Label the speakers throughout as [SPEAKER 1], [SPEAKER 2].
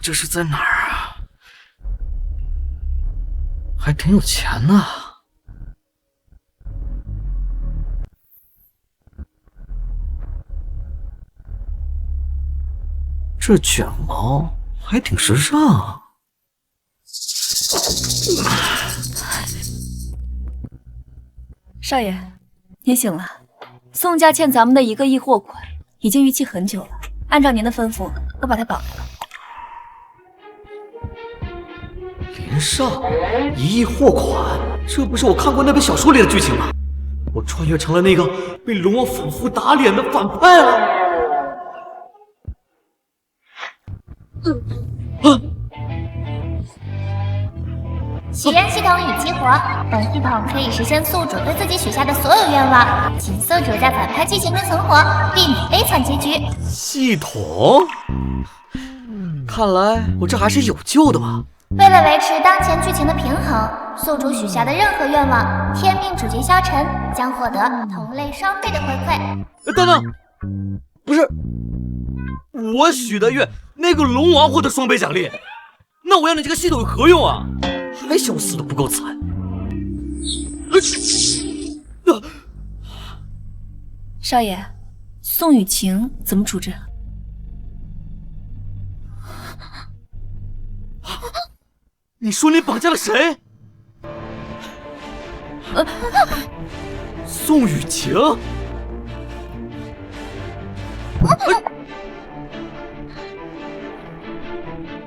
[SPEAKER 1] 这是在哪儿啊？还挺有钱呢。这卷毛还挺时尚。
[SPEAKER 2] 少爷，您醒了。宋家欠咱们的1个亿货款已经逾期很久了，按照您的吩咐，我把他绑了。
[SPEAKER 1] 林少，1亿货款，这不是我看过那本小说里的剧情吗？我穿越成了那个被龙王反复打脸的反派了。
[SPEAKER 3] 许愿系统已激活，本系统可以实现宿主对自己许下的所有愿望，请宿主在反派剧情中存活，避免悲惨结局。
[SPEAKER 1] 系统，看来我这还是有救的吧。
[SPEAKER 3] 为了维持当前剧情的平衡，宿主许下的任何愿望，天命主角萧晨将获得同类双倍的回馈。
[SPEAKER 1] 等等，不是我许的愿，那个龙王获得双倍奖励，那我要你这个系统有何用啊？还想死的不够惨。
[SPEAKER 2] 少爷，宋雨晴怎么处置？
[SPEAKER 1] 你说你绑架了谁？宋雨晴？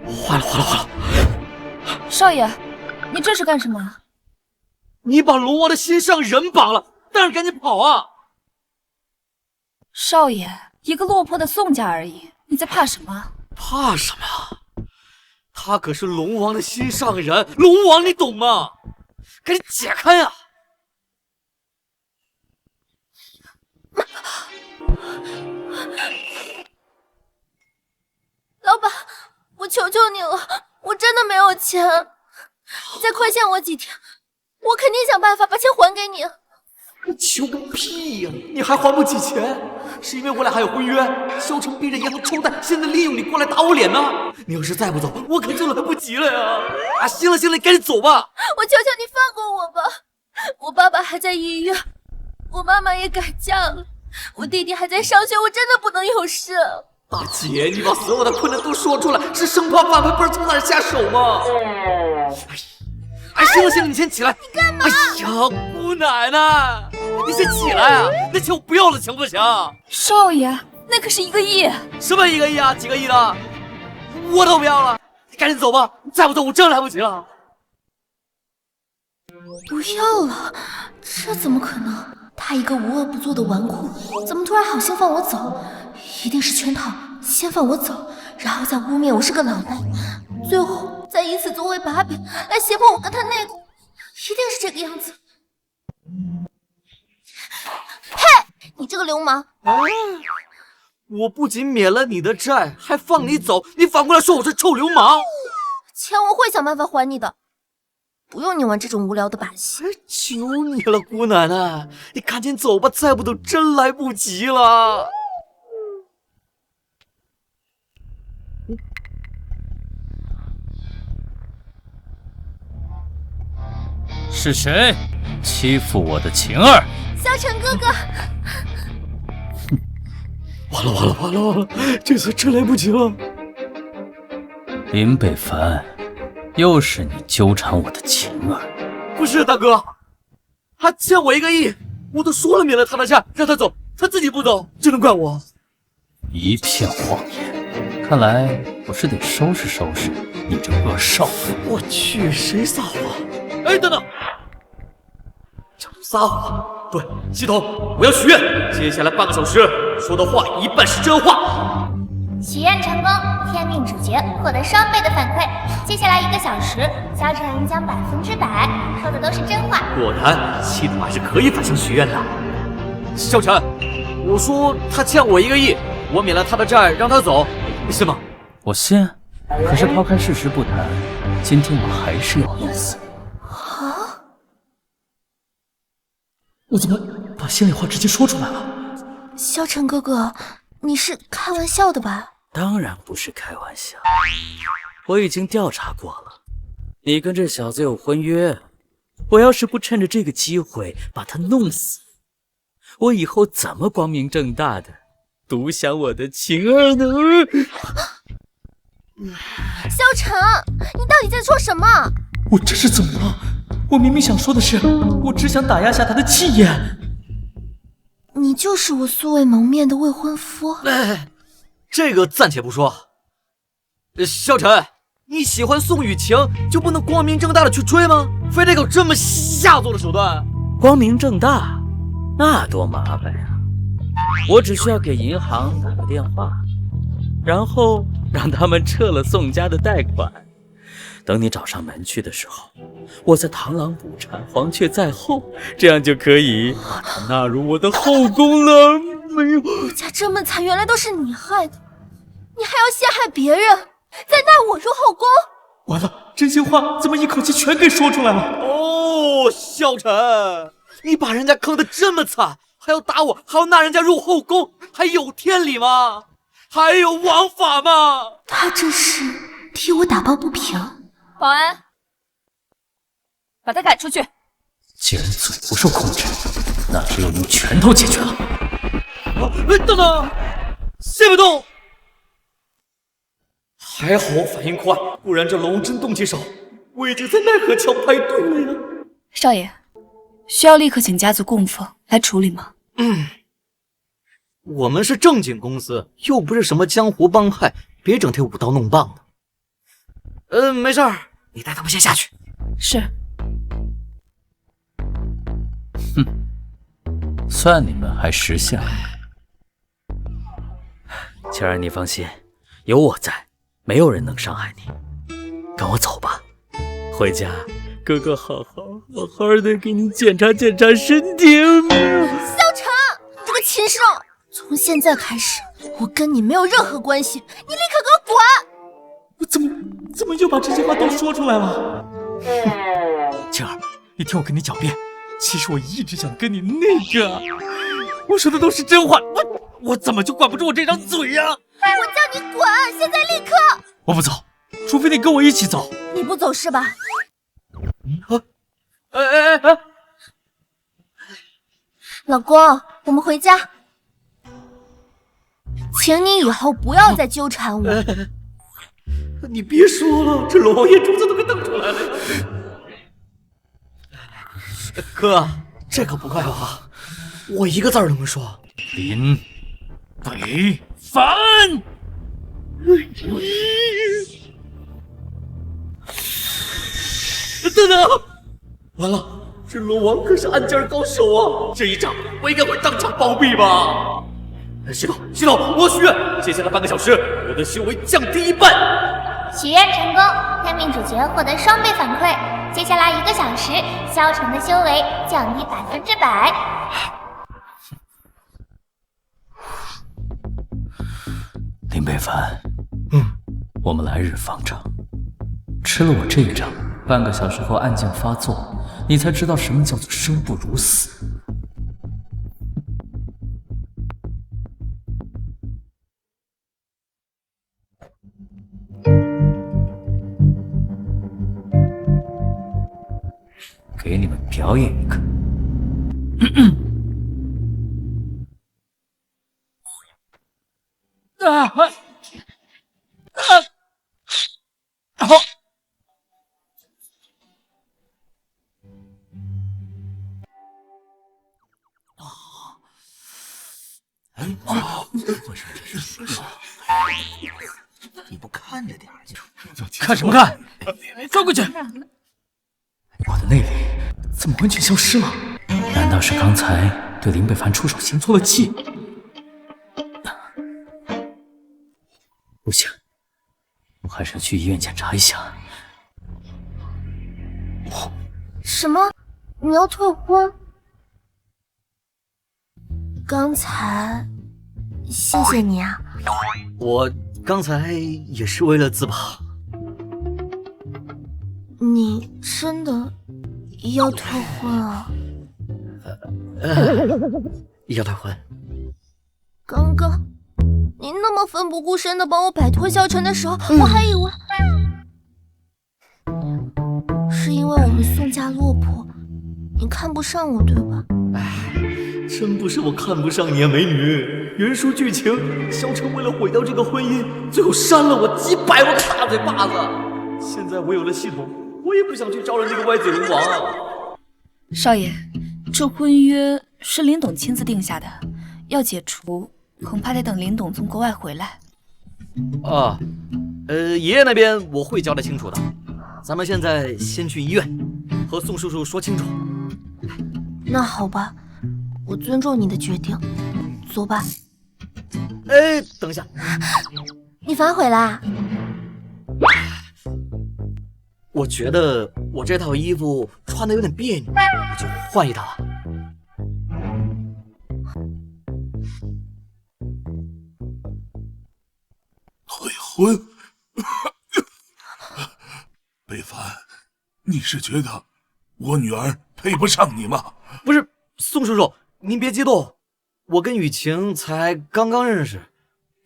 [SPEAKER 1] 坏了！
[SPEAKER 2] 少爷，你这是干什么？
[SPEAKER 1] 你把龙王的心上人绑了，当然赶紧跑啊！
[SPEAKER 2] 少爷，一个落魄的宋家而已，你在怕什么？
[SPEAKER 1] 怕什么？他可是龙王的心上人，龙王你懂吗？赶紧解开呀！
[SPEAKER 4] 老板，我求求你了，我真的没有钱，你再亏欠我几天，我肯定想办法把钱还给你。
[SPEAKER 1] 求个屁呀！你还还不起钱？是因为我俩还有婚约？萧晨逼着银行抽贷，现在利用你过来打我脸呢！你要是再不走，我可就来不及了呀！啊，行了，你赶紧走吧！
[SPEAKER 4] 我求求你放过我吧！我爸爸还在医院，我妈妈也改嫁了，我弟弟还在上学，我真的不能有事。
[SPEAKER 1] 大姐，你把所有的困难都说出来，是生怕反派不知从哪儿下手吗？行了，你先起来。
[SPEAKER 4] 你干嘛？
[SPEAKER 1] 哎呀，姑奶奶，你先起来啊！那钱我不要了，行不行？
[SPEAKER 2] 少爷，那可是1个亿。
[SPEAKER 1] 什么1个亿啊？几个亿的？我都不要了，你赶紧走吧，再不走我真来不及了。
[SPEAKER 4] 不要了？这怎么可能？他一个无恶不作的纨绔，怎么突然好心放我走？一定是圈套，先放我走，然后再污蔑我是个老赖，最后再以此作为把柄来胁迫我跟他内讧，一定是这个样子。嘿，你这个流氓！
[SPEAKER 1] 我不仅免了你的债，还放你走，你反过来说我是臭流氓？
[SPEAKER 4] 钱我会想办法还你的，不用你玩这种无聊的把戏。
[SPEAKER 1] 求你了，姑奶奶，你赶紧走吧，再不走真来不及了。
[SPEAKER 5] 是谁欺负我的晴儿？
[SPEAKER 4] 萧晨哥哥，
[SPEAKER 1] 完了，这次真来不及了。
[SPEAKER 5] 林北凡，又是你纠缠我的晴儿？
[SPEAKER 1] 不是大哥，他欠我1个亿，我都说了免了他的债，让他走，他自己不走，这能怪我？
[SPEAKER 5] 一片谎言，看来我是得收拾收拾你这恶少妇。
[SPEAKER 1] 我去，谁撒谎？哎，等等，这不撒谎。对，系统，我要许愿，接下来半个小时说的话一半是真话。
[SPEAKER 3] 许愿成功，天命主角获得双倍的反馈。接下来1个小时，萧晨将100%说的都是真话。
[SPEAKER 1] 果然，系统还是可以反向许愿的。萧晨，我说他欠我1个亿，我免了他的债，让他走，你信吗？
[SPEAKER 5] 我信，可是抛开事实不谈，今天我还是要弄死你。
[SPEAKER 1] 我怎么把心里话直接说出来了？
[SPEAKER 4] 萧晨哥哥，你是开玩笑的吧？
[SPEAKER 5] 当然不是开玩笑。我已经调查过了，你跟这小子有婚约。我要是不趁着这个机会把他弄死，我以后怎么光明正大的独享我的情儿呢？
[SPEAKER 4] 萧晨，你到底在说什么？
[SPEAKER 1] 我这是怎么了？我明明想说的是，我只想打压下他的气焰。
[SPEAKER 4] 你就是我素未谋面的未婚夫。
[SPEAKER 1] 哎，这个暂且不说。萧晨，你喜欢宋雨晴，就不能光明正大的去追吗？非得搞这么下作的手段？
[SPEAKER 5] 光明正大，那多麻烦呀！我只需要给银行打个电话，然后让他们撤了宋家的贷款。等你找上门去的时候，我再螳螂捕蝉，黄雀在后，这样就可以把他纳入我的后宫了。没有，
[SPEAKER 4] 我家这么惨，原来都是你害的，你还要陷害别人，再纳我入后宫。
[SPEAKER 1] 完了，真心话怎么一口气全给说出来了？哦，萧晨，你把人家坑得这么惨，还要打我，还要纳人家入后宫，还有天理吗？还有王法吗？
[SPEAKER 4] 他这是替我打抱不平。
[SPEAKER 2] 保安，把他赶出去。
[SPEAKER 5] 既然嘴不受控制，那只有用拳头解决了。
[SPEAKER 1] 等等，谢不动！还好我反应快，不然这龙真动起手，我已经在奈何桥排队了呀。
[SPEAKER 2] 少爷，需要立刻请家族供奉来处理吗？
[SPEAKER 1] 我们是正经公司，又不是什么江湖帮派，别整天舞刀弄棒的。没事儿，你带他们先下去。
[SPEAKER 2] 是。
[SPEAKER 5] 算你们还识相。晴儿，你放心，有我在，没有人能伤害你。跟我走吧，回家哥哥好好的给你检查检查身体。
[SPEAKER 4] 萧晨，你这个禽兽！从现在开始，我跟你没有任何关系，你立刻给我滚！
[SPEAKER 1] 我怎么又把这些话都说出来了？晴儿，你听我跟你狡辩，其实我一直想跟你那个，我说的都是真话，我怎么就管不住我这张嘴呀？
[SPEAKER 4] 我叫你滚，现在立刻！
[SPEAKER 1] 我不走，除非你跟我一起走。
[SPEAKER 4] 你不走是吧？老公，我们回家。请你以后不要再纠缠我。
[SPEAKER 1] 你别说了，这龙王爷珠子都给瞪出来了呀！哥，这可不怪我，我一个字儿都没说。
[SPEAKER 5] 林北凡，
[SPEAKER 1] 等等，完了，这龙王可是暗箭高手啊！这一仗我应该会当场暴毙吧？系统，我许愿，接下来半个小时，我的修为降低1半。
[SPEAKER 3] 许愿成功，天命主角获得双倍反馈。接下来1个小时，萧晨的修为降低100%。
[SPEAKER 5] 林北凡，我们来日方长。吃了我这一仗，半个小时后暗箭发作，你才知道什么叫做生不如死。给你们表演一个。
[SPEAKER 1] 你不看着点儿就
[SPEAKER 5] 看什么看？转过去！我的内力怎么完全消失了？难道是刚才对林北凡出手行错了气？不行，我还是要去医院检查一下。
[SPEAKER 4] 什么？你要退婚？刚才谢谢你啊。
[SPEAKER 1] 我刚才也是为了自保。
[SPEAKER 4] 你真的要退婚啊？
[SPEAKER 1] 要退婚。
[SPEAKER 4] 刚刚你那么奋不顾身的帮我摆脱萧晨的时候，我还以为因为我们宋家落魄，你看不上我，对吧？
[SPEAKER 1] 真不是我看不上你啊，美女。原书剧情，萧晨为了毁掉这个婚姻，最后扇了我几百万个大嘴巴子。现在我有了系统，我也不想去招惹那个歪嘴龙王啊。
[SPEAKER 2] 少爷，这婚约是林董亲自定下的，要解除，恐怕得等林董从国外回来。
[SPEAKER 1] 啊，爷爷那边我会交代清楚的。咱们现在先去医院，和宋叔叔说清楚。
[SPEAKER 4] 那好吧，我尊重你的决定，走吧。
[SPEAKER 1] 哎，等一下，
[SPEAKER 4] 你反悔啦？
[SPEAKER 1] 我觉得我这套衣服穿的有点别扭，我就换一套啊。
[SPEAKER 6] 退婚？北凡，你是觉得我女儿配不上你吗？
[SPEAKER 1] 不是，宋叔叔，您别激动，我跟雨晴才刚刚认识，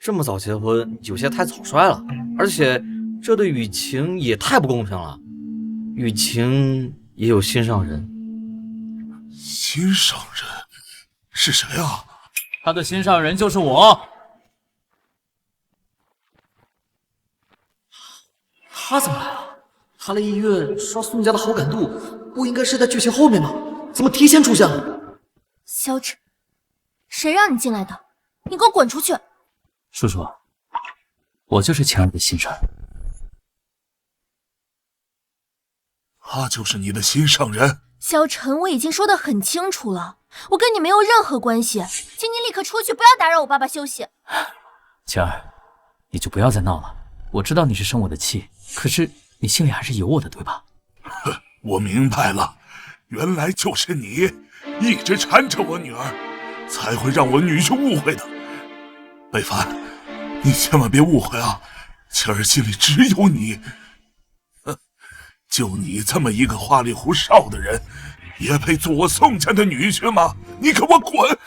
[SPEAKER 1] 这么早结婚有些太草率了，而且这对雨晴也太不公平了。雨晴也有心上人。
[SPEAKER 6] 心上人是谁啊？
[SPEAKER 5] 他的心上人就是我。
[SPEAKER 1] 他怎么来了？他来医院刷宋家的好感度，不应该是在剧情后面吗？怎么提前出现了？
[SPEAKER 4] 萧晨，谁让你进来的？你给我滚出去！
[SPEAKER 5] 叔叔，我就是晴儿的心上人。
[SPEAKER 6] 他就是你的心上人？
[SPEAKER 4] 萧晨，我已经说得很清楚了，我跟你没有任何关系，请你立刻出去，不要打扰我爸爸休息。
[SPEAKER 5] 晴儿，你就不要再闹了。我知道你是生我的气，可是你心里还是有我的，对吧？
[SPEAKER 6] 我明白了，原来就是你一直缠着我女儿，才会让我女婿误会的。北凡，你千万别误会啊，晴儿心里只有你。就你这么一个花里胡哨的人，也配做我宋家的女婿吗？你给我滚！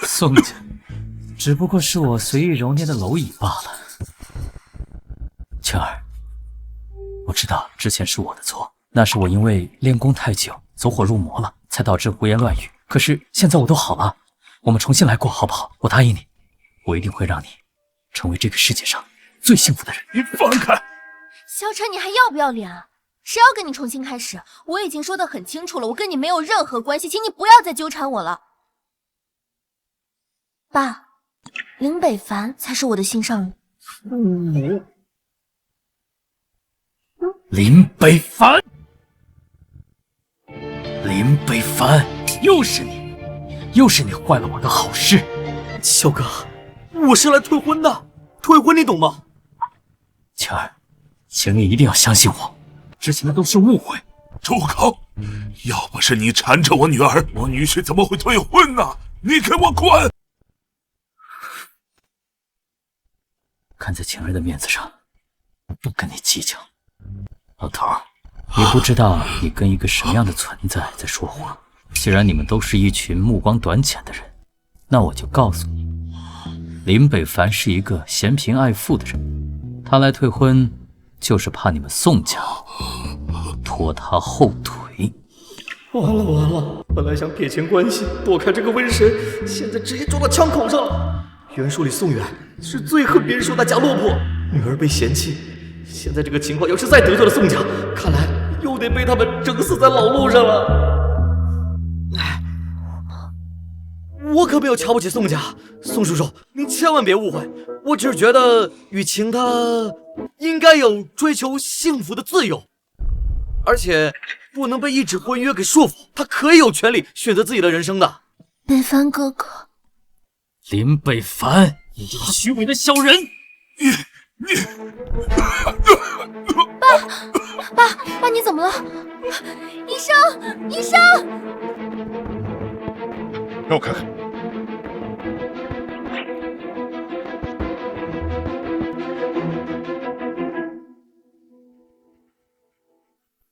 [SPEAKER 5] 宋家只不过是我随意揉捏的蝼蚁罢了。晴儿，我知道之前是我的错，那是我因为练功太久，走火入魔了，才导致胡言乱语。可是现在我都好了，我们重新来过好不好？我答应你，我一定会让你成为这个世界上最幸福的人。
[SPEAKER 6] 你放开！
[SPEAKER 4] 萧晨，你还要不要脸啊？谁要跟你重新开始？我已经说得很清楚了，我跟你没有任何关系，请你不要再纠缠我了。爸，林北凡才是我的心上人。
[SPEAKER 5] 林北凡，林北凡，又是你，又是你坏了我的好事。
[SPEAKER 1] 萧哥，我是来退婚的，退婚你懂吗？
[SPEAKER 5] 晴儿，请你一定要相信我，之前的都是误会。
[SPEAKER 6] 住口！要不是你缠着我女儿，我女婿怎么会退婚呢？你给我滚！
[SPEAKER 5] 看在晴儿的面子上，不跟你计较。老头儿，你不知道你跟一个什么样的存在在说话。既然你们都是一群目光短浅的人，那我就告诉你，林北凡是一个嫌贫爱富的人，他来退婚就是怕你们宋家拖他后腿。
[SPEAKER 1] 完了完了，本来想撇清关系，躲开这个瘟神，现在直接撞到枪口上了。原书里宋远是最恨别人说他家落魄，女儿被嫌弃，现在这个情况要是再得罪了宋家，看来又得被他们整死在老路上了。我可没有瞧不起宋家，宋叔叔，您千万别误会，我只是觉得雨晴她应该有追求幸福的自由，而且不能被一纸婚约给束缚，她可以有权利选择自己的人生的。
[SPEAKER 4] 北凡哥哥，
[SPEAKER 5] 林北凡，你这个虚伪的小人！
[SPEAKER 4] 爸，你怎么了？医生，医生！
[SPEAKER 6] 让我看看。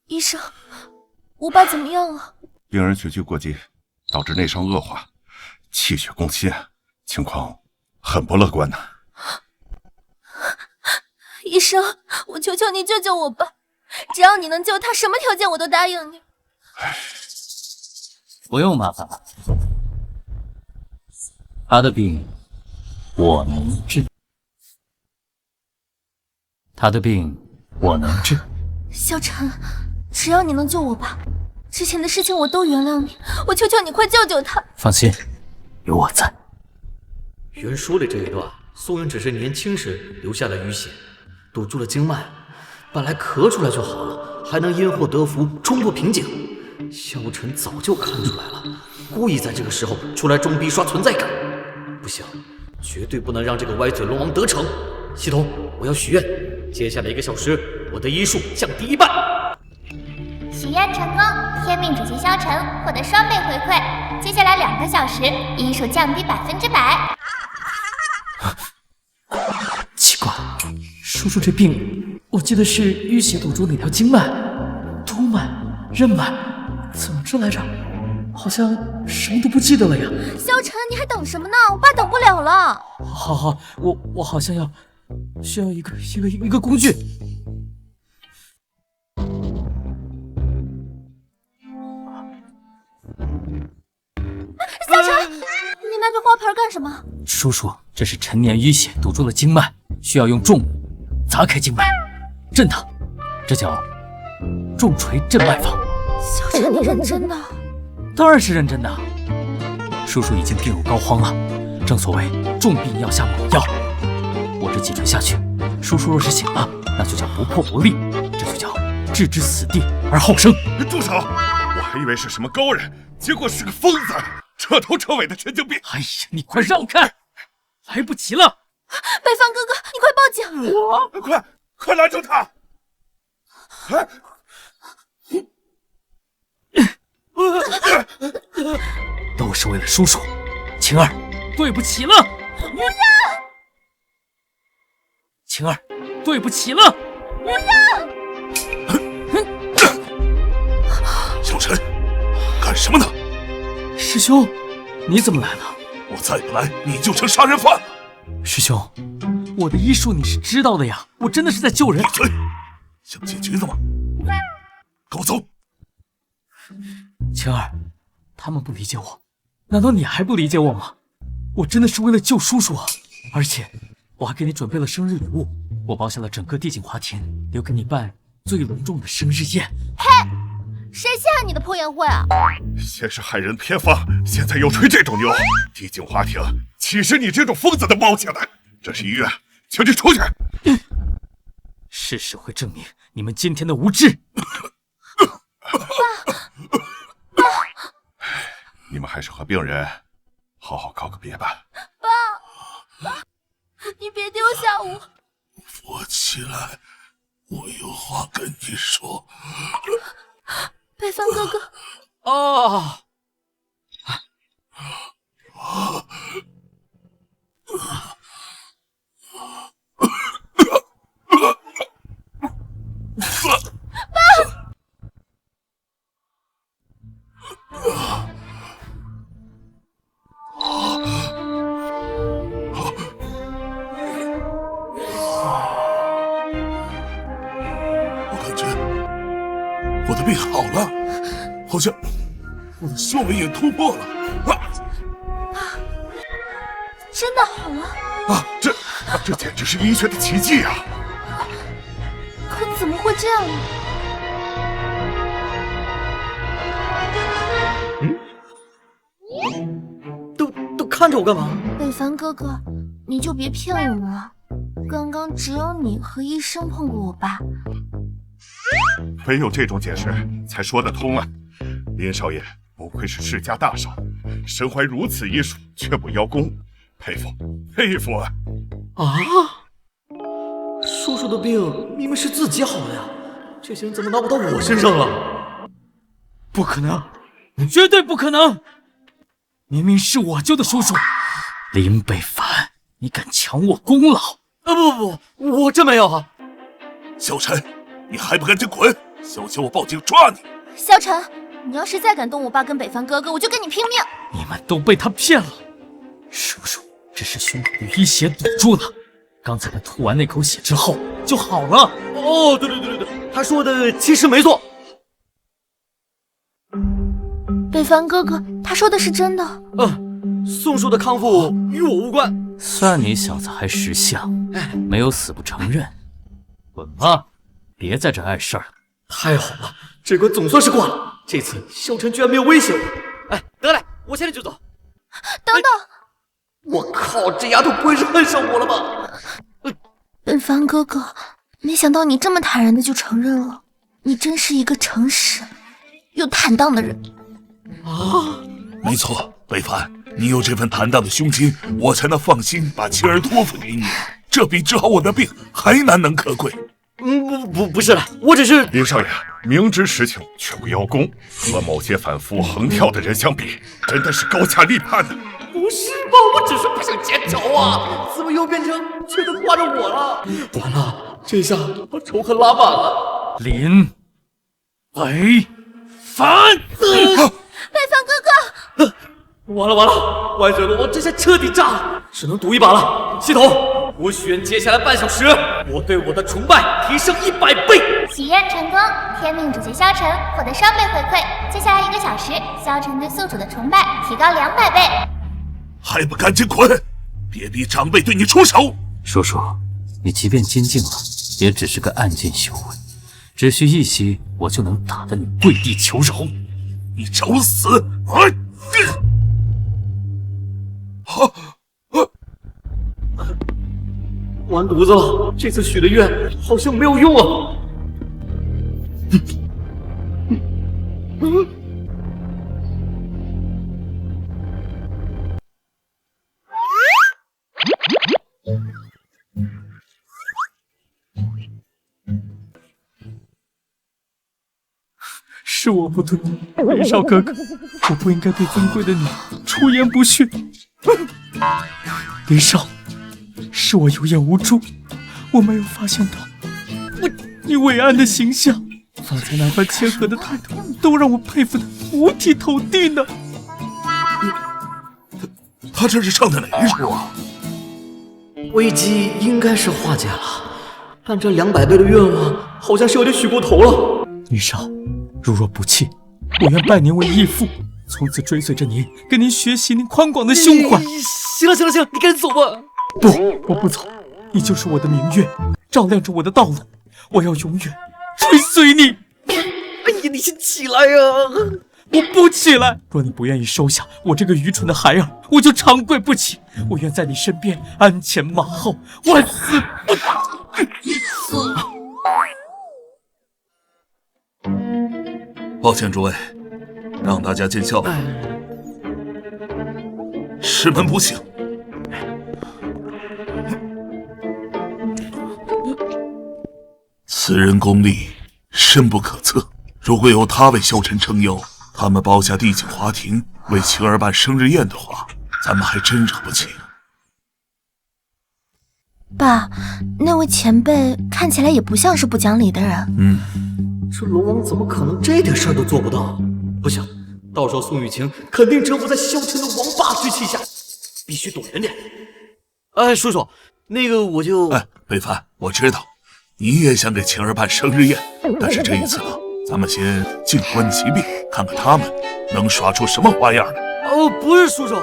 [SPEAKER 4] 医生，我爸怎么样了？
[SPEAKER 7] 病人血虚过激，导致内伤恶化，气血攻心，情况很不乐观呐。
[SPEAKER 4] 医生，我求求你救救我爸！只要你能救他，什么条件我都答应你。
[SPEAKER 5] 不用麻烦了，他的病我能治，他的病我能治。
[SPEAKER 4] 萧晨，只要你能救我爸，之前的事情我都原谅你，我求求你快救救他。
[SPEAKER 5] 放心，有我在。
[SPEAKER 1] 原书里这一段，宋云只是年轻时留下了淤血，堵住了经脉，本来咳出来就好了，还能因祸得福，冲破瓶颈。萧晨早就看出来了，故意在这个时候出来装逼刷存在感。不行，绝对不能让这个歪嘴龙王得逞。系统，我要许愿，接下来1个小时，我的医术降低1半。
[SPEAKER 3] 许愿成功，天命主席萧晨获得双倍回馈。接下来2个小时，医术降低100%。
[SPEAKER 8] 奇怪，叔叔这病，我记得是淤血堵住哪条经脉，督脉、任脉，怎么治来着？好像什么都不记得了呀。
[SPEAKER 4] 萧晨，你还等什么呢？我爸等不了了。
[SPEAKER 8] 好，我好像需要一个工具。
[SPEAKER 4] 萧晨，你拿着花盆干什么？
[SPEAKER 8] 叔叔，这是陈年淤血堵住了经脉，需要用重物砸开经脉，震它，这叫重锤震脉法。
[SPEAKER 4] 萧晨，你认真的？
[SPEAKER 8] 当然是认真的。叔叔已经病入膏肓了，正所谓重病要下猛药。我这几锤下去，叔叔若是醒了，那就叫不破不立，这就叫置之死地而后生。
[SPEAKER 7] 住手！我还以为是什么高人，结果是个疯子，彻头彻尾的神经病。
[SPEAKER 8] 哎呀，你快让开，来不及了！
[SPEAKER 4] 北方哥哥，你快报警！
[SPEAKER 7] 快拦住他！
[SPEAKER 8] 都是为了叔叔，晴儿，对不起了。
[SPEAKER 4] 不要！
[SPEAKER 8] 晴儿，对不起了。
[SPEAKER 4] 不要！
[SPEAKER 6] 小陈，干什么呢？
[SPEAKER 8] 师兄，你怎么来了？
[SPEAKER 6] 我再不来，你就成杀人犯了。
[SPEAKER 8] 师兄，我的医术你是知道的呀，我真的是在救人。
[SPEAKER 6] 闭嘴！想进局子吗？跟我走。
[SPEAKER 8] 晴儿，他们不理解我，难道你还不理解我吗？我真的是为了救叔叔啊！而且我还给你准备了生日礼物，我包下了整个地景华田，留给你办最隆重的生日宴。
[SPEAKER 4] 嘿，谁稀罕你的破宴会啊？
[SPEAKER 7] 先是害人偏方，现在又吹这种牛。地景华庭岂是你这种疯子能包下的？这是医院，请你出去。
[SPEAKER 8] 事实会证明你们今天的无知。
[SPEAKER 4] 爸，
[SPEAKER 7] 你们还是和病人好好告个别吧。
[SPEAKER 4] 爸，你别丢下我。
[SPEAKER 6] 我起来，我有话跟你说。
[SPEAKER 4] 北方哥哥。
[SPEAKER 8] 啊！
[SPEAKER 6] 我感觉我的病好了，好像我的胸围也突破了。
[SPEAKER 4] 真的好了？
[SPEAKER 7] 这简直是医学的奇迹啊！
[SPEAKER 4] 可怎么会这样呢？
[SPEAKER 1] 都看着我干嘛？
[SPEAKER 4] 北凡哥哥，你就别骗我们了。刚刚只有你和医生碰过我爸。
[SPEAKER 7] 唯有这种解释才说得通啊！林少爷不愧是世家大少，身怀如此医术却不邀功，佩服佩服啊！
[SPEAKER 1] 啊！叔叔的病明明是自己好的呀，这些人怎么拿不到我身上了？
[SPEAKER 8] 不可能，绝对不可能！明明是我救的叔叔，林北凡，你敢抢我功劳？
[SPEAKER 1] 不，我真没有啊！
[SPEAKER 6] 小陈，你还不赶紧滚！小心我报警抓你！
[SPEAKER 4] 萧晨，你要是再敢动我爸跟北凡哥哥，我就跟你拼命！
[SPEAKER 8] 你们都被他骗了，叔叔，这是胸口的淤血堵住了，刚才他吐完那口血之后就好了。
[SPEAKER 1] 哦，对，他说的其实没错。
[SPEAKER 4] 北凡哥哥，他说的是真的。
[SPEAKER 1] 宋叔的康复与我无关。
[SPEAKER 8] 算你小子还识相，没有死不承认。滚吧，别在这碍事儿了。
[SPEAKER 1] 太好了，这关总算是过了。这次萧晨居然没有威胁我。得嘞，我现在就走。
[SPEAKER 4] 等等，
[SPEAKER 1] 我靠，这丫头不会是恨上我了吧？
[SPEAKER 4] 北凡哥哥，没想到你这么坦然的就承认了，你真是一个诚实又坦荡的人。
[SPEAKER 6] 没错，北凡，你有这份坦荡的胸襟，我才能放心把青儿托付给你。这比治好我的病还难能可贵。
[SPEAKER 1] 不是了，我只是……
[SPEAKER 7] 林少爷明知实情却不邀功，和某些反复横跳的人相比，真的是高下立判的。
[SPEAKER 1] 不是吧？我只是不想结仇啊，怎么又变成全都挂着我了？完了，这下把仇恨拉满了。
[SPEAKER 8] 林北凡，
[SPEAKER 4] 北凡哥哥，
[SPEAKER 1] 完了，歪嘴龙王这下彻底炸了，只能赌一把了。系统，我许愿接下来半小时，我对我的崇拜提升100倍。
[SPEAKER 3] 许愿成功，天命主角萧晨获得双倍回馈。接下来1个小时，萧晨对宿主的崇拜提高200倍。
[SPEAKER 6] 还不赶紧滚！别逼长辈对你出手！
[SPEAKER 8] 叔叔，你即便精进了，也只是个暗箭修为，只需一袭，我就能打得你跪地求饶。
[SPEAKER 6] 你找死！
[SPEAKER 1] 完犊子了，这次许的愿好像没有用啊。
[SPEAKER 8] 是我不对，林少哥哥，我不应该对尊贵的你出言不逊。林少，是我有眼无珠，我没有发现到你伟岸的形象，方才那番谦和的态度，都让我佩服的五体投地呢。
[SPEAKER 6] 他这是唱的哪一首啊？
[SPEAKER 1] 危机应该是化解了，但这200倍的愿望好像是有点许过头了。
[SPEAKER 8] 林少，如若不弃，我愿拜您为义父，从此追随着您，跟您学习您宽广的胸怀。
[SPEAKER 1] 行了，你赶紧走吧。
[SPEAKER 8] 不，我不走，你就是我的明月，照亮着我的道路，我要永远追随你。
[SPEAKER 1] 哎呀，你先起来呀！
[SPEAKER 8] 我不起来。若你不愿意收下我这个愚蠢的孩儿，我就长跪不起。我愿在你身边鞍前马后，万死不辞。
[SPEAKER 6] 抱歉诸位，让大家见笑了。师门不幸。此人功力深不可测，如果有他为萧晨撑腰，他们包下帝景华庭为晴儿办生日宴的话，咱们还真惹不起。
[SPEAKER 4] 爸，那位前辈看起来也不像是不讲理的人。
[SPEAKER 1] 这龙王怎么可能这点事儿都做不到？不行，到时候宋雨晴肯定折服在萧晨的王霸之气下，必须躲远点。叔叔，那个我就……
[SPEAKER 6] 北凡，我知道你也想给晴儿办生日宴，但是这一次呢，咱们先静观其变，看看他们能耍出什么花样来。
[SPEAKER 1] 不是叔叔，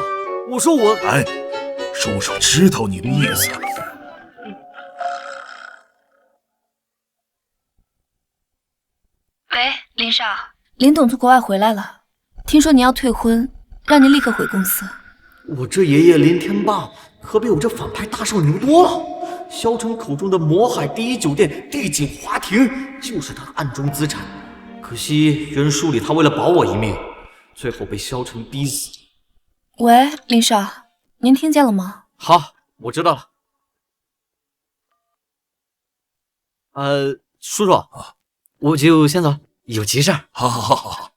[SPEAKER 1] 我说我……
[SPEAKER 6] 叔叔知道你的意思。
[SPEAKER 2] 喂，林少，林董从国外回来了，听说你要退婚，让您立刻回公司。
[SPEAKER 1] 我这爷爷林天霸可比我这反派大少牛多了。萧晨口中的魔海第一酒店帝景华庭就是他暗中资产，可惜原书里他为了保我一命，最后被萧晨逼死。
[SPEAKER 2] 喂，林少，您听见了吗？
[SPEAKER 1] 好，我知道了。叔叔，我就先走，有急事儿。好。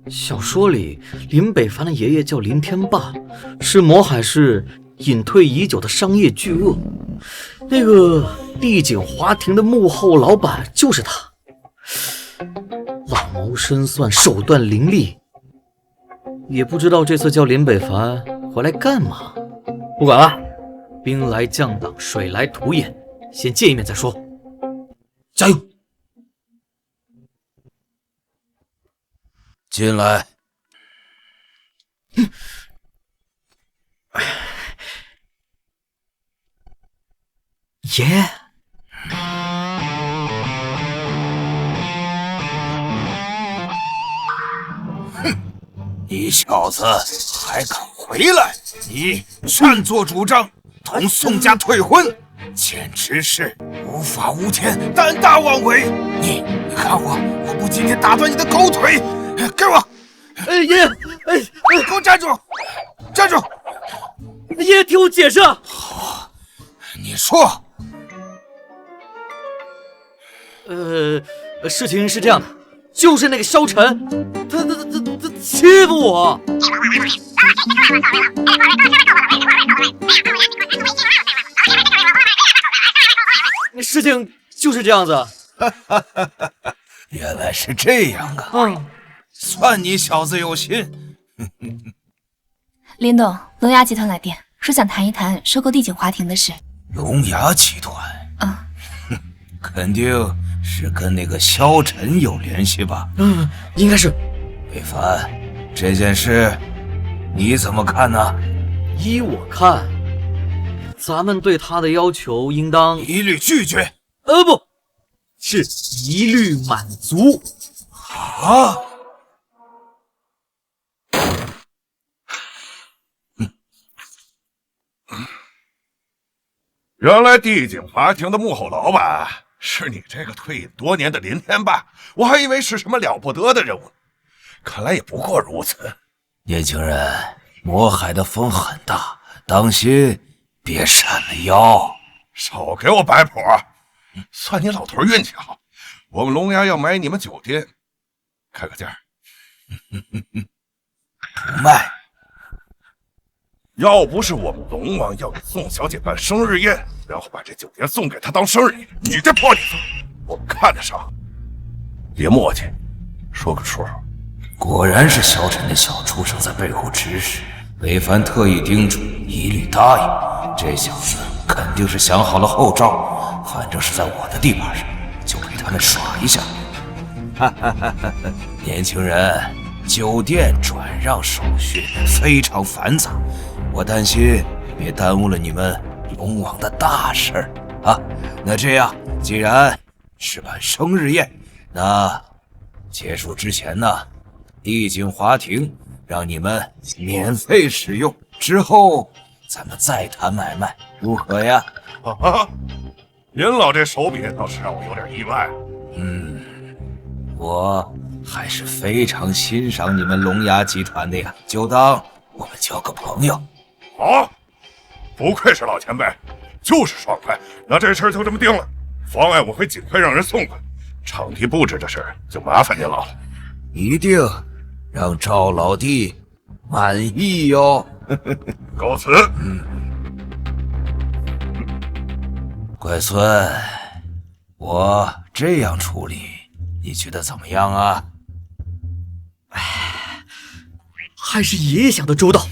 [SPEAKER 1] 小说里，林北凡的爷爷叫林天霸，是魔海市隐退已久的商业巨鳄。那个帝景华庭的幕后老板就是他，老谋深算，手段凌厉。也不知道这次叫林北凡回来干嘛？不管了，兵来将挡，水来土掩，先见一面再说。加油！
[SPEAKER 9] 进来。
[SPEAKER 1] 爷。
[SPEAKER 9] 你小子还敢回来？你擅作主张，同宋家退婚，简直是无法无天，胆大妄为！你看我不今天打断你的狗腿！给我！
[SPEAKER 1] 爷，
[SPEAKER 9] 给我站住！站住！
[SPEAKER 1] 爷，听我解释。
[SPEAKER 9] 好，你说。
[SPEAKER 1] 事情是这样的，就是那个萧晨，他欺负我。事情就是这样子。
[SPEAKER 9] 原来是这样啊！算你小子有心。
[SPEAKER 2] 林董，龙牙集团来电，说想谈一谈收购帝景华庭的事。
[SPEAKER 9] 龙牙集团？肯定是跟那个萧晨有联系吧？
[SPEAKER 1] 应该是。
[SPEAKER 9] 魏凡，这件事你怎么看呢？
[SPEAKER 1] 依我看，咱们对他的要求应当
[SPEAKER 9] 一律拒绝。
[SPEAKER 1] 不是一律满足。
[SPEAKER 9] 啊！
[SPEAKER 7] 原来帝景华庭的幕后老板是你这个退隐多年的林天霸，我还以为是什么了不得的人物，看来也不过如此。
[SPEAKER 9] 年轻人，魔海的风很大，当心别闪了腰。
[SPEAKER 7] 少给我摆谱，算你老头运气好，我们龙牙要买你们酒店，开个价。
[SPEAKER 9] 不卖。
[SPEAKER 7] 要不是我们龙王要给宋小姐办生日宴，然后把这酒店送给她当生日宴，你这破地方，我们看得上。别磨叽，说个数。
[SPEAKER 9] 果然是萧晨那小畜生在背后指使，魏凡特意叮嘱，一律答应。这小子肯定是想好了后招，反正是在我的地盘上，就给他们耍一下。年轻人，酒店转让手续非常繁杂，我担心别耽误了你们龙王的大事儿啊。那这样，既然是办生日宴，那结束之前呢，帝景华庭让你们免费使用，之后咱们再谈买卖，如何呀？
[SPEAKER 7] 您老这手笔倒是让我有点意外。
[SPEAKER 9] 我还是非常欣赏你们龙牙集团的呀，就当我们交个朋友。
[SPEAKER 7] 好，不愧是老前辈，就是爽快。那这事儿就这么定了，方案我会尽快让人送过来，场地布置的事儿就麻烦您老了。
[SPEAKER 9] 一定让赵老弟满意哟。
[SPEAKER 7] 告辞。
[SPEAKER 9] 乖孙，我这样处理，你觉得怎么样啊？
[SPEAKER 1] 还是爷爷想的周到。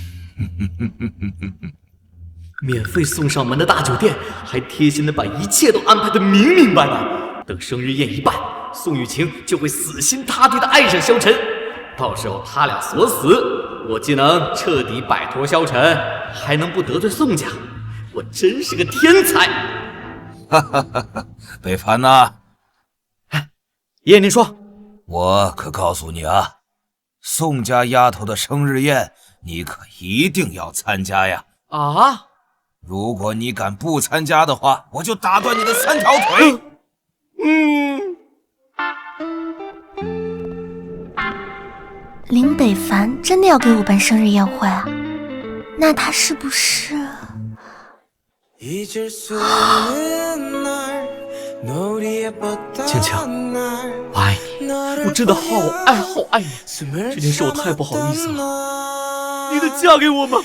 [SPEAKER 1] 免费送上门的大酒店，还贴心的把一切都安排得明明白白。等生日宴一办，宋雨晴就会死心塌地的爱上萧晨，到时候他俩锁死，我既能彻底摆脱萧晨，还能不得罪宋家，我真是个天才。
[SPEAKER 9] 北凡呐，
[SPEAKER 1] 爷爷您说。
[SPEAKER 9] 我可告诉你啊，宋家丫头的生日宴，你可一定要参加呀！
[SPEAKER 1] 啊！
[SPEAKER 9] 如果你敢不参加的话，我就打断你的3条腿！
[SPEAKER 4] 林北凡真的要给我办生日宴会啊？那他是不是？
[SPEAKER 1] 倩倩，我爱你，我真的好爱好爱你。这件事我太不好意思了，你能嫁给我吗？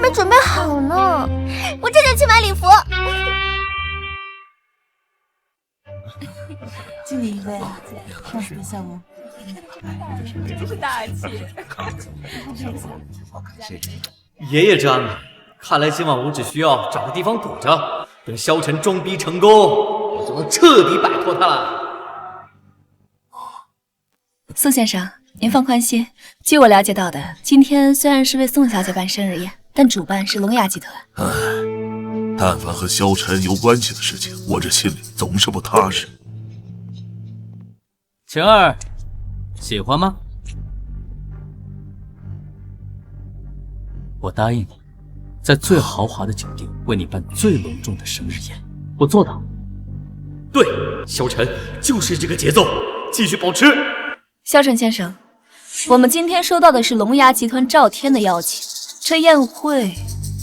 [SPEAKER 4] 没准备好呢，我这就去买礼服。
[SPEAKER 2] 敬你一杯啊，上次的项目。真大气。
[SPEAKER 1] 爷爷真安排，看来今晚我只需要找个地方躲着，等萧晨装逼成功，我就能彻底摆脱他了。
[SPEAKER 2] 宋先生，您放宽心，据我了解到的，今天虽然是为宋小姐办生日宴，但主办是龙牙集团。
[SPEAKER 6] 但凡和萧晨有关系的事情，我这心里总是不踏实。
[SPEAKER 8] 晴儿，喜欢吗？我答应你，在最豪华的酒店为你办最隆重的生日宴，我做到。
[SPEAKER 1] 对，萧晨就是这个节奏，继续保持。
[SPEAKER 2] 萧晨先生，我们今天收到的是龙牙集团赵天的邀请，这宴会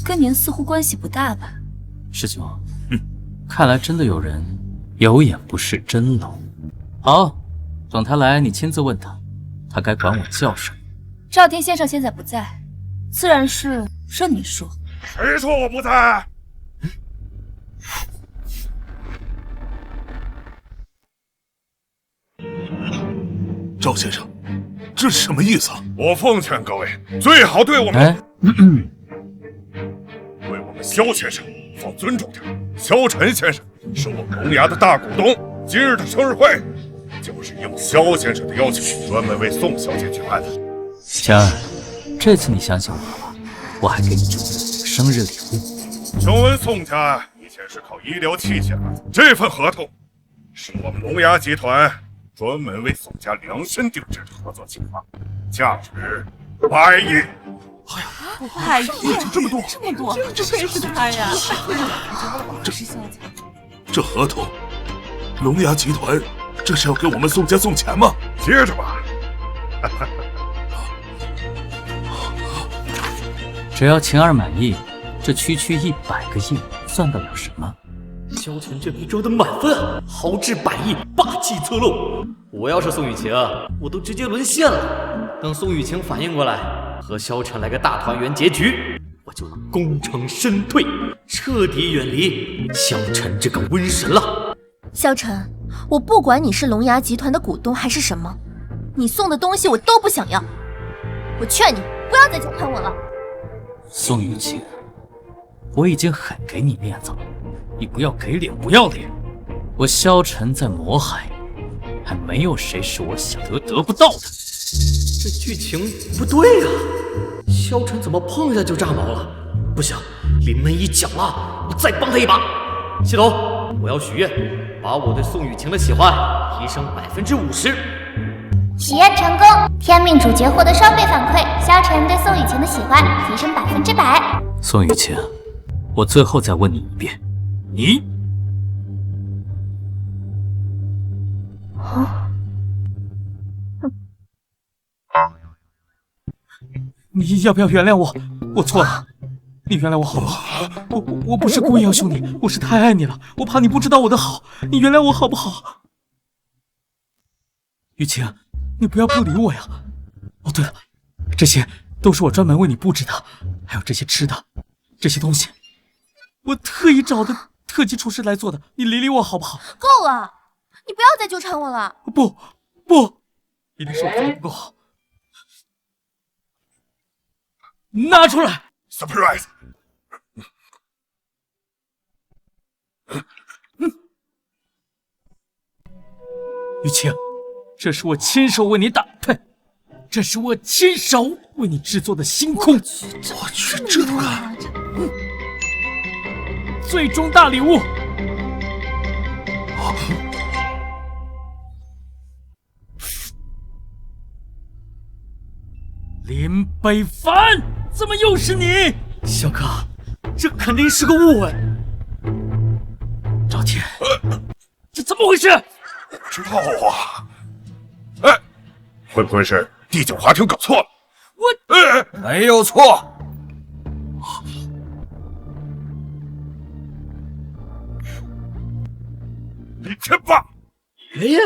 [SPEAKER 2] 跟您似乎关系不大吧？
[SPEAKER 8] 师兄，看来真的有人有眼不识真龙。好，等他来，你亲自问他，他该管我叫什么。
[SPEAKER 2] 赵天先生现在不在，自然是任你说。
[SPEAKER 7] 谁说我不在？
[SPEAKER 6] 赵先生，这是什么意思啊？
[SPEAKER 7] 我奉劝各位，最好对我们，对我们萧先生放尊重点。萧晨先生是我们龙牙的大股东，今日的生日会就是应萧先生的要求，专门为宋小姐举办的。
[SPEAKER 8] 晴儿，这次你相信我了吧？我还给你准备了生日礼物。
[SPEAKER 7] 听闻宋家以前是靠医疗器械的，这份合同是我们龙牙集团专门为宋家量身定制的合作计划，价值100亿。
[SPEAKER 2] 100亿，这么多，这亏是他呀！
[SPEAKER 6] 这合同，龙牙集团这是要给我们宋家送钱吗？
[SPEAKER 7] 接着吧。
[SPEAKER 8] 只要晴儿满意，这区100个亿算得了什么？
[SPEAKER 1] 萧晨这逼装的满分，豪掷100亿，霸气侧漏。我要是宋雨晴，我都直接沦陷了。等宋雨晴反应过来，和萧晨来个大团圆结局，我就能功成身退，彻底远离萧晨这个瘟神了。
[SPEAKER 4] 萧晨，我不管你是龙牙集团的股东还是什么，你送的东西我都不想要。我劝你不要再纠缠我了。
[SPEAKER 8] 宋雨晴，我已经很给你面子了，你不要给脸不要脸。我萧晨在魔海，还没有谁是我想得不到的。
[SPEAKER 1] 这剧情不对啊，萧晨怎么碰一下就炸毛了？不行，临门一脚啊，我再帮他一把。系统，我要许愿，把我对宋雨晴的喜欢提升50%。
[SPEAKER 3] 许愿成功，天命主角获得双倍反馈，萧晨对宋雨晴的喜欢提升100%。
[SPEAKER 8] 宋雨晴，我最后再问你一遍，你要不要原谅我？我错了，你原谅我好不好？我不是故意要凶你，我是太爱你了，我怕你不知道我的好，你原谅我好不好？雨晴，你不要不理我呀！哦，对了，这些都是我专门为你布置的，还有这些吃的，这些东西，我特意找的特级厨师来做的，你理理我好不好？
[SPEAKER 4] 够了，你不要再纠缠我了。
[SPEAKER 8] 不，一定是我做的不够好。拿出来
[SPEAKER 7] ！Surprise！
[SPEAKER 8] 雨晴，这是我亲手为你这是我亲手为你制作的星空。
[SPEAKER 6] 我去，这都敢！
[SPEAKER 8] 最终大礼物。林北凡，怎么又是你？
[SPEAKER 1] 小哥，这肯定是个误会。
[SPEAKER 8] 赵天，这怎么回事？
[SPEAKER 7] 我不知道啊。哎，会不会是第9华庭搞错了？
[SPEAKER 9] 没有错。
[SPEAKER 7] 你真棒！
[SPEAKER 1] 爷爷，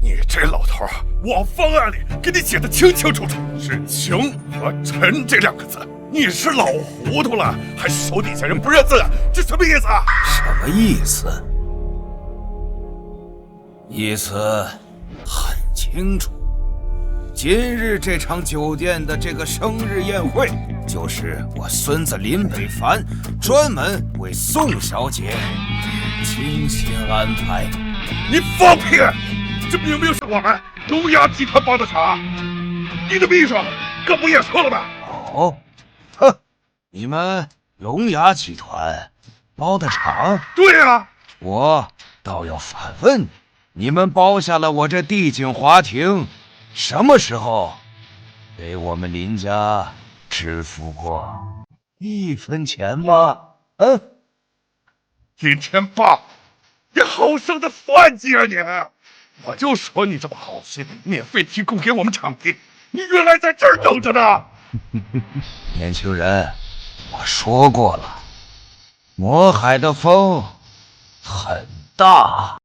[SPEAKER 7] 你这这老头啊，我方案里给你写的清清楚楚，是情和臣这2个字。你是老糊涂了，还是手底下人不认字？这什么意思啊？
[SPEAKER 9] 什么意思？意思很清楚。今日这场酒店的这个生日宴会，就是我孙子林北凡专门为宋小姐精心安排。
[SPEAKER 7] 你放屁！这明明是我们龙牙集团帮的场，你的秘书更不也说了吗？
[SPEAKER 9] 哦，哼，你们龙牙集团包的场？
[SPEAKER 7] 对啊，
[SPEAKER 9] 我倒要反问你，你们包下了我这帝景华庭，什么时候给我们林家支付过1分钱吗？
[SPEAKER 7] 林天霸，你好生的算计啊你！我就说你这么好心，免费提供给我们场地，你原来在这儿等着呢。
[SPEAKER 9] 年轻人，我说过了，魔海的风很大。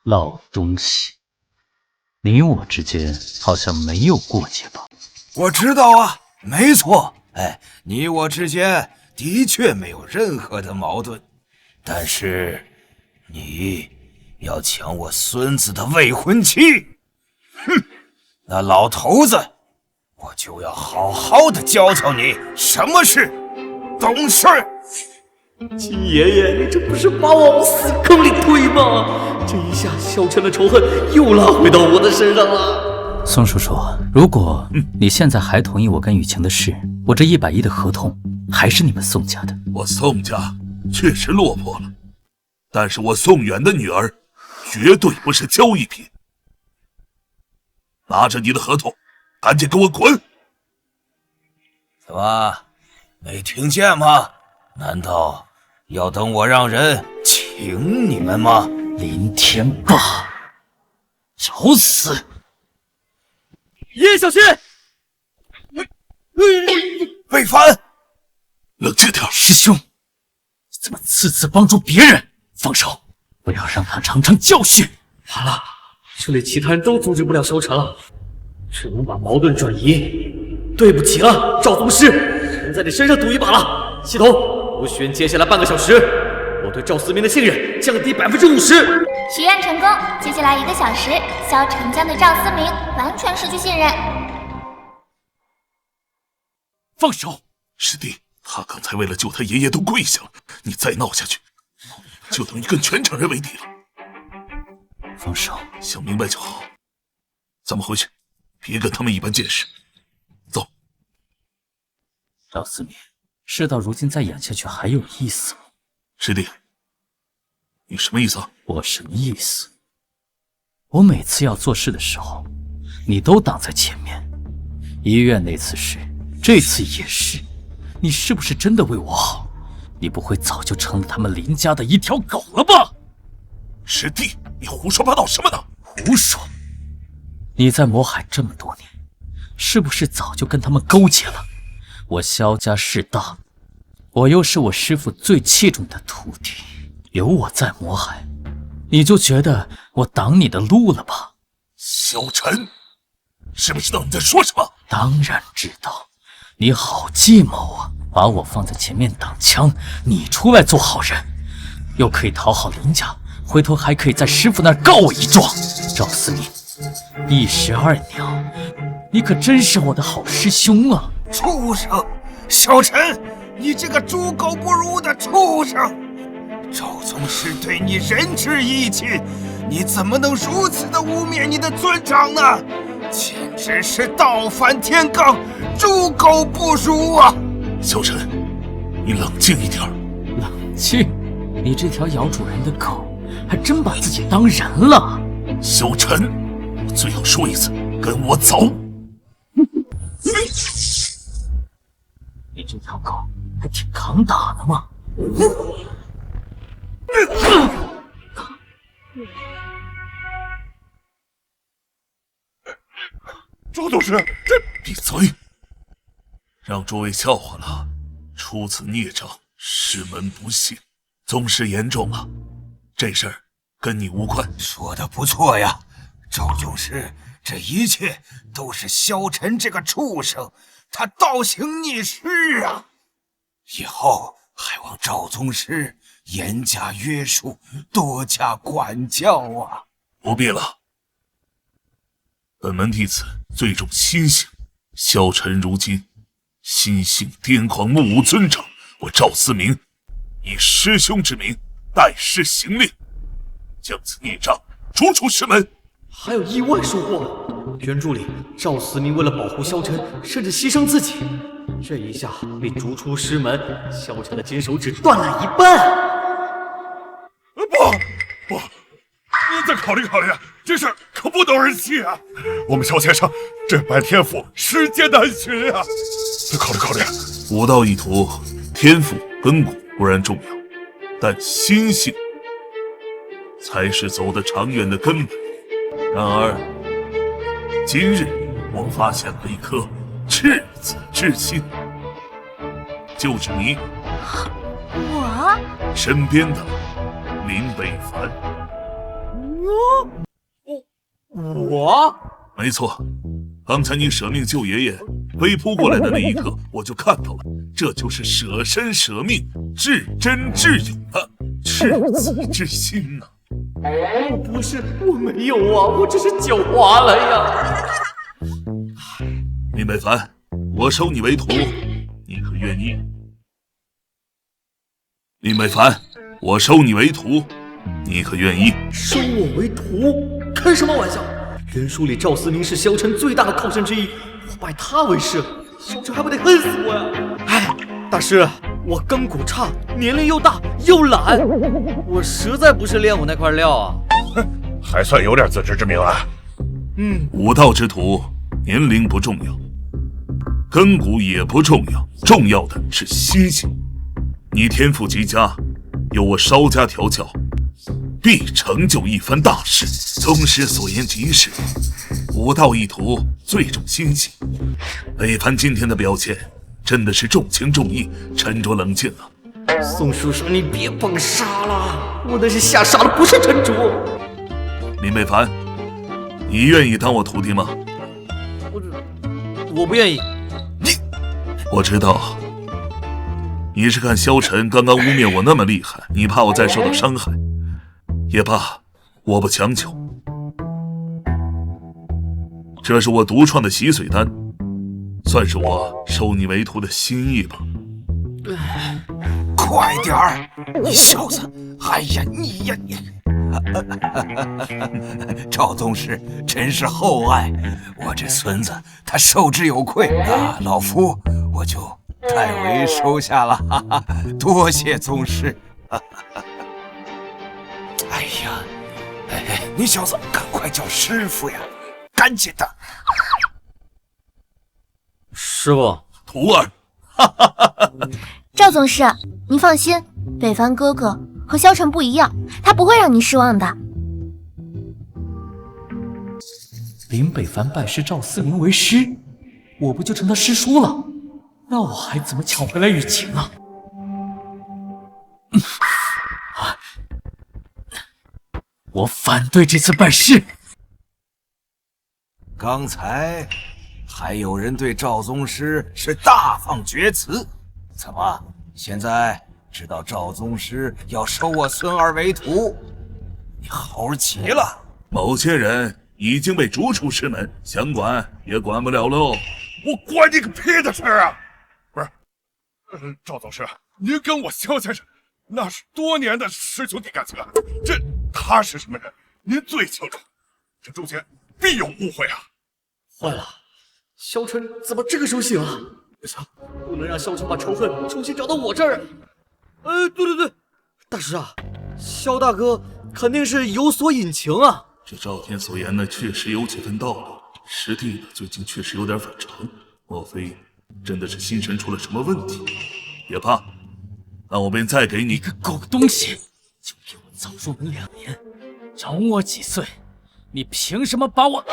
[SPEAKER 8] 老东西，你我之间好像没有过节吧？
[SPEAKER 9] 我知道啊，没错。你我之间的确没有任何的矛盾，但是你要抢我孙子的未婚妻，哼，那老头子，我就要好好的教教你什么是懂事。
[SPEAKER 1] 金爷爷，你这不是把我往死坑里推吗？这一下萧晨的仇恨又拉回到我的身上了。
[SPEAKER 8] 宋叔叔，如果你现在还同意我跟雨晴的事，我这100亿的合同还是你们宋家的。
[SPEAKER 6] 我宋家确实落魄了，但是我宋远的女儿绝对不是交易品。拿着你的合同，赶紧给我滚！
[SPEAKER 9] 怎么，没听见吗？难道要等我让人请你们吗？
[SPEAKER 8] 林天霸，找死！
[SPEAKER 1] 叶小轩，
[SPEAKER 9] 魏凡，
[SPEAKER 6] 冷静点。
[SPEAKER 8] 师兄，你怎么次次帮助别人？放手，不要让他尝尝教训。
[SPEAKER 1] 完了，这里其他人都阻止不了萧晨了，只能把矛盾转移。对不起了，赵宗师，只能在你身上赌一把了。系统，不许接下来半个小时，我对赵思明的信任降低50%。
[SPEAKER 3] 许愿成功，接下来1个小时，萧晨将对赵思明完全失去信任。
[SPEAKER 8] 放手！
[SPEAKER 6] 师弟，他刚才为了救他爷爷都跪下了，你再闹下去，就等于跟全城人为敌了。
[SPEAKER 8] 放手！
[SPEAKER 6] 想明白就好，咱们回去，别跟他们一般见识。走。
[SPEAKER 8] 赵思明，事到如今再演下去还有意思吗？
[SPEAKER 6] 师弟，你什么意思啊？
[SPEAKER 8] 我什么意思？我每次要做事的时候，你都挡在前面。医院那次是，这次也是。你是不是真的为我好？你不会早就成了他们林家的一条狗了吧？
[SPEAKER 6] 师弟，你胡说八道什么呢？
[SPEAKER 8] 胡说！你在魔海这么多年，是不是早就跟他们勾结了？我萧家势大，我又是我师父最器重的徒弟，有我在魔海，你就觉得我挡你的路了吧？
[SPEAKER 6] 萧晨，知不知道你在说什么？
[SPEAKER 8] 当然知道，你好计谋啊！把我放在前面挡枪，你出来做好人，又可以讨好林家，回头还可以在师父那儿告我一状。赵思明，一石二鸟，你可真是我的好师兄啊！
[SPEAKER 9] 畜生，小陈，你这个猪狗不如的畜生！赵宗师对你仁至义尽，你怎么能如此的污蔑你的尊长呢？简直是倒反天罡，猪狗不如啊！
[SPEAKER 6] 小陈，你冷静一点。
[SPEAKER 8] 冷静？你这条咬主人的狗，还真把自己当人了。
[SPEAKER 6] 小陈，我最后说一次，跟我走。
[SPEAKER 8] 你这条狗还挺抗打的嘛。
[SPEAKER 7] 赵宗师，
[SPEAKER 6] 闭嘴！让诸位笑话了，出此孽障，师门不幸。宗师言重了，这事儿跟你无关。
[SPEAKER 9] 说的不错呀，赵宗师，这一切都是萧晨这个畜生，他倒行逆施啊！以后还望赵宗师严加约束，多加管教啊！
[SPEAKER 6] 不必了，本门弟子最重心性。萧晨如今心性癫狂，目无尊长，我赵思明以师兄之名代师行令，将此孽障逐出师门。
[SPEAKER 1] 还有意外收获。原著里赵思明为了保护萧晨，甚至牺牲自己，这一下被逐出师门，萧晨的金手指断了一半。
[SPEAKER 7] 不，你再考虑考虑，这事儿可不能儿戏啊！我们萧先生这般天赋，世间难寻啊！再考虑考虑。
[SPEAKER 6] 武道一途，天赋根骨固然重要，但心性才是走得长远的根本。然而，今日我发现了一颗赤子之心，就是你，
[SPEAKER 4] 我
[SPEAKER 6] 身边的林北凡。
[SPEAKER 1] 我？
[SPEAKER 6] 没错，刚才你舍命救爷爷飞扑过来的那一刻，我就看到了，这就是舍身舍命、至真至勇的赤子之心呐！
[SPEAKER 1] 不是，我没有啊，我只是狡猾了呀。
[SPEAKER 6] 林北凡，我收你为徒，你可愿意？林北凡，我收你为徒，你可愿意？
[SPEAKER 1] 收我为徒？开什么玩笑！原书里赵思明是萧晨最大的靠山之一，我拜他为师，萧晨还不得恨死我呀！哎，大师，我根骨差，年龄又大又懒，我实在不是练武那块料啊。
[SPEAKER 7] 还算有点自知之明啊。
[SPEAKER 6] 武道之徒，年龄不重要，根骨也不重要，重要的是心性。你天赋极佳，有我稍加调教，必成就一番大事。宗师所言极是，武道一途最重心性。北凡今天的表现真的是重情重义，沉着冷静啊！
[SPEAKER 1] 宋叔叔，你别蹦沙了，我那是吓傻了，不是沉着。
[SPEAKER 6] 林北凡，你愿意当我徒弟吗？
[SPEAKER 1] 我不愿意。
[SPEAKER 6] 我知道，你是看萧晨刚刚污蔑我那么厉害，你怕我再受到伤害。也罢，我不强求。这是我独创的洗髓丹，算是我收你为徒的心意吧。
[SPEAKER 9] 快点儿，你小子！哎呀，你呀你！赵宗师真是厚爱我这孙子，他受之有愧啊！老夫我就代为收下了，哈哈，多谢宗师。哎呀，你小子赶快叫师傅呀，赶紧的！
[SPEAKER 1] 师傅，
[SPEAKER 6] 徒儿。
[SPEAKER 4] 赵宗师，您放心，北凡哥哥和萧晨不一样，他不会让您失望的。
[SPEAKER 8] 林北凡拜师赵思明为师，我不就成他师叔了？那我还怎么抢回来雨晴啊？我反对这次拜师。
[SPEAKER 9] 刚才还有人对赵宗师是大放厥词，怎么现在知道赵宗师要收我孙儿为徒，你猴急了？
[SPEAKER 6] 某些人已经被逐出师门，想管也管不了喽。
[SPEAKER 7] 我管你个屁的事啊！不是，赵宗师，您跟我萧先生那是多年的师兄弟感情啊，这他是什么人，您最清楚，这中间必有误会啊！
[SPEAKER 1] 坏了，萧晨怎么这个时候醒了？不行，不能让萧晨把仇恨重新找到我这儿。对，大师啊，萧大哥肯定是有所隐情啊。
[SPEAKER 6] 这赵天所言的确实有几分道理，师弟呢最近确实有点反常，莫非真的是心神出了什么问题？也罢，那我便再给你
[SPEAKER 8] 个狗东西，就给我早入门2年，长我几岁，你凭什么把我？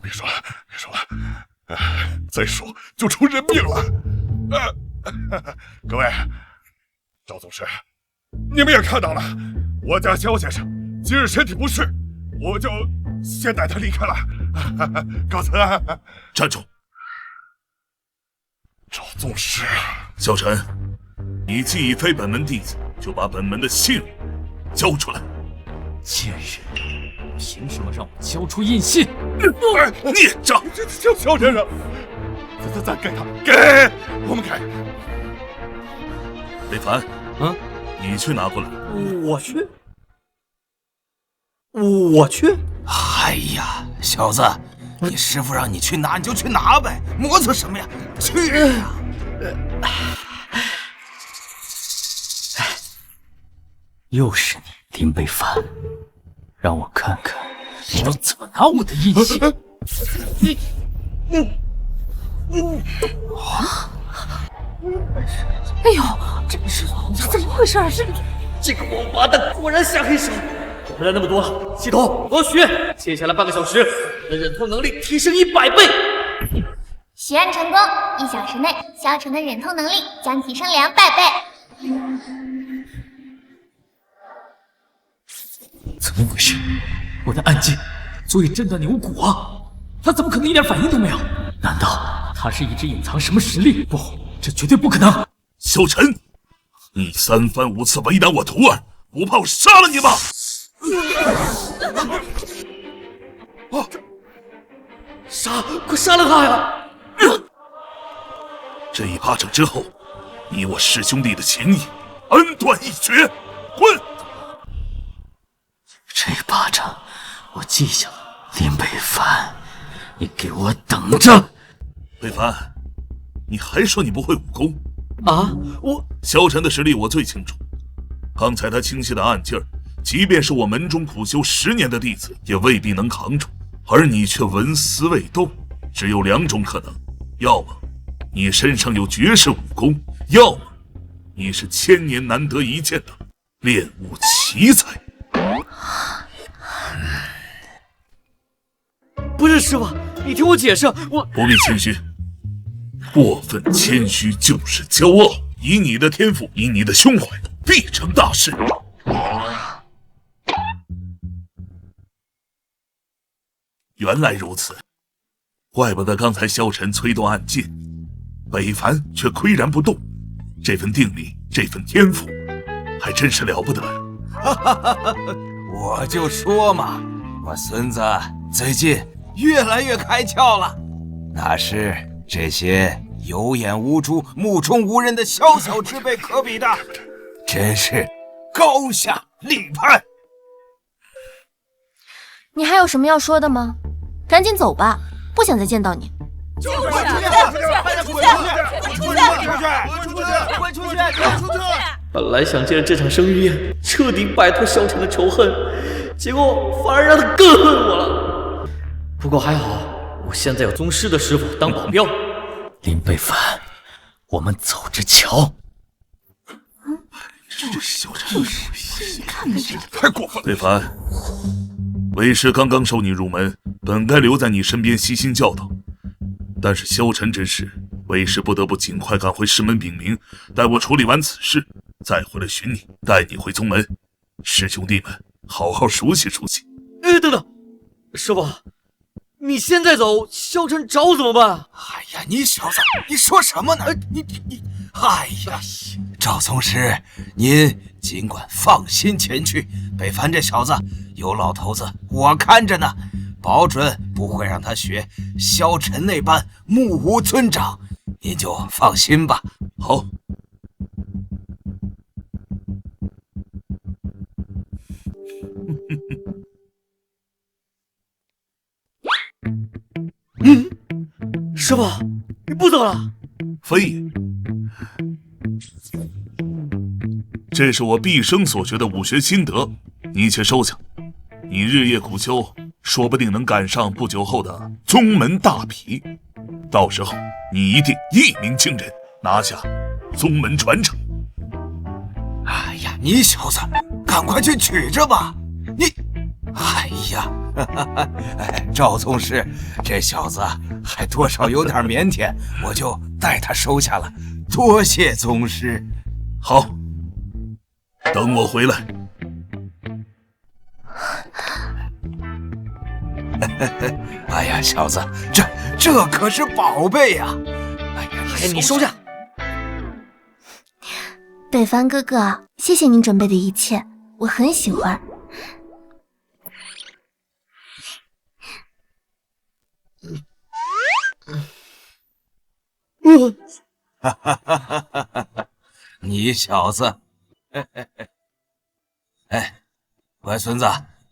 [SPEAKER 7] 别说了，再说就出人命了。各位，赵宗师，你们也看到了，我家萧先生今日身体不适，我就先带他离开了。告辞。
[SPEAKER 6] 站住！
[SPEAKER 7] 赵宗师，
[SPEAKER 6] 萧晨，你既已非本门弟子，就把本门的信物交出来。
[SPEAKER 8] 贱人，凭什么让我交出印信？
[SPEAKER 6] 孽障！
[SPEAKER 7] 萧先生，咱给他，给我们给。
[SPEAKER 6] 北凡，你去拿过来。
[SPEAKER 1] 我去。
[SPEAKER 9] 哎呀，小子，你师傅让你去拿，你就去拿呗，磨蹭什么呀？去呀！
[SPEAKER 8] 又是你，林北凡，让我看看你要怎么拿我的印信。
[SPEAKER 4] 哎呦，这怎么回事？
[SPEAKER 1] 这个王八蛋果然下黑手！不然那么多了，系统，我许接下来半个小时，我的忍痛能力提升100倍。
[SPEAKER 3] 许愿成功，1小时内，萧晨的忍痛能力将提升200倍。
[SPEAKER 8] 怎么回事？我的暗劲足以震断牛骨啊！他怎么可能一点反应都没有？难道他是一直隐藏什么实力？不，这绝对不可能！
[SPEAKER 6] 萧晨，你3番5次为难我徒儿，不怕我杀了你吗？
[SPEAKER 1] 快杀了他呀！
[SPEAKER 6] 这一巴掌之后，你我师兄弟的情谊恩断义绝。滚！
[SPEAKER 8] 这一巴掌我记下了。林北凡，你给我等着！
[SPEAKER 6] 北凡，你还说你不会武功
[SPEAKER 1] 啊？
[SPEAKER 6] 萧晨的实力我最清楚，刚才他倾泻的暗劲儿，即便是我门中苦修10年的弟子，也未必能扛住。而你却纹丝未动，只有2种可能：要么你身上有绝世武功，要么你是1000年难得一见的练武奇才。
[SPEAKER 1] 不是师傅，你听我解释，我
[SPEAKER 6] 不必谦虚，过分谦虚就是骄傲。以你的天赋，以你的胸怀，必成大事。原来如此，怪不得刚才萧晨催动暗劲，北凡却岿然不动。这份定力，这份天赋，还真是了不得呀！
[SPEAKER 9] 我就说嘛，我孙子最近越来越开窍了，哪是这些有眼无珠、目中无人的小小之辈可比的，真是高下立判。
[SPEAKER 4] 你还有什么要说的吗？赶紧走吧，不想再见到你。
[SPEAKER 1] 本来想借着这场生日宴彻底摆脱萧晨的仇恨，结果反而让他更恨我了。不过还好，我现在有宗师的师傅当保镖。
[SPEAKER 8] 林北凡，我们走着瞧。
[SPEAKER 6] 这是萧晨，
[SPEAKER 4] 看看这
[SPEAKER 7] 太过分了！
[SPEAKER 6] 北凡，为师刚刚收你入门，本该留在你身边悉心教导，但是萧晨之事，为师不得不尽快赶回师门禀明，待我处理完此事，再回来寻你，带你回宗门，师兄弟们好好熟悉熟悉。
[SPEAKER 1] 等等，师傅，你现在走，萧晨找我怎么办？
[SPEAKER 9] 哎呀，你小子，你说什么呢？你，哎呀，赵宗师，您尽管放心前去。北凡这小子有老头子我看着呢，保准不会让他学萧晨那般目无尊长，您就放心吧。
[SPEAKER 6] 好。
[SPEAKER 1] 师傅，你不走了？
[SPEAKER 6] 非也。这是我毕生所学的武学心得，你且收下。你日夜苦修，说不定能赶上不久后的宗门大皮。到时候你一定一鸣惊人，拿下宗门传承。
[SPEAKER 9] 哎呀，你小子，赶快去取着吧！你，哎呀，赵宗师，这小子还多少有点腼腆，我就代他收下了，多谢宗师。
[SPEAKER 6] 好，等我回来。
[SPEAKER 9] 哎呀，小子，这可是宝贝呀！哎呀，
[SPEAKER 1] 你收下。
[SPEAKER 4] 北凡哥哥，谢谢您准备的一切，我很喜欢。
[SPEAKER 9] 哈哈哈哈哈！你小子，哎，乖孙子，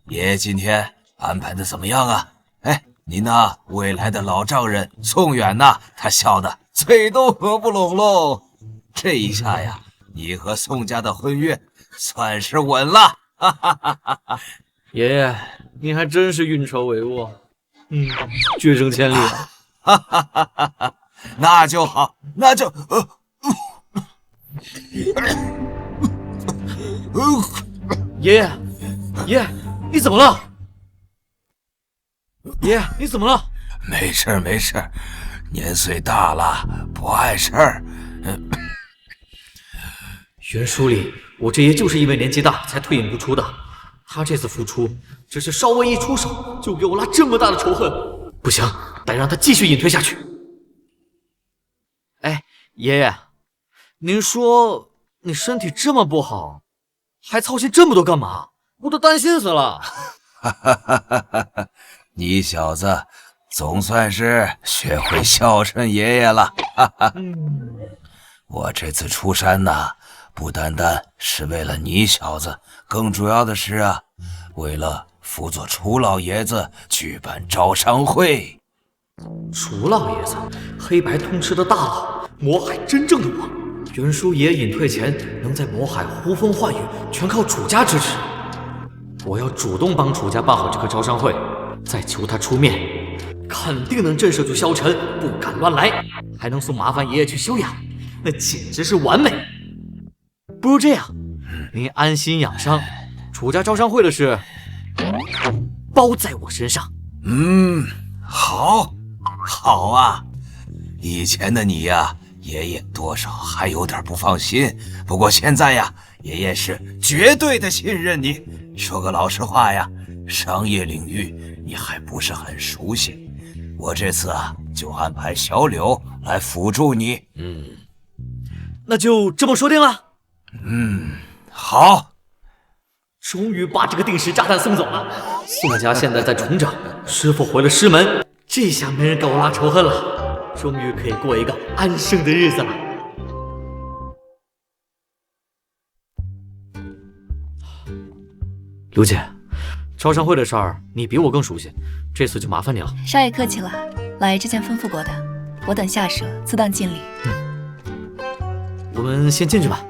[SPEAKER 9] 爷爷今天安排的怎么样啊？哎，你那未来的老丈人宋远呐，他笑得嘴都合不拢喽。这一下呀，你和宋家的婚约算是稳了。哈哈哈哈哈！
[SPEAKER 1] 爷爷，您还真是运筹帷幄，决胜千里啊！
[SPEAKER 9] 哈哈哈哈哈！那就好，那就
[SPEAKER 1] 爷爷，爷爷，你怎么了？爷爷，你怎么了？
[SPEAKER 9] 没事没事，年岁大了不碍事儿。
[SPEAKER 1] 袁书理，我这爷就是因为年纪大才退隐不出的。他这次复出，只是稍微一出手，就给我拉这么大的仇恨。不行，得让他继续隐退下去。哎，爷爷，您说你身体这么不好，还操心这么多干嘛？我都担心死了。
[SPEAKER 9] 哈哈哈哈哈！你小子总算是学会孝顺爷爷了。哈哈。我这次出山呐，不单单是为了你小子，更主要的是啊，为了辅佐楚老爷子举办招商会。
[SPEAKER 1] 楚老爷子，黑白通吃的大佬，魔海真正的王。袁叔爷隐退前能在魔海呼风唤雨，全靠楚家支持。我要主动帮楚家办好这个招商会，再求他出面，肯定能震慑住萧晨，不敢乱来，还能送麻烦爷爷去休养，那简直是完美。不如这样，您安心养伤，楚家招商会的事包在我身上。
[SPEAKER 9] 好啊！以前的你呀，爷爷多少还有点不放心，不过现在呀，爷爷是绝对的信任你。说个老实话呀，商业领域你还不是很熟悉，我这次啊就安排小柳来辅助你。
[SPEAKER 1] 那就这么说定了。
[SPEAKER 9] 好。
[SPEAKER 1] 终于把这个定时炸弹送走了。宋家现在在重整，师傅回了师门，这下没人跟我拉仇恨了，终于可以过一个安生的日子了。刘姐，招商会的事儿你比我更熟悉，这次就麻烦你了。
[SPEAKER 2] 少爷客气了，老爷之前吩咐过的，我等下手自当尽力。
[SPEAKER 1] 我们先进去吧。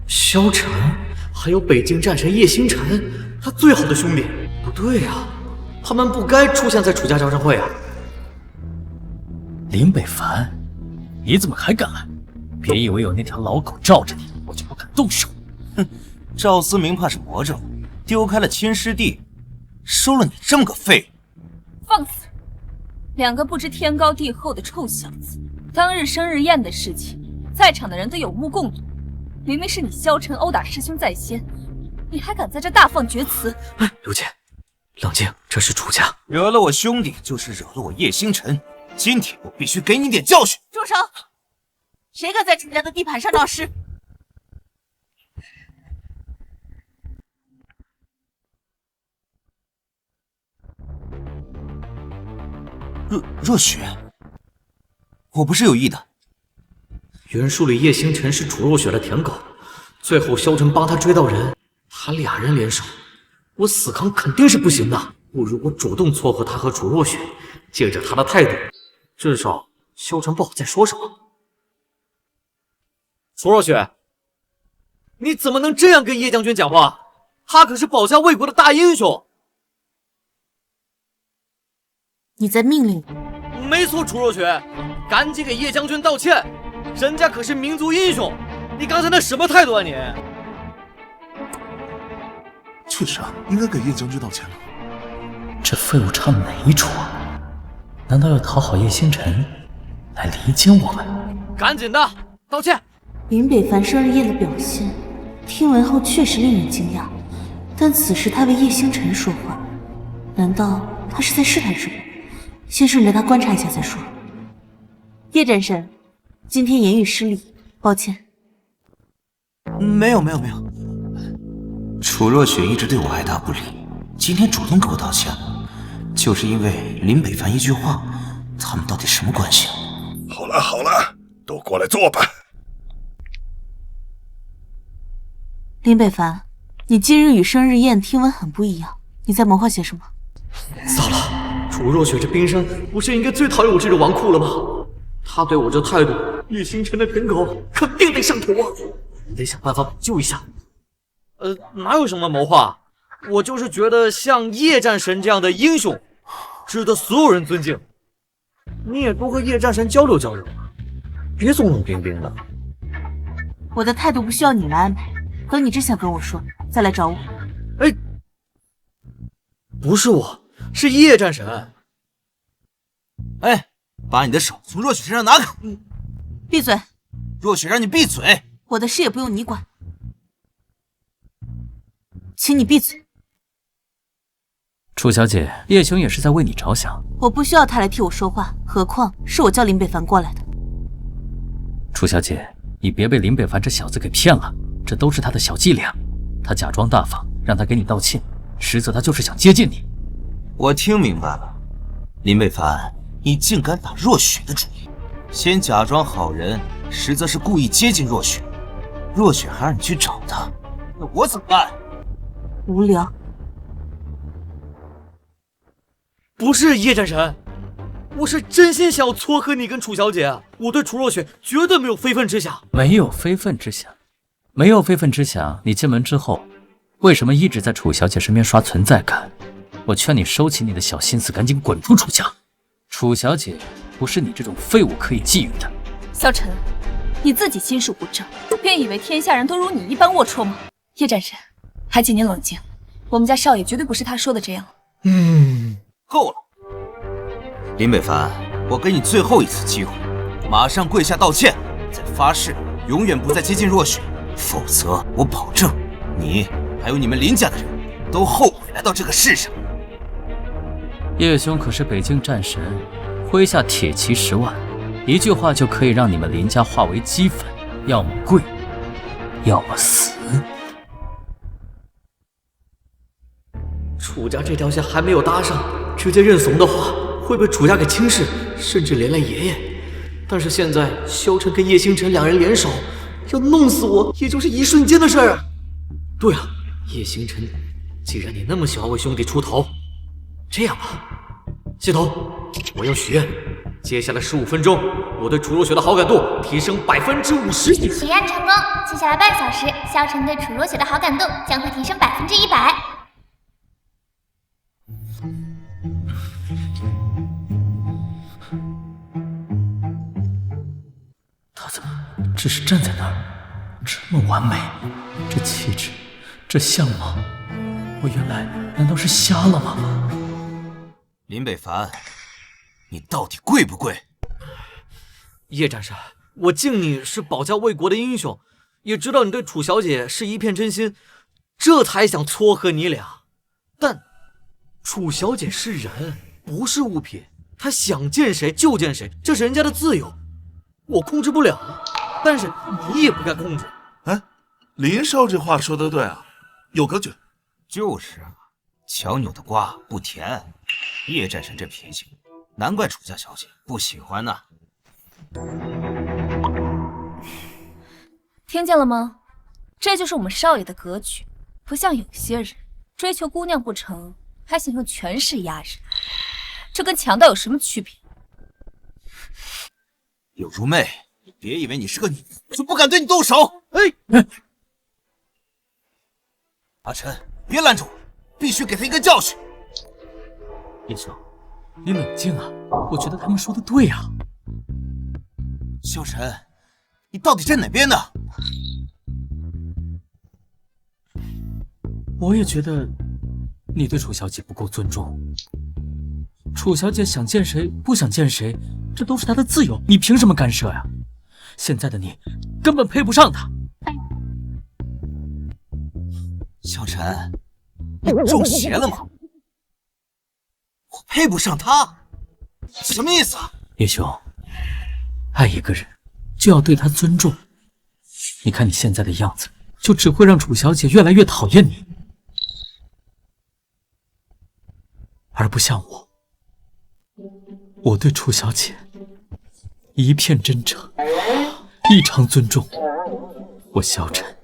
[SPEAKER 1] 萧晨，还有北境战神叶星辰，他最好的兄弟。不对呀，他们不该出现在楚家招商会啊。
[SPEAKER 8] 林北凡，你怎么还敢来？别以为有那条老狗罩着你，我就不敢动手。
[SPEAKER 10] 赵思明怕是魔怔，丢开了亲师弟，收了你这么个废物。
[SPEAKER 2] 放肆！两个不知天高地厚的臭小子，当日生日宴的事情，在场的人都有目共睹。明明是你萧晨殴打师兄在先，你还敢在这大放厥词？
[SPEAKER 1] 哎，刘姐，冷静，这是楚家。
[SPEAKER 10] 惹了我兄弟，就是惹了我叶星辰。今天我必须给你点教训！
[SPEAKER 2] 住手！谁敢在楚家的地盘上闹事？
[SPEAKER 10] 若雪，我不是有意的。
[SPEAKER 1] 袁术里叶星辰是楚若雪的舔狗，最后萧晨帮他追到人，他俩人联手，我死扛肯定是不行的。不如我主动撮合他和楚若雪，借着他的态度，至少萧晨不好再说什么。楚若雪，你怎么能这样跟叶将军讲话？他可是保家卫国的大英雄。
[SPEAKER 4] 你在命令我？
[SPEAKER 1] 没错，楚若雪，赶紧给叶将军道歉，人家可是民族英雄。你刚才那什么态度啊你？
[SPEAKER 6] 确实啊，应该给叶将军道歉了。
[SPEAKER 8] 这废物唱哪一出啊？难道要讨好叶星辰来离间我们？
[SPEAKER 1] 赶紧的道歉。
[SPEAKER 4] 林北凡生日宴的表现，听闻后确实令人惊讶，但此时他为叶星辰说话，难道他是在试探什么？先顺着他观察一下再说。叶战神，今天言语失礼，抱歉。
[SPEAKER 10] 没有，楚若雪一直对我爱答不理，今天主动给我道歉，就是因为林北凡一句话，他们到底什么关系？
[SPEAKER 7] 好了，都过来坐吧。
[SPEAKER 4] 林北凡，你今日与生日宴听闻很不一样，你在谋划些什么？
[SPEAKER 1] 糟了，楚若雪这冰山不是应该最讨厌我这种纨绔了吗？他对我这态度，叶星辰的舔狗肯定得上头啊！得想办法补救一下。哪有什么谋划，我就是觉得像叶战神这样的英雄，值得所有人尊敬。你也多和叶战神交流交流，别总冷冰冰的。
[SPEAKER 4] 我的态度不需要你来安排，等你真想跟我说，再来找我。
[SPEAKER 1] 不是我，是叶战神。
[SPEAKER 10] 把你的手从若雪身上拿开！
[SPEAKER 4] 闭嘴！
[SPEAKER 10] 若雪，让你闭嘴！
[SPEAKER 4] 我的事也不用你管，请你闭嘴。
[SPEAKER 8] 楚小姐，叶兄也是在为你着想。
[SPEAKER 4] 我不需要他来替我说话，何况是我叫林北凡过来的。
[SPEAKER 8] 楚小姐，你别被林北凡这小子给骗了，这都是他的小伎俩。他假装大方，让他给你道歉，实则他就是想接近你。
[SPEAKER 10] 我听明白了，林北凡，你竟敢打若雪的主意，先假装好人，实则是故意接近若雪。若雪还让你去找他，那我怎么办？
[SPEAKER 4] 无聊。
[SPEAKER 1] 不是叶战神，我是真心想要撮合你跟楚小姐，我对楚若雪绝对没有非分之想。
[SPEAKER 8] 没有非分之想，没有非分之想。你进门之后，为什么一直在楚小姐身边刷存在感？我劝你收起你的小心思，赶紧滚出楚家。楚小姐不是你这种废物可以觊觎的。
[SPEAKER 2] 萧晨，你自己心术不正，便以为天下人都如你一般龌龊吗？叶战神，还请你冷静，我们家少爷绝对不是他说的这样。
[SPEAKER 10] 够了，林北凡，我给你最后一次机会，马上跪下道歉，再发誓永远不再接近若雪，否则我保证你还有你们林家的人都后悔来到这个世上。
[SPEAKER 8] 叶兄可是北境战神，麾下铁骑10万，一句话就可以让你们林家化为齑粉，要么跪，要么死。
[SPEAKER 1] 楚家这条线还没有搭上，直接认怂的话，会被楚家给轻视，甚至连累爷爷。但是现在萧晨跟叶星辰两人联手，要弄死我，也就是一瞬间的事儿啊！对了，叶星辰，既然你那么喜欢为兄弟出头，这样吧，系统，我要许愿，接下来15分钟，我对楚若雪的好感度提升50%。
[SPEAKER 3] 许愿成功，接下来半小时，萧晨对楚若雪的好感度将会提升100%。
[SPEAKER 8] 他怎么只是站在那儿，这么完美，这气质，这相貌，我原来难道是瞎了吗？
[SPEAKER 10] 林北凡，你到底贵不贵？
[SPEAKER 1] 叶战神，我敬你是保家卫国的英雄，也知道你对楚小姐是一片真心，这才想撮合你俩。但楚小姐是人，不是物品，她想见谁就见谁，这是人家的自由，我控制不了。但是你也不该控制。
[SPEAKER 6] 林少这话说的对啊，有格局。
[SPEAKER 10] 就是啊，强扭的瓜不甜。叶战神这脾气，难怪楚家小姐不喜欢呢。
[SPEAKER 2] 听见了吗？这就是我们少爷的格局，不像有些人追求姑娘不成，还想用权势压人，这跟强盗有什么区别？
[SPEAKER 10] 有如妹，别以为你是个女人就不敢对你动手。阿晨，别拦着我，必须给他一个教训。
[SPEAKER 8] 叶兄，你冷静啊！我觉得他们说的对啊。
[SPEAKER 10] 萧晨，你到底站哪边呢？
[SPEAKER 8] 我也觉得你对楚小姐不够尊重。楚小姐想见谁不想见谁，这都是她的自由，你凭什么干涉呀？现在的你根本配不上他。
[SPEAKER 10] 萧晨，你中邪了吗？我配不上他，什么意思啊？
[SPEAKER 8] 叶兄，爱一个人就要对他尊重。你看你现在的样子，就只会让楚小姐越来越讨厌你，而不像我。我对楚小姐一片真诚，异常尊重。我萧晨，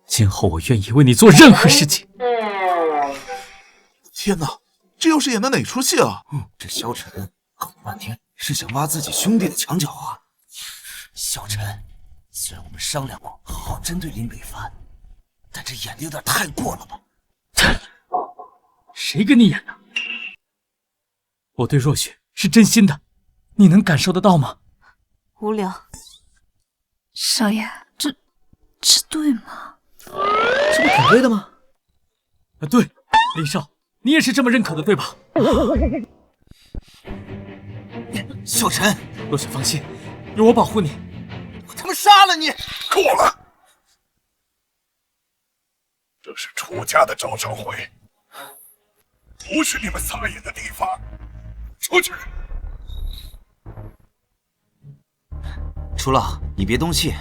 [SPEAKER 8] 今后我愿意为你做任何事情。
[SPEAKER 6] 天哪，这又是演的哪出戏啊？
[SPEAKER 10] 这萧晨搞了半天是想挖自己兄弟的墙角啊！萧晨，虽然我们商量过好好针对林北凡，但这演的有点太过了吧？
[SPEAKER 8] 谁跟你演的？我对若雪是真心的，你能感受得到吗？
[SPEAKER 2] 无聊。少爷，这对吗？
[SPEAKER 1] 这不挺对的吗？
[SPEAKER 8] 对，林少，你也是这么认可的，对吧？
[SPEAKER 10] 萧晨，
[SPEAKER 8] 若雪放心，有我保护你。
[SPEAKER 10] 我他妈杀了你！
[SPEAKER 7] 够了！这是楚家的招商会，不是你们撒野的地方。出去！
[SPEAKER 10] 楚老，你别动气，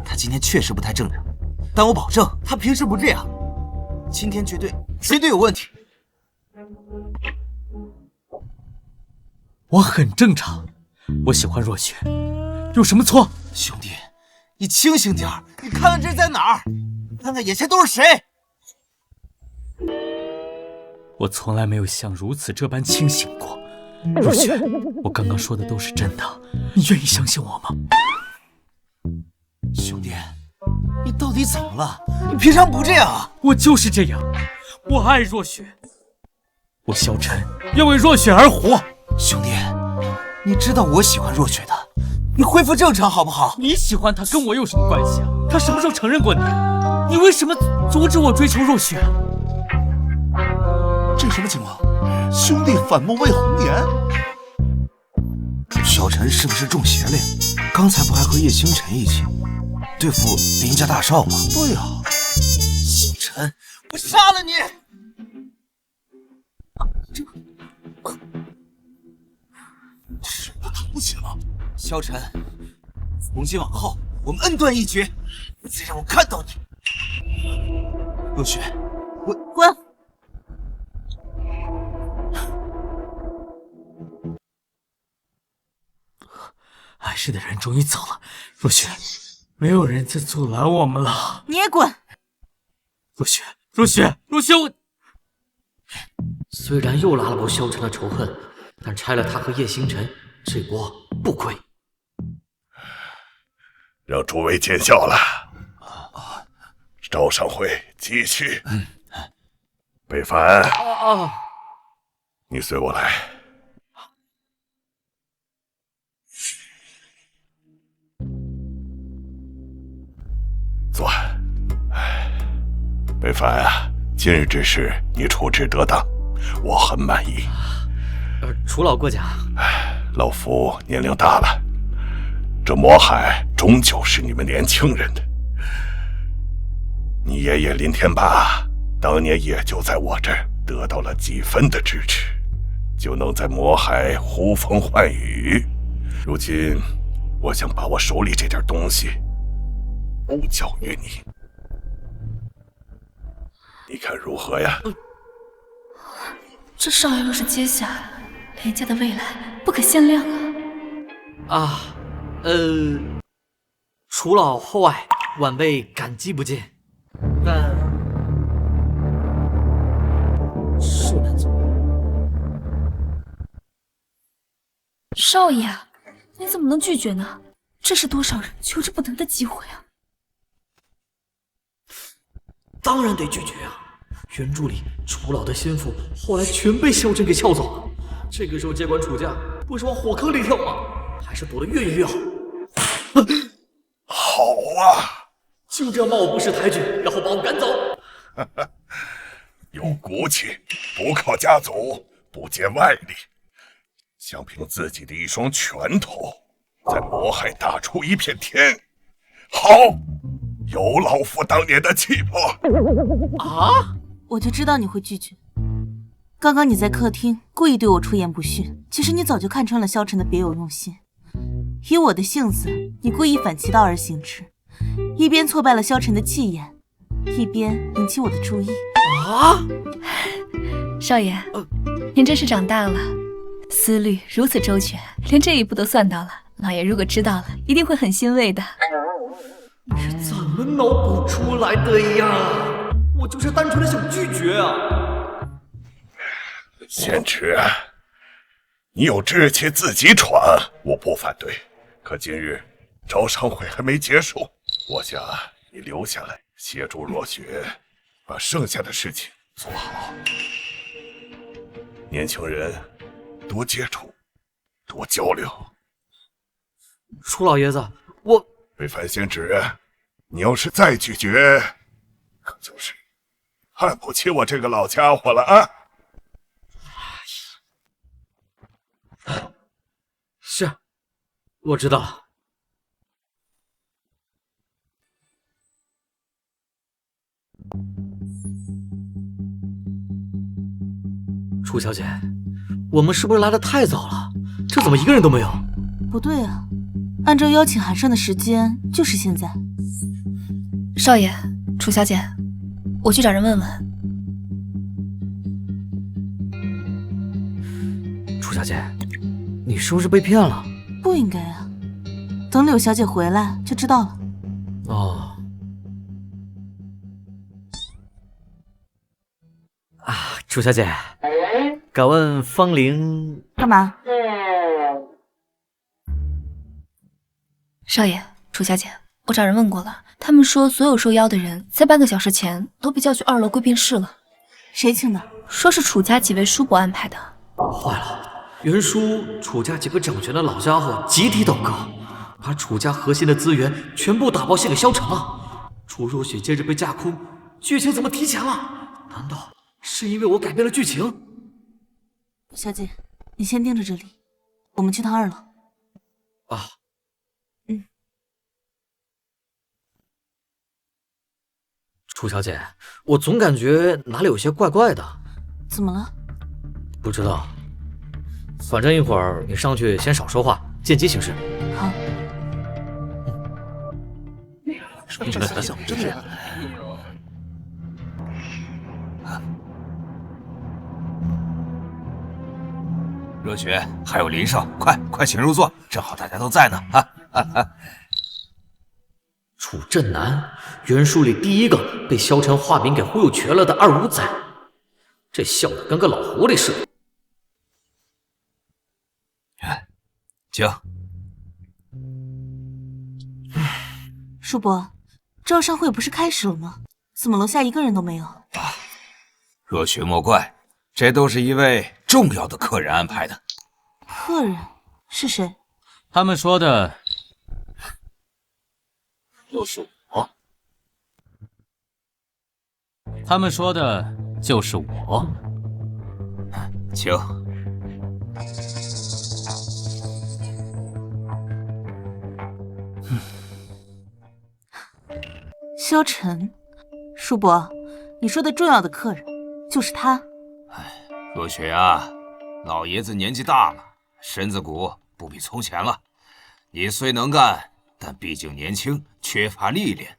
[SPEAKER 10] 他今天确实不太正常，但我保证他平时不这样，今天绝对有问题。
[SPEAKER 8] 我很正常，我喜欢若雪，有什么错？
[SPEAKER 10] 兄弟，你清醒点，你看看这在哪儿？看看眼前都是谁？
[SPEAKER 8] 我从来没有像如此这般清醒过。若雪，我刚刚说的都是真的，你愿意相信我吗？
[SPEAKER 10] 兄弟，你到底怎么了？你平常不这样啊！
[SPEAKER 8] 我就是这样，我爱若雪，我萧晨要为若雪而活。
[SPEAKER 10] 兄弟，你知道我喜欢若雪的，你恢复正常好不好？
[SPEAKER 8] 你喜欢她跟我有什么关系啊？她什么时候承认过你？你为什么阻止我追求若雪？
[SPEAKER 6] 这什么情况？兄弟反目为红颜？
[SPEAKER 10] 小陈是不是中邪了呀？刚才不还和叶星辰一起对付林家大少吗？
[SPEAKER 6] 对呀，
[SPEAKER 10] 星辰，我杀了你！
[SPEAKER 6] 是我扛不起了。
[SPEAKER 10] 萧晨，从今往后我们恩断义绝，再让我看到你。若雪，我
[SPEAKER 2] 滚！
[SPEAKER 8] 碍事的人终于走了，若雪，没有人再阻拦我们了。
[SPEAKER 2] 你也滚！
[SPEAKER 8] 若雪，若雪，若雪，我
[SPEAKER 1] 虽然又拉了波萧晨的仇恨，但拆了他和叶星辰，这波不亏。
[SPEAKER 7] 让诸位见笑了。招商会继续。北凡，你随我来。坐。北凡啊，今日之事你处置得当，我很满意。
[SPEAKER 1] 楚老过奖。
[SPEAKER 7] 老夫年龄大了，这魔海终究是你们年轻人的。你爷爷林天霸当年也就在我这儿得到了几分的支持，就能在魔海呼风唤雨。如今，我想把我手里这点东西不交于你，你看如何呀？
[SPEAKER 4] 这少爷若是接下，连家的未来不可限量啊！
[SPEAKER 1] 楚老厚爱，晚辈感激不尽。但是难走。
[SPEAKER 4] 少爷，你怎么能拒绝呢？这是多少人求之不得的机会啊！
[SPEAKER 1] 当然得拒绝啊！原著里楚老的心腹后来全被萧晨给撬走了，这个时候接管楚家，不是往火坑里跳吗？还是躲得越远越好。
[SPEAKER 7] 好啊！
[SPEAKER 1] 就这样骂我不识抬举，然后把我赶走。
[SPEAKER 7] 有骨气，不靠家族，不借外力，想凭自己的一双拳头在渤海打出一片天。好，有老夫当年的气魄。
[SPEAKER 1] 啊！
[SPEAKER 4] 我就知道你会拒绝。刚刚你在客厅故意对我出言不逊，其实你早就看穿了萧晨的别有用心。以我的性子，你故意反其道而行之，一边挫败了萧晨的气焰，一边引起我的注意。
[SPEAKER 1] 啊！
[SPEAKER 2] 少爷，您真是长大了，思虑如此周全，连这一步都算到了。老爷如果知道了，一定会很欣慰的。
[SPEAKER 1] 你怎么脑补出来的呀？我就是单纯的想拒绝啊！
[SPEAKER 7] 贤侄，你有志气自己闯，我不反对。可今日招商会还没结束，我想你留下来协助若雪，把剩下的事情做好。年轻人多接触，多交流。
[SPEAKER 1] 楚老爷子，我
[SPEAKER 7] 魏凡贤侄，你要是再拒绝，可就是看不起我这个老家伙了啊！
[SPEAKER 1] 是，我知道了。楚小姐，我们是不是来的太早了？这怎么一个人都没有？
[SPEAKER 4] 不对啊，按照邀请函上的时间，就是现在。
[SPEAKER 2] 少爷，楚小姐，我去找人问问。
[SPEAKER 1] 楚小姐，你是不是被骗了？
[SPEAKER 4] 不应该啊，等柳小姐回来就知道了。
[SPEAKER 1] 哦。啊，楚小姐，敢问芳龄？
[SPEAKER 4] 干嘛？
[SPEAKER 2] 少爷，楚小姐，我找人问过了，他们说所有受邀的人在半个小时前都被叫去2楼贵宾室了。
[SPEAKER 4] 谁请的？
[SPEAKER 2] 说是楚家几位叔伯安排的。
[SPEAKER 1] 坏了，袁叔楚家几个掌权的老家伙集体祷告，把楚家核心的资源全部打包献给萧晨了。楚若雪接着被架空，剧情怎么提前了？难道是因为我改变了剧情？
[SPEAKER 4] 小姐，你先盯着这里，我们去趟2楼。
[SPEAKER 1] 啊。楚小姐，我总感觉哪里有些怪怪的。
[SPEAKER 4] 怎么了？
[SPEAKER 1] 不知道，反正一会儿你上去先少说话，见机行事。
[SPEAKER 4] 好。
[SPEAKER 10] 真的。若雪，还有林少，快请入座，正好大家都在呢。
[SPEAKER 1] 楚镇南，袁术里第一个被萧晨化名给忽悠瘸了的25仔，这笑得跟个老狐狸似的。
[SPEAKER 10] 请。
[SPEAKER 4] 叔伯，招商会不是开始了吗？怎么楼下一个人都没有？
[SPEAKER 10] 若雪莫怪，这都是一位重要的客人安排的。
[SPEAKER 4] 客人是谁？
[SPEAKER 8] 他们说的就是我。他们说的就是我。
[SPEAKER 10] 请。
[SPEAKER 4] 萧晨，叔伯，你说的重要的客人就是他。
[SPEAKER 10] 若雪啊，老爷子年纪大了，身子骨不比从前了。你虽能干，但毕竟年轻，缺乏历练。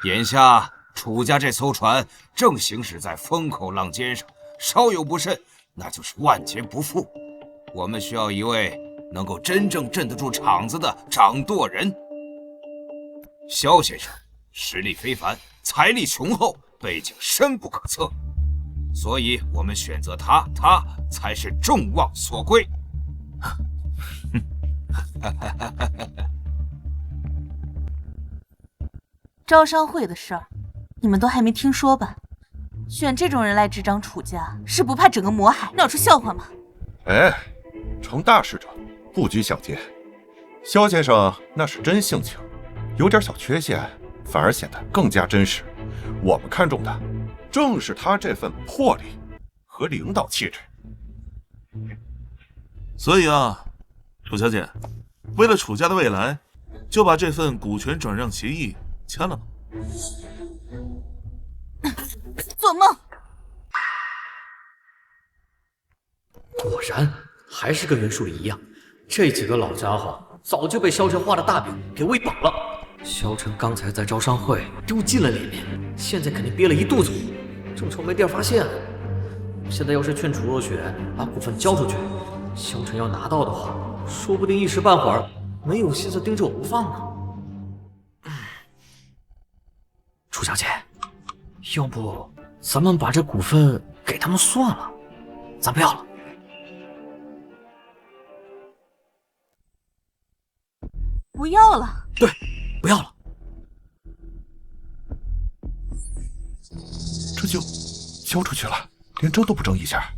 [SPEAKER 10] 眼下楚家这艘船正行驶在风口浪尖上，稍有不慎，那就是万劫不复。我们需要一位能够真正镇得住场子的掌舵人。萧先生实力非凡，财力雄厚，背景深不可测，所以我们选择他，他才是众望所归。
[SPEAKER 4] 招商会的事儿，你们都还没听说吧？选这种人来执掌楚家，是不怕整个魔海闹出笑话吗？
[SPEAKER 7] 哎，成大事者不拘小节。萧先生那是真性情，有点小缺陷，反而显得更加真实。我们看中的正是他这份魄力和领导气质。
[SPEAKER 6] 所以啊，楚小姐，为了楚家的未来，就把这份股权转让协议签了吧。
[SPEAKER 2] 做梦！
[SPEAKER 1] 果然还是跟袁术里一样，这几个老家伙早就被萧晨画的大饼给喂饱了。萧晨刚才在招商会丢尽了脸面，现在肯定憋了一肚子火，正愁没地儿发泄呢。现在要是劝楚若雪把股份交出去，萧晨要拿到的话，说不定一时半会儿没有心思盯着我不放呢。楚小姐，要不咱们把这股份给他们算了，咱不要了。
[SPEAKER 2] 不要了。
[SPEAKER 1] 对，不要了。
[SPEAKER 6] 这就交出去了，连争都不争一下，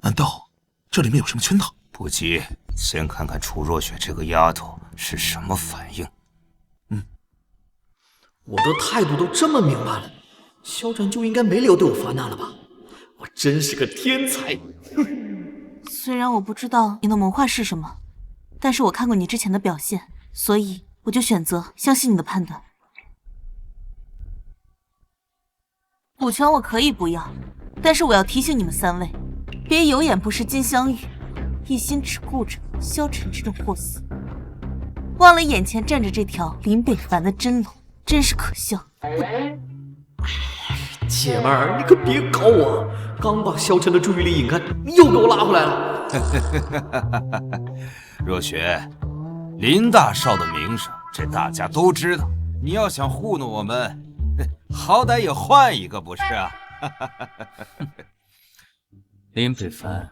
[SPEAKER 6] 难道这里面有什么圈套？
[SPEAKER 9] 不急，先看看楚若雪这个丫头是什么反应。
[SPEAKER 1] 我的态度都这么明白了，萧晨就应该没理由对我发难了吧？我真是个天才。
[SPEAKER 11] 虽然我不知道你的谋划是什么，但是我看过你之前的表现，所以我就选择相信你的判断。股权我可以不要，但是我要提醒你们三位，别有眼不识金镶玉，一心只顾着萧晨这种货色，忘了眼前站着这条林北凡的真龙，真是可笑。
[SPEAKER 1] 姐们儿，你可别搞我！刚把萧晨的注意力引开，你又给我拉回来了。
[SPEAKER 9] 若雪，林大少的名声，这大家都知道。你要想糊弄我们，好歹也换一个不是啊？
[SPEAKER 8] 林北凡，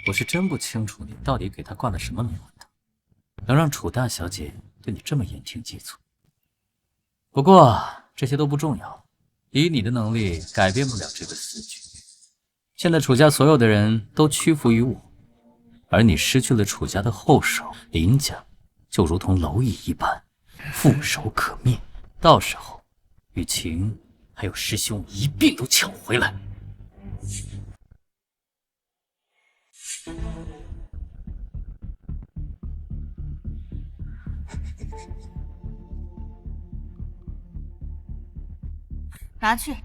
[SPEAKER 8] 我是真不清楚你到底给他灌了什么迷魂汤，能让楚大小姐对你这么言听计从。不过这些都不重要，以你的能力改变不了这个死局。现在楚家所有的人都屈服于我，而你失去了楚家的后手，林家就如同蝼蚁一般，触手可灭。到时候，雨晴还有师兄一并都抢回来。
[SPEAKER 11] 拿去。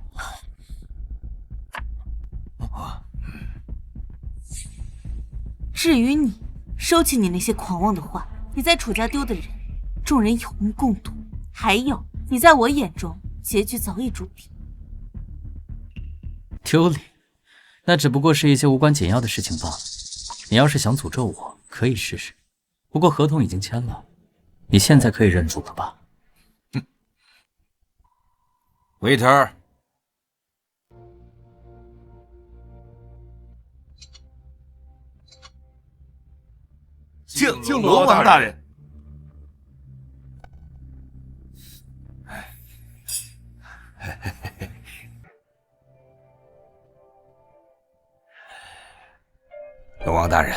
[SPEAKER 11] 至于你，收起你那些狂妄的话。你在楚家丢的人，众人有目共睹。还有，你在我眼中，结局早已注定。
[SPEAKER 8] 丢脸？那只不过是一些无关紧要的事情罢了。你要是想诅咒我，可以试试。不过合同已经签了，你现在可以认主了吧？
[SPEAKER 9] 回头儿。
[SPEAKER 6] 敬龙王大人。
[SPEAKER 9] 龙王大人，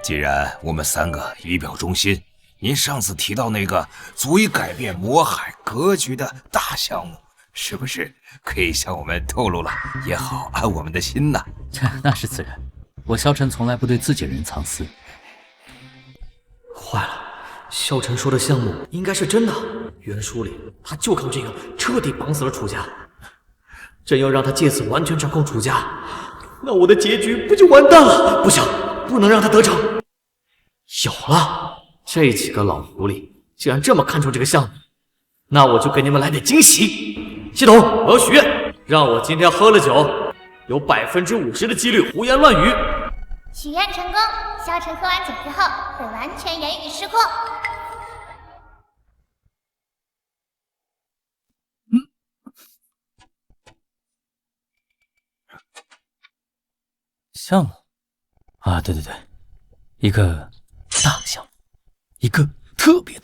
[SPEAKER 9] 既然我们三个以表忠心，您上次提到那个足以改变魔海格局的大项目，是不是可以向我们透露了，也好安我们的心呢？
[SPEAKER 8] 那是自然，我萧晨从来不对自己人藏私。
[SPEAKER 1] 坏了，萧晨说的项目应该是真的。袁书里他就靠这个彻底绑死了楚家，真要让他借此完全掌控楚家，那我的结局不就完蛋了？不行，不能让他得逞。有了，这几个老狐狸既然这么看重这个项目，那我就给你们来点惊喜。系统，我要许愿，让我今天喝了酒，有50%的几率胡言乱语。
[SPEAKER 3] 许愿成功，萧晨喝完酒之后会完全言语失控。
[SPEAKER 8] 项目啊，对，一个大项目，一个特别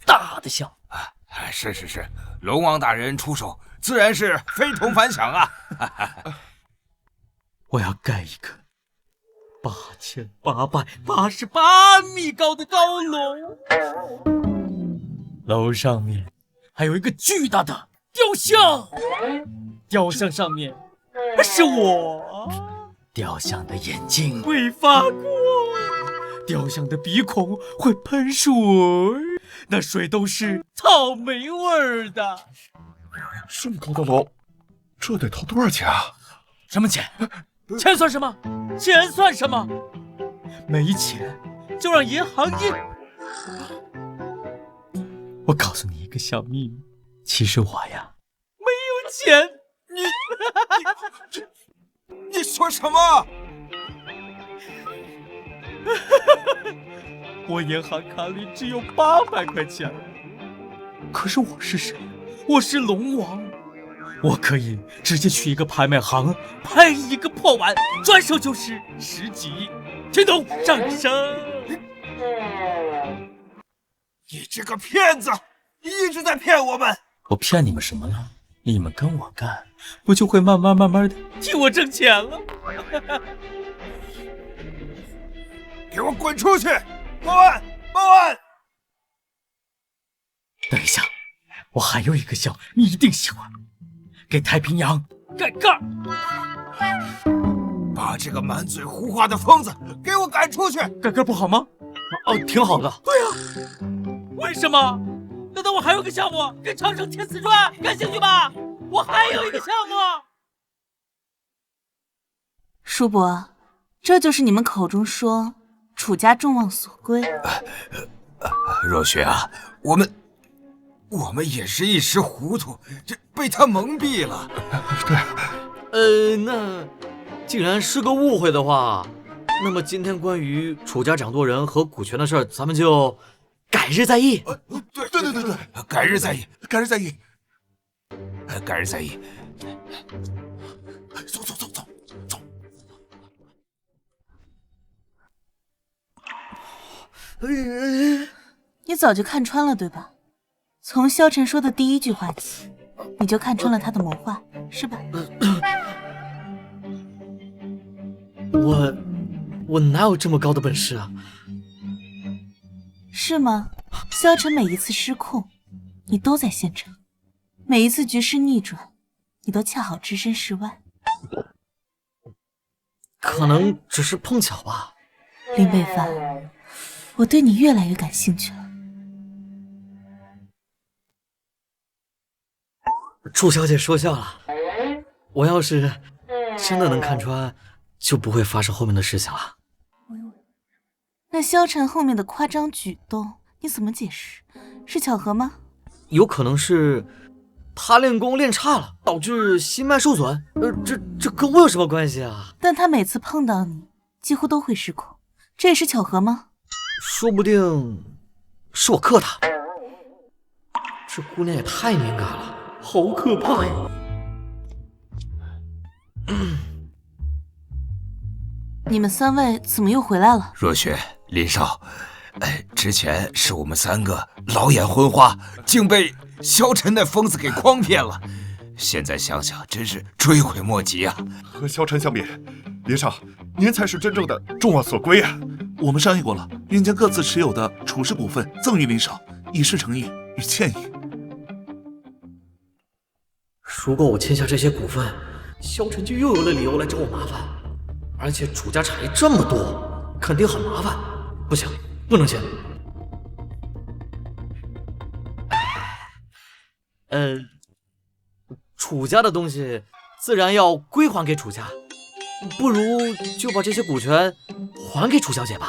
[SPEAKER 8] 大的项目
[SPEAKER 9] 啊！是，龙王大人出手，自然是非同凡响啊！
[SPEAKER 8] 我要盖一个8888米高的高楼，楼上面还有一个巨大的雕像，雕像上面是我。雕像的眼睛会发光，雕像的鼻孔会喷水，那水都是草莓味儿的。
[SPEAKER 7] 这么高的楼，这得掏多少钱啊？
[SPEAKER 8] 什么钱？钱算什么？钱算什么？没钱就让银行印。我告诉你一个小秘密，其实我呀没有钱。
[SPEAKER 10] 你说什么？
[SPEAKER 8] 我银行卡里只有800块钱。可是我是谁？我是龙王，我可以直接去一个拍卖行拍一个破碗，转手就是10几亿。听懂？掌声！
[SPEAKER 10] 你这个骗子，你一直在骗我们！
[SPEAKER 8] 我骗你们什么了？你们跟我干，不就会慢慢的替我挣钱了？
[SPEAKER 10] 给我滚出去！报案！报案！
[SPEAKER 8] 等一下，我还有一个项你一定喜欢，给太平洋盖盖儿。
[SPEAKER 10] 把这个满嘴胡话的疯子给我赶出去！
[SPEAKER 8] 盖盖儿不好吗？
[SPEAKER 1] 哦，挺好的。
[SPEAKER 8] 对呀，为什么？难道我还有个项目跟长城天瓷砖感兴趣吗？我还有一个项目。
[SPEAKER 11] 叔伯，这就是你们口中说楚家众望所归。
[SPEAKER 10] 若雪啊，我们也是一时糊涂，这被他蒙蔽了。
[SPEAKER 7] 对，
[SPEAKER 1] 那既然是个误会的话，那么今天关于楚家掌舵人和股权的事儿，咱们就改日再议。
[SPEAKER 10] 对，改日再议，改日再议。走。
[SPEAKER 11] 你早就看穿了，对吧？从萧晨说的第一句话起，你就看穿了他的谋划，是吧？
[SPEAKER 1] 我哪有这么高的本事啊？
[SPEAKER 11] 是吗？萧晨每一次失控，你都在现场；每一次局势逆转，你都恰好置身事外。
[SPEAKER 1] 可能只是碰巧吧。
[SPEAKER 11] 林北凡，我对你越来越感兴趣了。
[SPEAKER 1] 楚小姐说笑了，我要是真的能看穿，就不会发生后面的事情了。
[SPEAKER 11] 那萧晨后面的夸张举动，你怎么解释？是巧合吗？
[SPEAKER 1] 有可能是他练功练差了，导致心脉受损。这跟我有什么关系啊？
[SPEAKER 11] 但他每次碰到你，几乎都会失控，这也是巧合吗？
[SPEAKER 1] 说不定是我克他。这姑娘也太敏感了，好可怕呀！
[SPEAKER 11] 你们3位怎么又回来了？
[SPEAKER 10] 若雪、林少，之前是我们3个老眼昏花，竟被萧晨那疯子给诓骗了。现在想想，真是追悔莫及啊！
[SPEAKER 7] 和萧晨相比，林少，您才是真正的众望所归啊！
[SPEAKER 6] 我们商议过了，愿将各自持有的楚氏股份赠与林少，以示诚意与歉意。
[SPEAKER 1] 如果我签下这些股份，萧晨就又有了理由来找我麻烦。而且楚家产业这么多，肯定很麻烦。不行，不能签。楚家的东西自然要归还给楚家，不如就把这些股权还给楚小姐吧。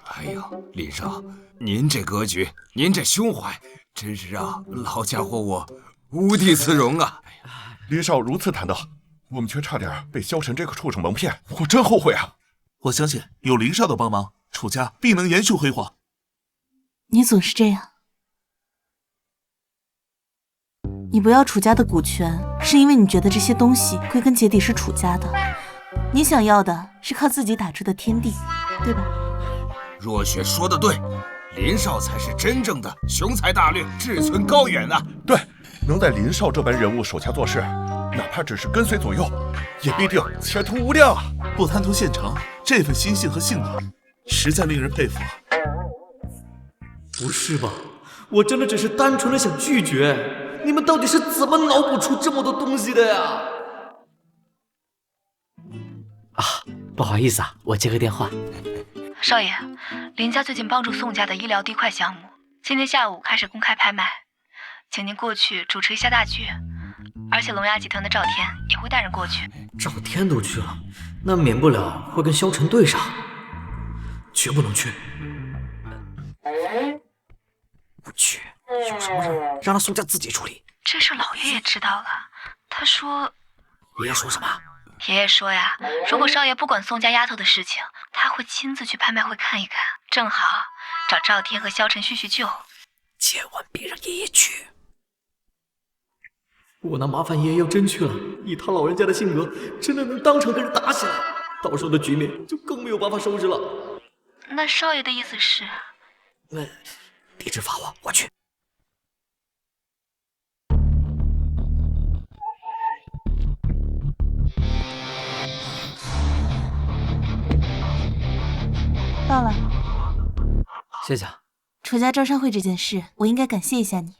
[SPEAKER 10] 哎呦，林少，您这格局，您这胸怀，真是让老家伙我无地自容啊！
[SPEAKER 7] 林少如此坦荡，我们却差点被萧晨这个畜生蒙骗，我真后悔啊！
[SPEAKER 6] 我相信有林少的帮忙，楚家必能延续辉煌。
[SPEAKER 11] 你总是这样。你不要楚家的股权，是因为你觉得这些东西归根结底是楚家的。你想要的是靠自己打出的天地，对吧？
[SPEAKER 10] 若雪说的对，林少才是真正的雄才大略、志存高远啊！
[SPEAKER 7] 对，能在林少这般人物手下做事，哪怕只是跟随左右，也必定前途无量啊！
[SPEAKER 6] 不贪图现成，这份心性和性格，实在令人佩服啊！
[SPEAKER 1] 不是吧？我真的只是单纯的想拒绝。你们到底是怎么脑补出这么多东西的呀？不好意思啊，我接个电话。
[SPEAKER 2] 少爷，林家最近帮助宋家的医疗地块项目，今天下午开始公开拍卖，请您过去主持一下大局。而且龙牙集团的赵天也会带人过去。
[SPEAKER 1] 赵天都去了，那免不了会跟萧晨对上，绝不能去。不去，有什么事让他宋家自己处理。
[SPEAKER 2] 这事老爷也知道了，他说。
[SPEAKER 1] 爷爷说什么？
[SPEAKER 2] 爷爷说呀，如果少爷不管宋家丫头的事情，他会亲自去拍卖会看一看，正好找赵天和萧晨叙叙旧。
[SPEAKER 1] 千万别让爷爷去。我那麻烦爷爷要真去了，以他老人家的性格，真的能当场跟人打起来，到时候的局面就更没有办法收拾了。
[SPEAKER 2] 那少爷的意思是？
[SPEAKER 1] 地质发我去。
[SPEAKER 11] 到了。
[SPEAKER 8] 谢谢。
[SPEAKER 11] 楚家招商会这件事，我应该感谢一下你。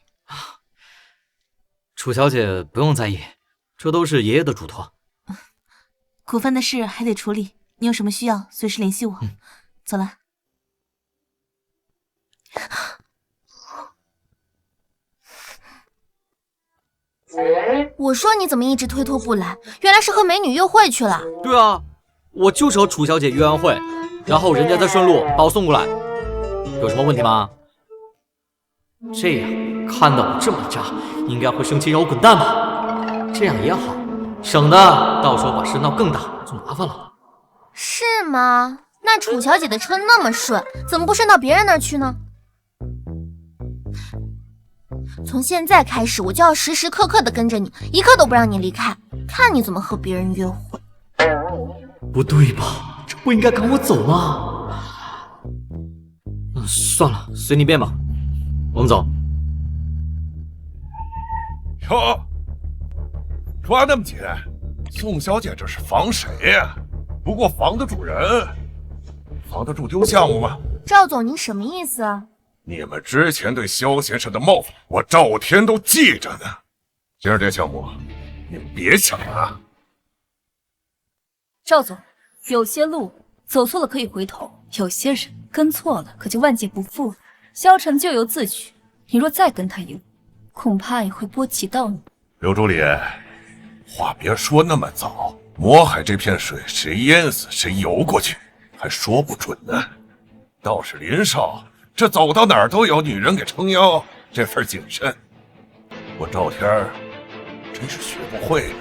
[SPEAKER 8] 楚小姐不用在意，这都是爷爷的嘱托。
[SPEAKER 11] 股份的事还得处理，你有什么需要随时联系我。走了。
[SPEAKER 4] 我说你怎么一直推脱不来？原来是和美女约会去了。
[SPEAKER 8] 对啊，我就是和楚小姐约完会，然后人家再顺路把我送过来，有什么问题吗？
[SPEAKER 1] 这样看到我这么渣，应该会生气让我滚蛋吧？这样也好，省得到时候把事闹更大就麻烦了。
[SPEAKER 4] 是吗？那楚小姐的车那么顺，怎么不顺到别人那儿去呢？从现在开始，我就要时时刻刻的跟着你，一刻都不让你离开，看你怎么和别人约会。
[SPEAKER 1] 不对吧？这不应该赶我走吗？算了，随你便吧。我们走。
[SPEAKER 7] 哟，抓那么紧，宋小姐这是防谁呀？不过防得住人，防得住丢项目吗？
[SPEAKER 4] 赵总，您什么意思啊？
[SPEAKER 7] 你们之前对萧先生的冒犯，我赵天都记着呢。今儿这项目，你们别抢了。
[SPEAKER 2] 赵总，有些路走错了可以回头，有些人跟错了可就万劫不复了。萧晨咎由自取，你若再跟他一路，恐怕也会波及到你。
[SPEAKER 7] 刘助理，话别说那么早，魔海这片水谁淹死谁游过去，还说不准呢。倒是林少，这走到哪儿都有女人给撑腰，这份谨慎，我赵天儿真是学不会了。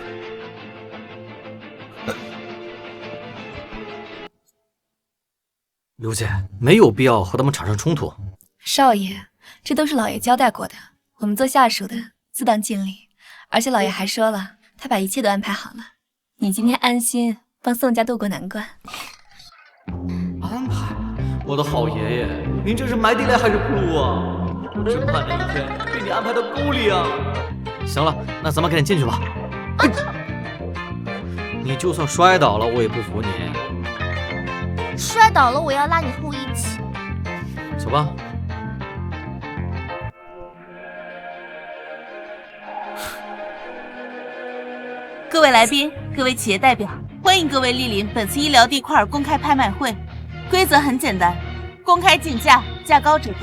[SPEAKER 1] 刘姐，没有必要和他们产生冲突。
[SPEAKER 2] 少爷，这都是老爷交代过的，我们做下属的自当尽力。而且老爷还说了，他把一切都安排好了，你今天安心帮宋家渡过难关。
[SPEAKER 1] 安排？我的好爷爷，您这是埋地雷还是铺路啊？我真盼着一天被你安排到沟里啊！行了，那咱们赶紧进去吧。你就算摔倒了，我也不服你。
[SPEAKER 4] 摔倒了，我要拉你和我一起。
[SPEAKER 1] 走吧。
[SPEAKER 11] 各位来宾，各位企业代表，欢迎各位莅临本次医疗地块公开拍卖会。规则很简单，公开竞价，价高者得，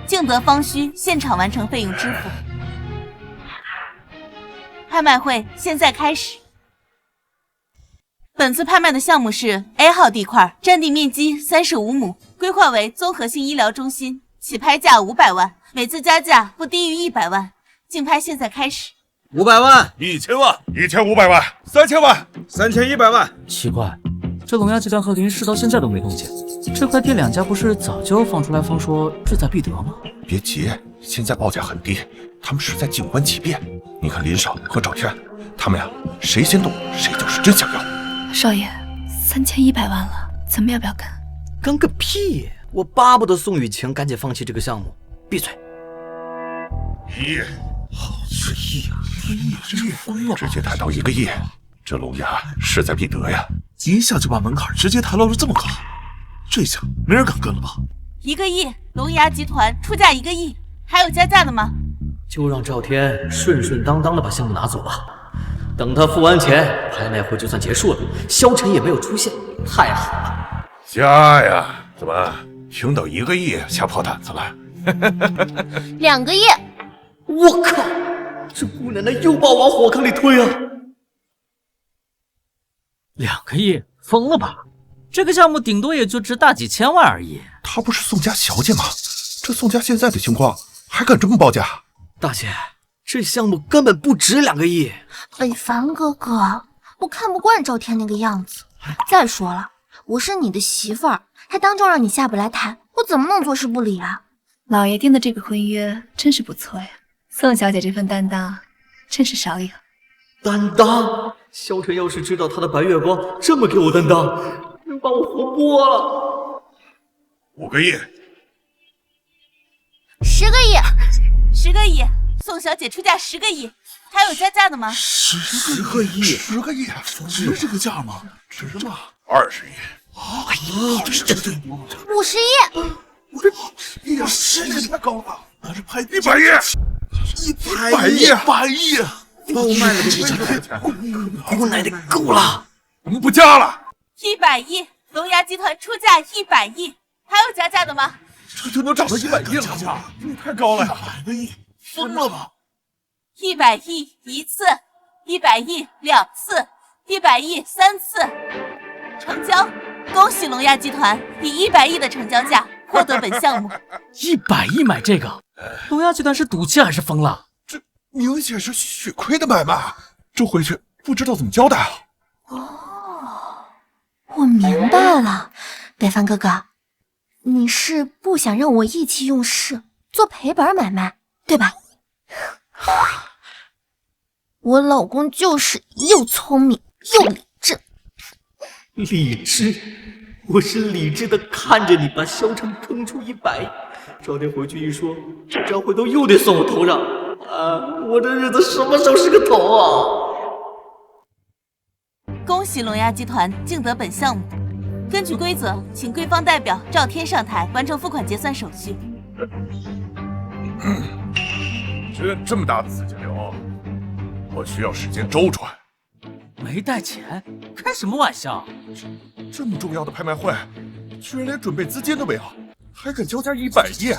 [SPEAKER 11] 竞得方需现场完成费用支付。拍卖会现在开始。本次拍卖的项目是 A 号地块，占地面积35亩，规划为综合性医疗中心，起拍价500万，每次加价不低于100万。竞拍现在开始。
[SPEAKER 10] 500万、
[SPEAKER 7] 1000万、1500万、3000万、
[SPEAKER 10] 3100万。
[SPEAKER 8] 奇怪，这龙牙集团和林氏到现在都没动静，这块地两家不是早就放出来风说志在必得吗？
[SPEAKER 7] 别急，现在报价很低，他们是在静观其变。你看林少和赵天，他们呀，谁先动谁就是真想要。
[SPEAKER 2] 少爷，3100万了，咱们要不要跟？
[SPEAKER 1] 跟个屁！我巴不得宋雨晴赶紧放弃这个项目。闭嘴！1
[SPEAKER 7] 亿，好这1亿啊！这也疯了，直接谈到1个亿，这龙牙势在必得呀！
[SPEAKER 6] 一下就把门槛直接抬到了这么高，这下没人敢跟了吧
[SPEAKER 11] ？1个亿，龙牙集团出价1个亿，还有加价的吗？
[SPEAKER 1] 就让赵天顺顺当当的把项目拿走吧。等他付完钱，拍卖会就算结束了。萧晨也没有出现，太好了。
[SPEAKER 7] 加呀，怎么听到1个亿吓破胆子了
[SPEAKER 4] ？2个亿！
[SPEAKER 1] 我靠，这姑奶奶又把我往火坑里推啊
[SPEAKER 8] ！2个亿，疯了吧？这个项目顶多也就值大几千万而已。
[SPEAKER 12] 她不是宋家小姐吗？这宋家现在的情况还敢这么报价？
[SPEAKER 1] 大姐，这项目根本不值2个亿。
[SPEAKER 4] 北凡哥哥，我看不惯赵天那个样子。再说了，我是你的媳妇儿，还当众让你下不来台，我怎么能坐视不理啊？
[SPEAKER 2] 老爷定的这个婚约真是不错呀，宋小姐这份担当真是少有。
[SPEAKER 1] 担当？萧晨要是知道他的白月光这么给我担当，能把我活剥了。
[SPEAKER 7] 5个亿
[SPEAKER 4] ，10个亿
[SPEAKER 11] ，10个亿，宋小姐出价10个亿，还有加价的吗
[SPEAKER 6] ？10个亿，10个亿，值这个价吗？值吗
[SPEAKER 7] ？20亿。
[SPEAKER 6] 哎呀，这是真的多吗
[SPEAKER 4] ？50亿。
[SPEAKER 6] 我这50亿啊，10亿太高了，那是拍
[SPEAKER 7] 100亿
[SPEAKER 6] ，100亿，100亿，
[SPEAKER 1] 都卖了这个，姑奶奶够了，
[SPEAKER 7] 我们不加了。
[SPEAKER 11] 100亿，龙牙集团出价100亿，还有加价的吗？
[SPEAKER 7] 这就能涨到100亿了，这太高了呀
[SPEAKER 6] ！100个亿，疯了吧
[SPEAKER 11] ？100亿1次，100亿2次，100亿3次，成交！恭喜龙牙集团以100亿的成交价获得本项目。
[SPEAKER 8] 100亿买这个，龙牙集团是赌气还是疯了？
[SPEAKER 12] 这明显是血亏的买卖，这回去不知道怎么交代了。
[SPEAKER 4] 哦，我明白了，北凡哥哥，你是不想让我意气用事做赔本买卖，对吧？我老公就是又聪明又理智。
[SPEAKER 1] 理智？我是理智的看着你把萧晨坑出100亿，赵天回去一说，这张回头又得算我头上啊！我这日子什么时候是个头啊？
[SPEAKER 11] 恭喜龙牙集团竞得本项目。根据规则，请贵方代表赵天上台完成付款结算手续。
[SPEAKER 7] 这么大的资金流，我需要时间周转。
[SPEAKER 8] 没带钱？开什么玩笑？
[SPEAKER 12] 这么重要的拍卖会，居然连准备资金都没有，还敢交价100亿？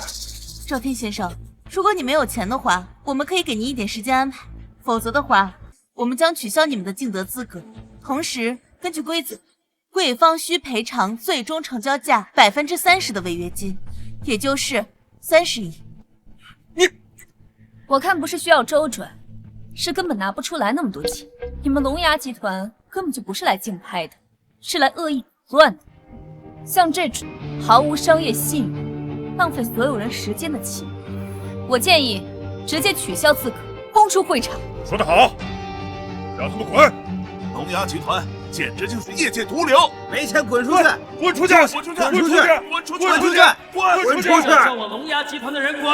[SPEAKER 11] 赵天先生，如果你没有钱的话，我们可以给您一点时间安排；否则的话，我们将取消你们的竞得资格。同时，根据规则，贵方需赔偿最终成交价30%的违约金，也就是30亿。
[SPEAKER 2] 我看不是需要周转，是根本拿不出来那么多钱。你们龙牙集团根本就不是来竞拍的，是来恶意捣乱的。像这种毫无商业信誉、浪费所有人时间的企业，我建议直接取消资格，轰出会场。
[SPEAKER 7] 说得好，让他们滚！
[SPEAKER 6] 龙牙集团简直就是业界毒瘤，
[SPEAKER 10] 没钱滚出去！
[SPEAKER 7] 滚出去！滚出去！滚出去！滚出去！滚出去！滚出去！
[SPEAKER 8] 叫我龙牙集团的人滚！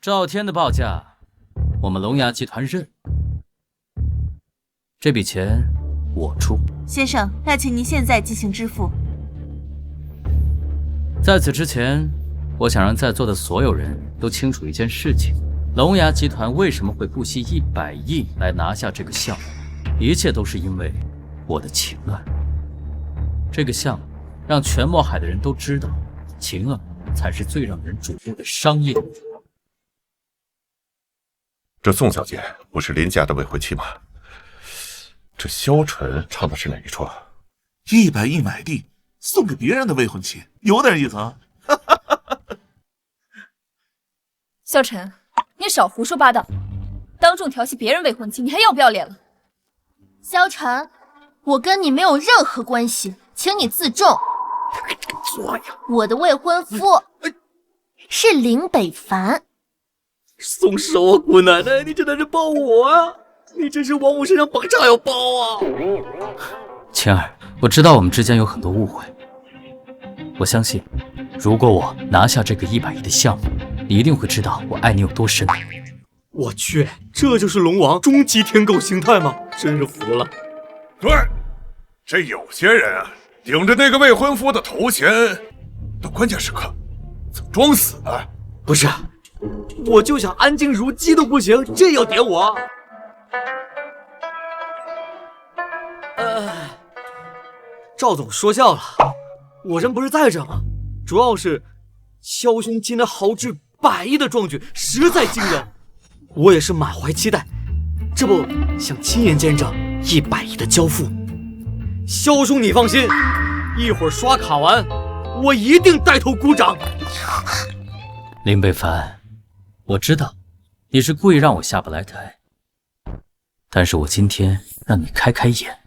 [SPEAKER 8] 赵天的报价，我们龙牙集团认。这笔钱我出。
[SPEAKER 11] 先生，那请您现在进行支付。
[SPEAKER 8] 在此之前，我想让在座的所有人都清楚一件事情：龙牙集团为什么会不惜100亿来拿下这个项目？一切都是因为我的情儿。这个项目让全墨海的人都知道，情儿才是最让人瞩目的商业。
[SPEAKER 7] 这宋小姐不是林家的未婚妻吗？这萧晨唱的是哪一出
[SPEAKER 6] ？100亿买地送给别人的未婚妻，有点意思啊！
[SPEAKER 2] 萧晨，你少胡说八道，当众调戏别人未婚妻，你还要不要脸了？
[SPEAKER 4] 萧晨，我跟你没有任何关系，请你自重。我的未婚夫是林北凡。
[SPEAKER 1] 松手啊，姑奶奶！你这男人抱我啊！你这是往我身上绑炸药包啊！
[SPEAKER 8] 晴儿，我知道我们之间有很多误会，我相信，如果我拿下这个100亿的项目，你一定会知道我爱你有多深。
[SPEAKER 1] 我去，这就是龙王终极天狗形态吗？真是服了。
[SPEAKER 7] 对，这有些人啊，顶着那个未婚夫的头衔，到关键时刻怎么装死呢？
[SPEAKER 1] 不是，我就想安静如鸡都不行，这要点我？赵总说笑了，我人不是在这吗？主要是萧兄今天豪掷100亿的壮举，实在惊人，我也是满怀期待，这不想亲眼见证100亿的交付。萧兄你放心，一会儿刷卡完，我一定带头鼓掌。
[SPEAKER 8] 林北凡，我知道你是故意让我下不来台，但是我今天让你开开眼。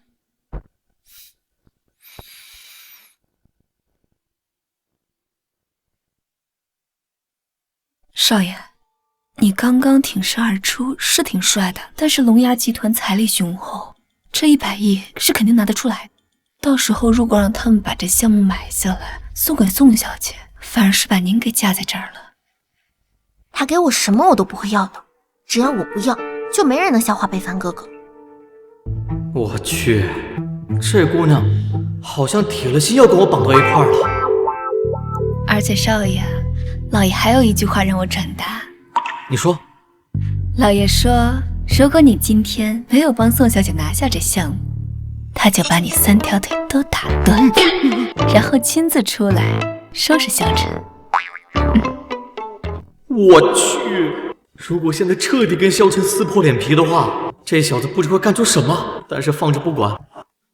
[SPEAKER 4] 少爷，你刚刚挺身而出是挺帅的，但是龙牙集团财力雄厚，这100亿是肯定拿得出来。到时候如果让他们把这项目买下来，送给宋小姐，反而是把您给架在这儿了。
[SPEAKER 3] 他给我什么我都不会要的，只要我不要，就没人能消化北凡哥哥。
[SPEAKER 1] 我去，这姑娘好像铁了心要跟我绑到一块儿了。
[SPEAKER 4] 而且少爷，老爷还有一句话让我转达。
[SPEAKER 1] 你说？
[SPEAKER 4] 老爷说，如果你今天没有帮宋小姐拿下这项目，他就把你3条腿都打断，然后亲自出来收拾萧晨。
[SPEAKER 1] 我去，如果现在彻底跟萧晨撕破脸皮的话，这小子不知会干出什么。但是放着不管，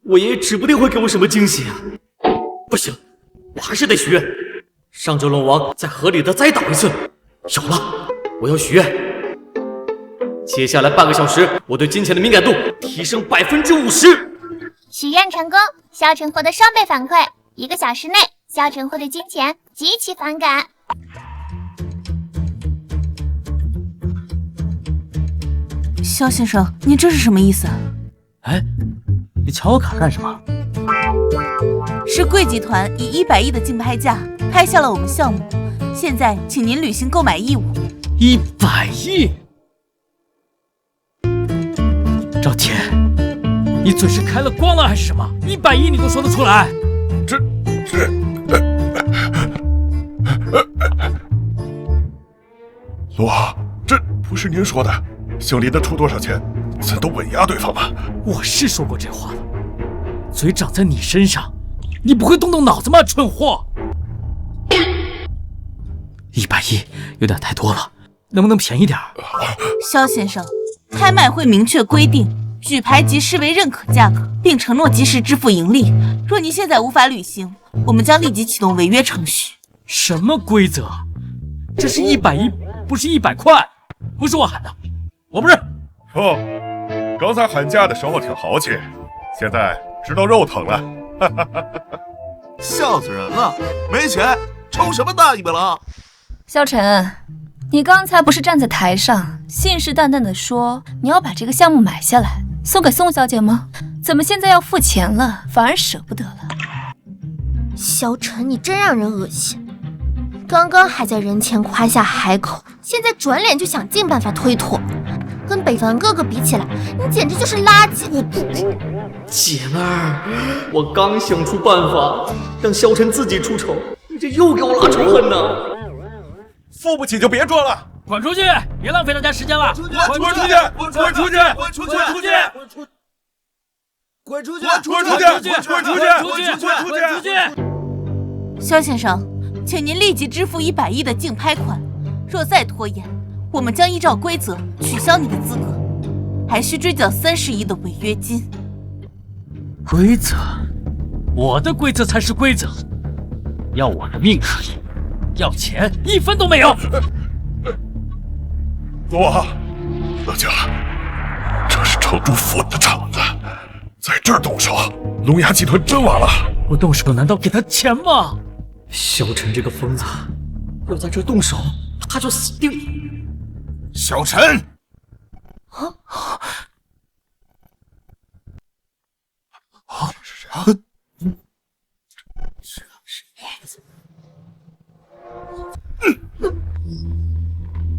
[SPEAKER 1] 我爷爷指不定会给我什么惊喜啊！不行，我还是得许愿，让这龙王再合理的栽倒一次。有了，我要许愿，接下来半个小时，我对金钱的敏感度提升50%。
[SPEAKER 3] 许愿成功，萧晨获得双倍反馈。1个小时内，萧晨获得金钱极其反感。
[SPEAKER 11] 萧先生，你这是什么意思？
[SPEAKER 8] 哎，你抢我卡干什么？
[SPEAKER 11] 是贵集团以100亿的竞拍价拍下了我们项目，现在请您履行购买义务。
[SPEAKER 8] 100亿？赵天，你嘴是开了光了还是什么？100亿你都说得出来？
[SPEAKER 12] 龙王，这不是您说的，姓林的出多少钱，咱都稳压对方吧。
[SPEAKER 8] 我是说过这话了，嘴长在你身上，你不会动动脑子吗，蠢货？100亿有点太多了，能不能便宜点？
[SPEAKER 11] 萧先生，拍卖会明确规定，举牌即视为认可价格，并承诺及时支付盈利。若您现在无法履行，我们将立即启动违约程序。
[SPEAKER 8] 什么规则？这是100亿，不是100块，不是我喊的，我不认。
[SPEAKER 7] 哦，刚才喊价的时候挺豪气，现在知道肉疼了。
[SPEAKER 6] 笑死人了，没钱抽什么大尾巴了？
[SPEAKER 2] 萧晨，你刚才不是站在台上信誓旦旦地说你要把这个项目买下来送给宋小姐吗？怎么现在要付钱了，反而舍不得了？
[SPEAKER 3] 萧晨，你真让人恶心！刚刚还在人前夸下海口，现在转脸就想尽办法推脱。跟北凡哥哥比起来，你简直就是垃圾！
[SPEAKER 1] 姐们儿，我刚想出办法让萧晨自己出丑，你这又给我拉仇恨呢！
[SPEAKER 12] 付不起就别装了，
[SPEAKER 8] 滚出去！别浪费大家时间了！
[SPEAKER 12] 滚出去！滚出去！滚出去！滚出去！滚出去！滚出去！滚出去！滚出去！滚出去！
[SPEAKER 11] 萧先生，请您立即支付100亿的竞拍款，若再拖延，我们将依照规则取消你的资格，还需追缴30亿的违约金。
[SPEAKER 8] 规则？我的规则才是规则，要我的命可以，要钱1分都没有。
[SPEAKER 12] 龙王，乐家，这是成都府的场子，在这儿动手，龙牙集团真完了。
[SPEAKER 8] 不动手难道给他钱吗？
[SPEAKER 1] 萧晨这个疯子，要在这动手，他就死定了。
[SPEAKER 9] 小陈，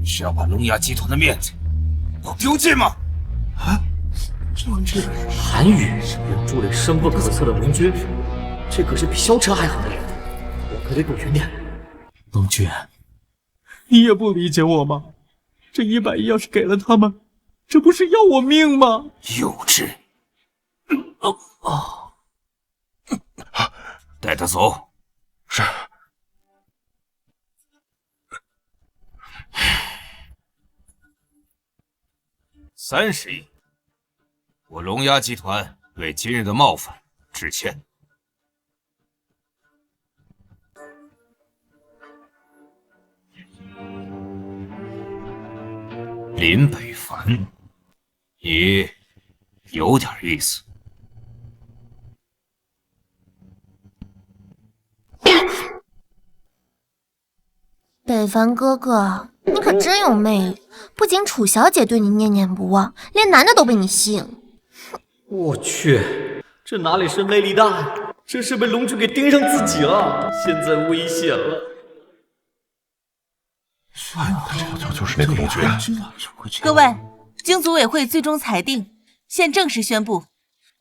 [SPEAKER 9] 是要把龙牙集团的面子都丢尽吗？
[SPEAKER 1] 韩宇援助了深不可测的龙君，这可是比萧晨还好的人，我可得躲远点。
[SPEAKER 8] 龙君，你也不理解我吗？这100亿要是给了他们，这不是要我命吗？
[SPEAKER 9] 幼稚！带他走。
[SPEAKER 12] 是。
[SPEAKER 9] 30亿，我龙牙集团为今日的冒犯致歉。林北凡，你有点意思。
[SPEAKER 3] 北凡哥哥，你可真有魅力，不仅楚小姐对你念念不忘，连男的都被你吸引了。
[SPEAKER 1] 我去，这哪里是魅力大呀，这是被龙君给盯上自己了，现在危险了。
[SPEAKER 12] 这就是那个龙君。
[SPEAKER 11] 各位，经组委会最终裁定，现正式宣布，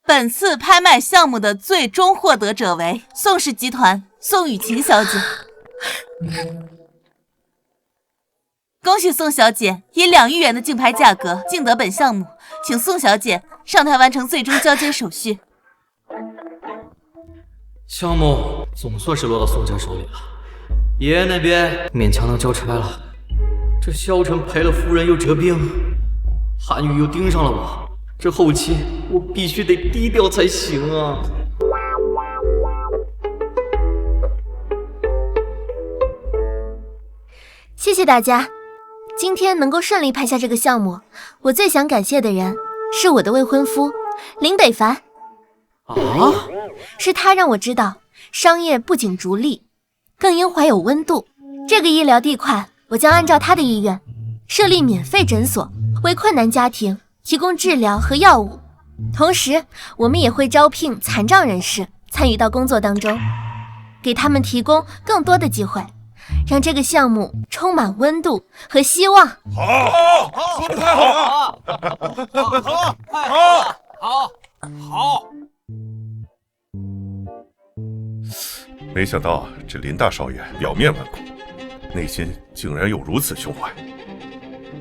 [SPEAKER 11] 本次拍卖项目的最终获得者为宋氏集团宋雨晴小姐。恭喜宋小姐以2亿元的竞拍价格竞得本项目，请宋小姐上台完成最终交接手续。
[SPEAKER 1] 项目总算是落到宋家手里了，爷爷那边勉强能交差了。这萧晨赔了夫人又折兵，韩宇又盯上了我，这后期我必须得低调才行啊。
[SPEAKER 3] 谢谢大家，今天能够顺利拍下这个项目，我最想感谢的人是我的未婚夫林北凡。是他让我知道，商业不仅逐利，更应怀有温度。这个医疗地块，我将按照他的意愿，设立免费诊所，为困难家庭提供治疗和药物。同时，我们也会招聘残障人士参与到工作当中，给他们提供更多的机会，让这个项目充满温度和希望。
[SPEAKER 7] 好，说得太好了！
[SPEAKER 9] 好。
[SPEAKER 7] 没想到这林大少爷表面顽固，内心竟然有如此胸怀。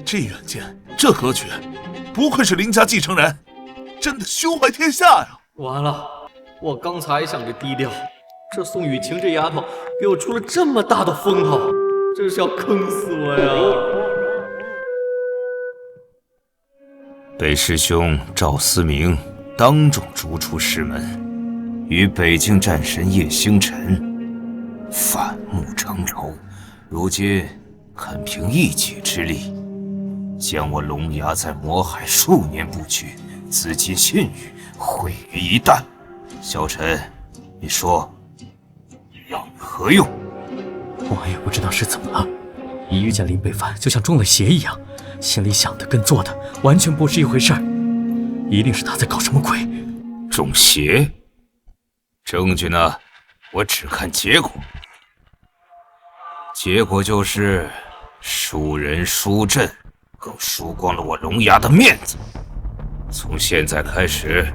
[SPEAKER 6] 这远见，这格局，不愧是林家继承人，真的胸怀天下呀！
[SPEAKER 1] 完了，我刚才想着低调，这宋雨晴这丫头给我出了这么大的风头，真是要坑死我呀！
[SPEAKER 9] 被师兄赵思明当众逐出师门，与北境战神叶星辰反目成仇，如今肯凭一己之力，将我龙牙在魔海数年不举，资金信誉毁于一旦。萧晨，你说要何用？
[SPEAKER 8] 我也不知道是怎么了，一遇见林北凡就像中了邪一样，心里想的跟做的完全不是一回事儿，一定是他在搞什么鬼。
[SPEAKER 9] 中邪？证据呢？我只看结果。结果就是输人输阵，更输光了我龙牙的面子。从现在开始，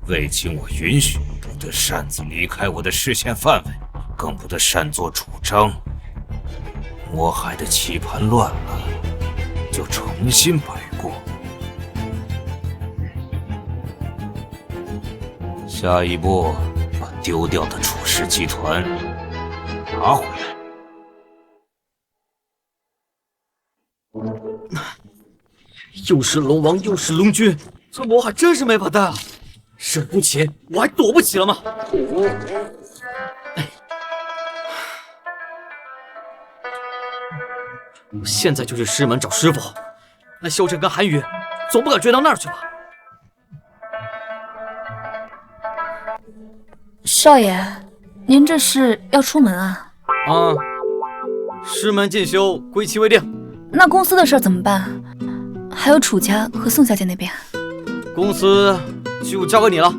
[SPEAKER 9] 未经我允许，不得擅自离开我的视线范围，更不得擅作主张。魔海的棋盘乱了，就重新摆过。下一步，把丢掉的楚氏集团拿回来。
[SPEAKER 1] 又是龙王又是龙君，这魔海真是没法带啊！惹不起，我还躲不起了吗？我现在就去师门找师傅，那萧晨跟韩宇总不敢追到那儿去吧？
[SPEAKER 2] 少爷，您这是要出门啊？
[SPEAKER 1] 啊，师门进修，归期未定。
[SPEAKER 2] 那公司的事怎么办？还有楚家和宋小姐那边，
[SPEAKER 1] 公司就交给你了。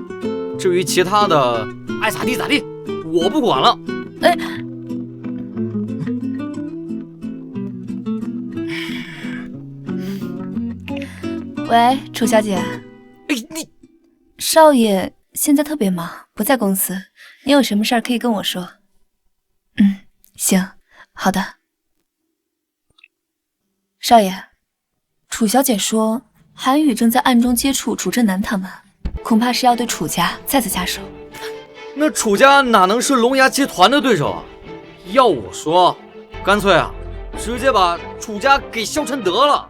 [SPEAKER 1] 至于其他的，爱咋地咋地，我不管了。
[SPEAKER 2] 哎，喂，楚小姐。
[SPEAKER 1] 哎，你
[SPEAKER 2] 少爷现在特别忙，不在公司，你有什么事儿可以跟我说。行，好的。少爷，楚小姐说韩宇正在暗中接触楚正南他们，恐怕是要对楚家再次下手。
[SPEAKER 1] 那楚家哪能是龙牙集团的对手啊？要我说，干脆啊，直接把楚家给消沉得了。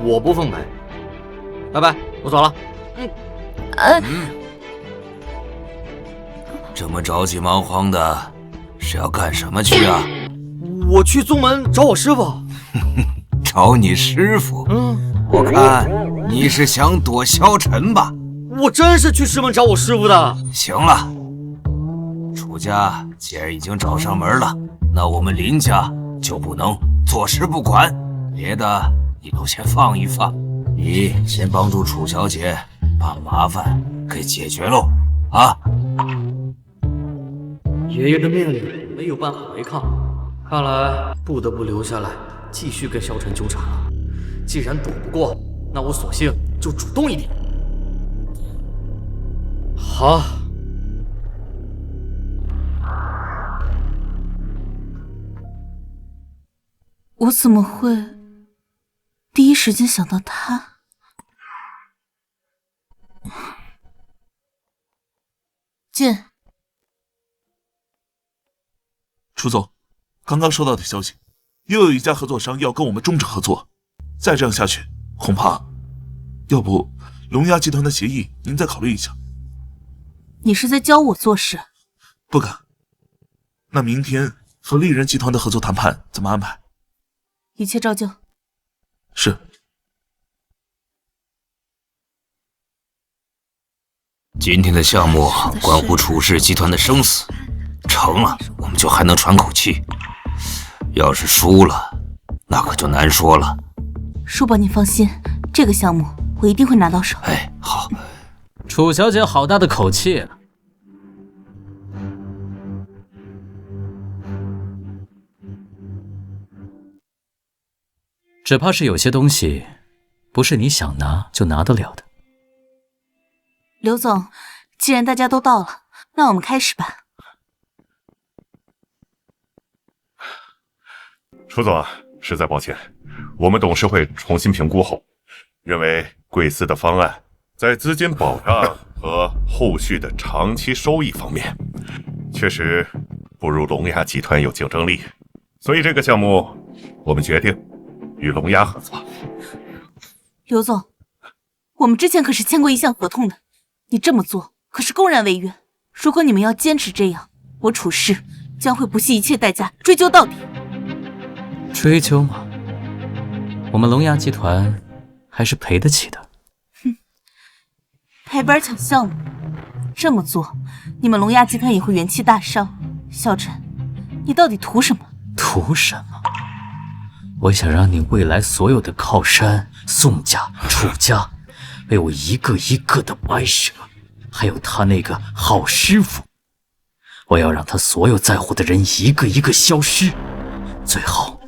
[SPEAKER 1] 我不奉陪。拜拜，我走了。
[SPEAKER 9] 这么着急忙慌的，是要干什么去啊？
[SPEAKER 1] 我去宗门找我师傅。
[SPEAKER 9] 找你师傅？我看你是想躲萧晨吧？
[SPEAKER 1] 我真是去师门找我师傅的。
[SPEAKER 9] 行了，楚家既然已经找上门了，那我们林家就不能坐视不管，别的你都先放一放，你先帮助楚小姐把麻烦给解决喽，啊！
[SPEAKER 1] 爷爷的命令没有办法违抗，看来不得不留下来继续跟萧晨纠缠了。既然躲不过，那我索性就主动一点。好。
[SPEAKER 11] 我怎么会第一时间想到他？进。
[SPEAKER 6] 楚总，刚刚收到的消息，又有一家合作商要跟我们中指合作，再这样下去，恐怕……要不龙牙集团的协议您再考虑一下。
[SPEAKER 11] 你是在教我做事？
[SPEAKER 6] 不敢。那明天和丽人集团的合作谈判怎么安排？
[SPEAKER 11] 一切照旧。
[SPEAKER 6] 是。
[SPEAKER 9] 今天的项目关乎楚氏集团的生死，成了我们就还能喘口气，要是输了，那可就难说了。
[SPEAKER 11] 叔伯，你放心，这个项目我一定会拿到手。
[SPEAKER 9] 哎，好。
[SPEAKER 8] 楚小姐好大的口气啊！只怕是有些东西，不是你想拿就拿得了的。
[SPEAKER 11] 刘总，既然大家都到了，那我们开始吧。
[SPEAKER 7] 楚总，实在抱歉，我们董事会重新评估后，认为贵司的方案在资金保障和后续的长期收益方面，确实不如龙牙集团有竞争力，所以这个项目我们决定与龙牙合作。
[SPEAKER 11] 刘总，我们之前可是签过一项合同的，你这么做可是公然违约。如果你们要坚持这样，我楚氏将会不惜一切代价追究到底。
[SPEAKER 8] 追究吗？我们龙牙集团还是赔得起的。
[SPEAKER 11] 拍板抢项目，这么做，你们龙牙集团也会元气大伤。萧晨，你到底图什么？
[SPEAKER 8] 图什么？我想让你未来所有的靠山宋家、楚家，被我一个一个的掰折，还有他那个好师傅，我要让他所有在乎的人一个一个消失，最后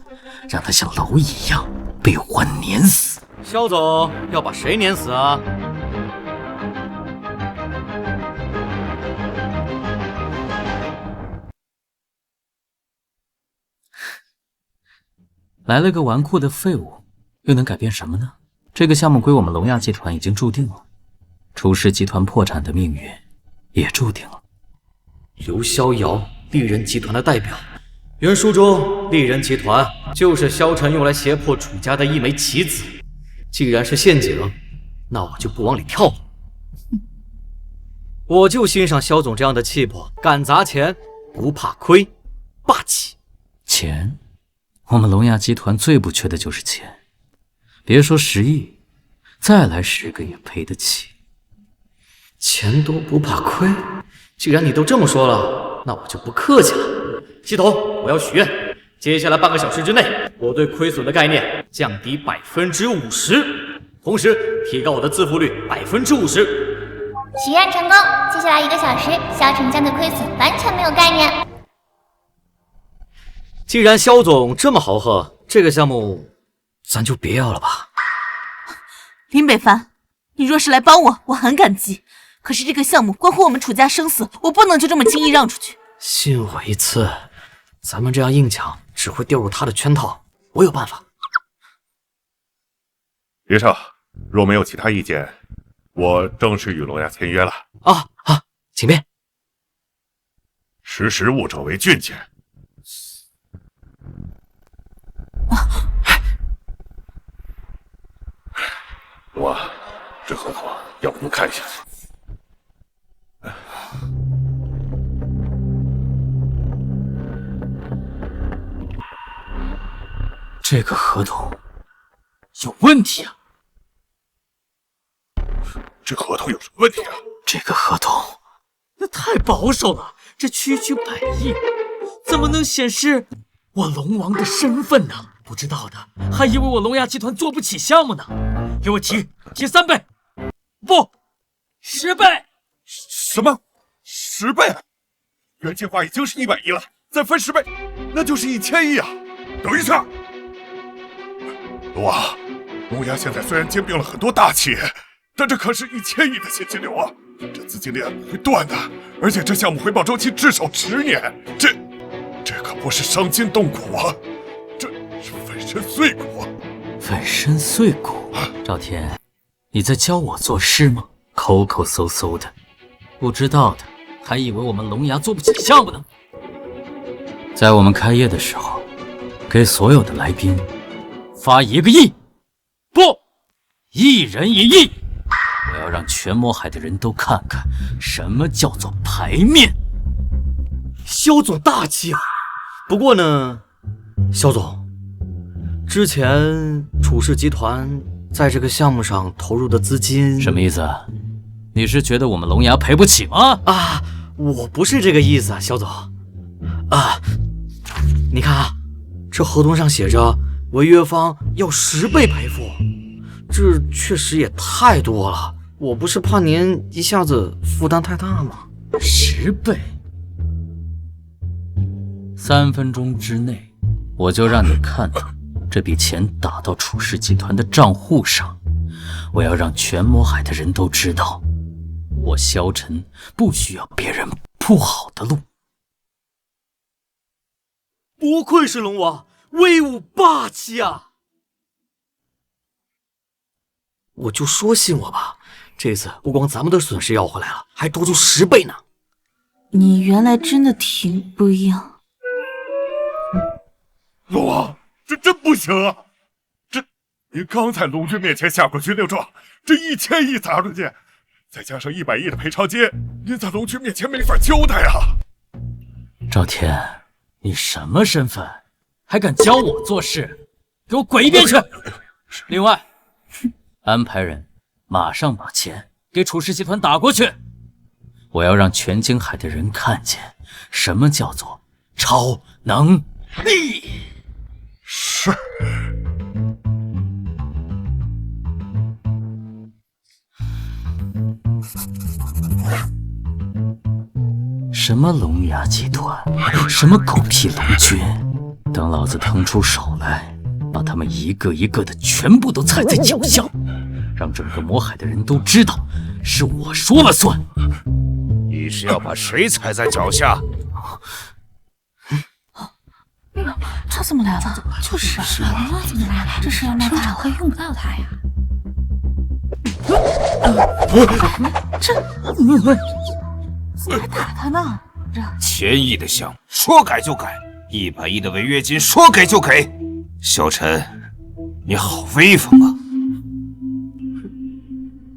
[SPEAKER 8] 让他像蝼蚁一样被我碾死。
[SPEAKER 1] 萧总要把谁碾死啊？
[SPEAKER 8] 来了个纨绔的废物，又能改变什么呢？这个项目归我们龙亚集团已经注定了，楚氏集团破产的命运也注定了。
[SPEAKER 1] 刘逍遥，丽人集团的代表，原书中丽人集团就是萧晨用来胁迫楚家的一枚棋子，既然是陷阱，那我就不往里跳了。我就欣赏萧总这样的气魄，敢砸钱不怕亏，霸气。
[SPEAKER 8] 钱，我们龙亚集团最不缺的就是钱，别说10亿，再来10个也赔得起。
[SPEAKER 1] 钱多不怕亏，既然你都这么说了，那我就不客气了。系统，我要许愿，接下来半个小时之内，我对亏损的概念降低50%，同时提高我的自负率50%。
[SPEAKER 3] 许愿成功，接下来1个小时，萧晨将对亏损完全没有概念。
[SPEAKER 1] 既然萧总这么豪横，这个项目咱就别要了吧。
[SPEAKER 11] 林北凡，你若是来帮我，我很感激。可是这个项目关乎我们楚家生死，我不能就这么轻易让出去。
[SPEAKER 1] 信我一次，咱们这样硬抢只会掉入他的圈套。我有办法。
[SPEAKER 7] 余少，若没有其他意见，我正式与龙牙签约了。
[SPEAKER 8] 啊，请便。
[SPEAKER 7] 识时务者为俊杰。这合同要不您看一下？
[SPEAKER 8] 这个合同有问题啊！
[SPEAKER 7] 这合同有什么问题啊？
[SPEAKER 8] 这个合同那太保守了，这区区100亿，怎么能显示我龙王的身份呢？不知道的还以为我龙牙集团做不起项目呢。给我提3倍，不，10倍。
[SPEAKER 7] 什么？10倍？原计划已经是100亿了，再分10倍，那就是1000亿啊！等一下，龙王，龙牙现在虽然兼并了很多大企业，但这可是1000亿的现金流啊！这资金链不会断的，而且这项目回报周期至少10年，这可不是伤筋动骨啊，这是粉身碎骨啊！
[SPEAKER 8] 粉身碎骨？赵天，你在教我做事吗？抠抠搜搜的，不知道的还以为我们龙牙做不起项目呢。在我们开业的时候，给所有的来宾发1个亿，不，1人1亿。我要让全魔海的人都看看什么叫做牌面。
[SPEAKER 1] 肖总大气啊！不过呢，肖总，之前楚氏集团在这个项目上投入的资金
[SPEAKER 8] 什么意思啊？你是觉得我们龙牙赔不起吗？
[SPEAKER 1] 啊，我不是这个意思啊，肖总。啊，你看啊，这合同上写着违约方要10倍赔付，这确实也太多了。我不是怕您一下子负担太大吗
[SPEAKER 8] ？10倍，3分钟之内我就让你看到这笔钱打到楚氏集团的账户上。我要让全魔海的人都知道，我萧晨不需要别人铺好的路。
[SPEAKER 1] 不愧是龙王，威武霸气啊！我就说信我吧，这次不光咱们的损失要回来了，还多出10倍呢。
[SPEAKER 11] 你原来真的挺不一样。
[SPEAKER 7] 龙王，这真不行啊！您刚在龙军面前下过军令状，这1000亿砸出去，再加上100亿的赔偿金，您在龙军面前没法交代啊！
[SPEAKER 8] 赵天，你什么身份，还敢教我做事？给我滚一边去！另外，安排人马上把钱给楚氏集团打过去。我要让全京海的人看见什么叫做超能力。
[SPEAKER 7] 是。
[SPEAKER 8] 什么龙牙集团，什么狗屁龙军，等老子腾出手来，把他们一个一个的全部都踩在脚下，让整个魔海的人都知道是我说了算。
[SPEAKER 9] 你是要把谁踩在脚下？
[SPEAKER 11] 他怎么来了？就是啊，龙王怎么来了？这是要闹大了，会用不到他呀。这怎么还打他呢
[SPEAKER 9] ？1000亿的项目说改就改，100亿的违约金说给就给。萧晨，你好威风啊！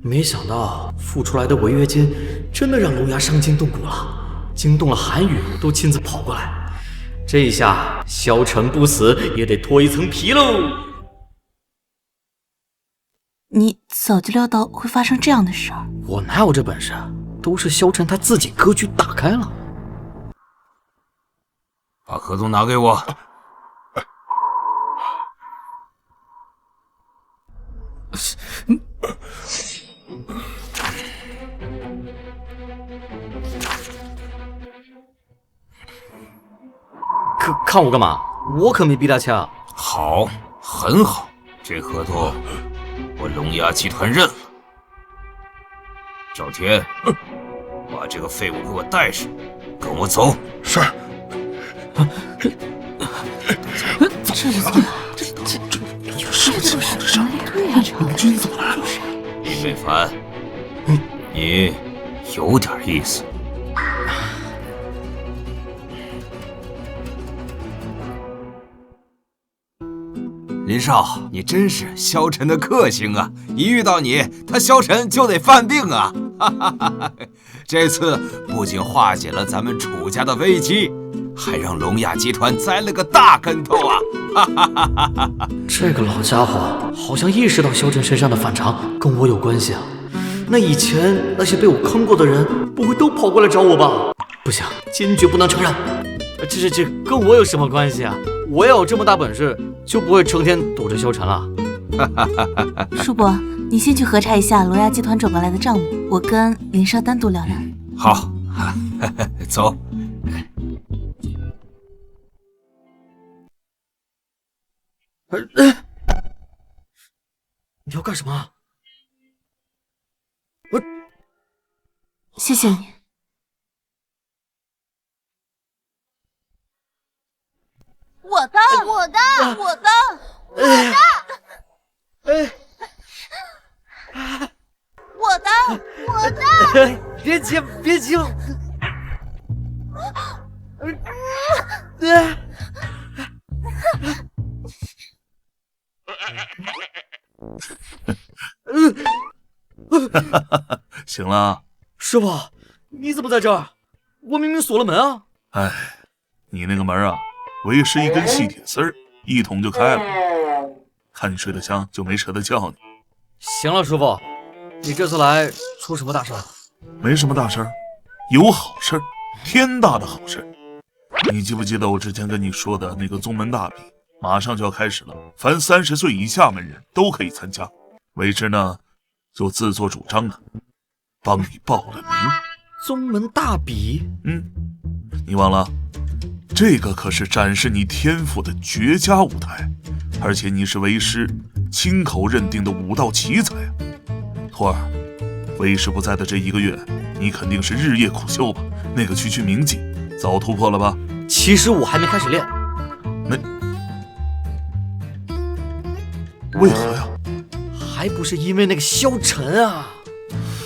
[SPEAKER 1] 没想到付出来的违约金真的让龙牙伤筋动骨了，惊动了韩宇都亲自跑过来。这一下萧晨不死也得脱一层皮喽。
[SPEAKER 11] 你早就料到会发生这样的事儿？
[SPEAKER 1] 我哪有这本事？都是萧晨他自己格局打开了。
[SPEAKER 9] 把合同拿给我。
[SPEAKER 1] 看我干嘛？我可没逼他掐。
[SPEAKER 9] 好，很好，这合同我龙牙集团认了。赵天，把这个废物给我带上，跟我走。
[SPEAKER 7] 是。
[SPEAKER 11] 这是怎么了？这就是对呀，
[SPEAKER 9] 凡，你有点意思。林少，你真是萧晨的克星啊！一遇到你，他萧晨就得犯病啊！这次不仅化解了咱们楚家的危机，还让龙亚集团栽了个大跟头啊！
[SPEAKER 1] 这个老家伙好像意识到萧晨身上的反常跟我有关系啊。那以前那些被我坑过的人，不会都跑过来找我吧？不行，坚决不能承认。这跟我有什么关系啊？我要有这么大本事，就不会成天躲着萧晨了。
[SPEAKER 11] 叔伯，你先去核查一下龙亚集团转过来的账目，我跟林少单独聊聊。
[SPEAKER 9] 好，走。
[SPEAKER 1] 你要干什么？
[SPEAKER 11] 谢谢你。
[SPEAKER 4] 我的，我的，我的，我的，我的，我的，
[SPEAKER 1] 别急，别急。
[SPEAKER 6] 醒了，
[SPEAKER 1] 师傅，你怎么在这儿？我明明锁了门啊！
[SPEAKER 6] 哎，你那个门啊，为师一根细铁丝儿，一捅就开了。看你睡得香，就没舍得叫你。
[SPEAKER 1] 行了，师傅，你这次来出什么大事了？
[SPEAKER 6] 没什么大事儿，有好事儿，天大的好事儿。你记不记得我之前跟你说的那个宗门大比，马上就要开始了，凡30岁以下门人都可以参加。为师呢，就自作主张的帮你报了名。
[SPEAKER 1] 宗门大比？
[SPEAKER 6] 你忘了，这个可是展示你天赋的绝佳舞台，而且你是为师亲口认定的武道奇才啊！徒儿，为师不在的这1个月，你肯定是日夜苦修吧？那个区区铭记，早突破了吧？
[SPEAKER 1] 其实我还没开始练。
[SPEAKER 6] 为何呀？
[SPEAKER 1] 还不是因为那个萧晨啊，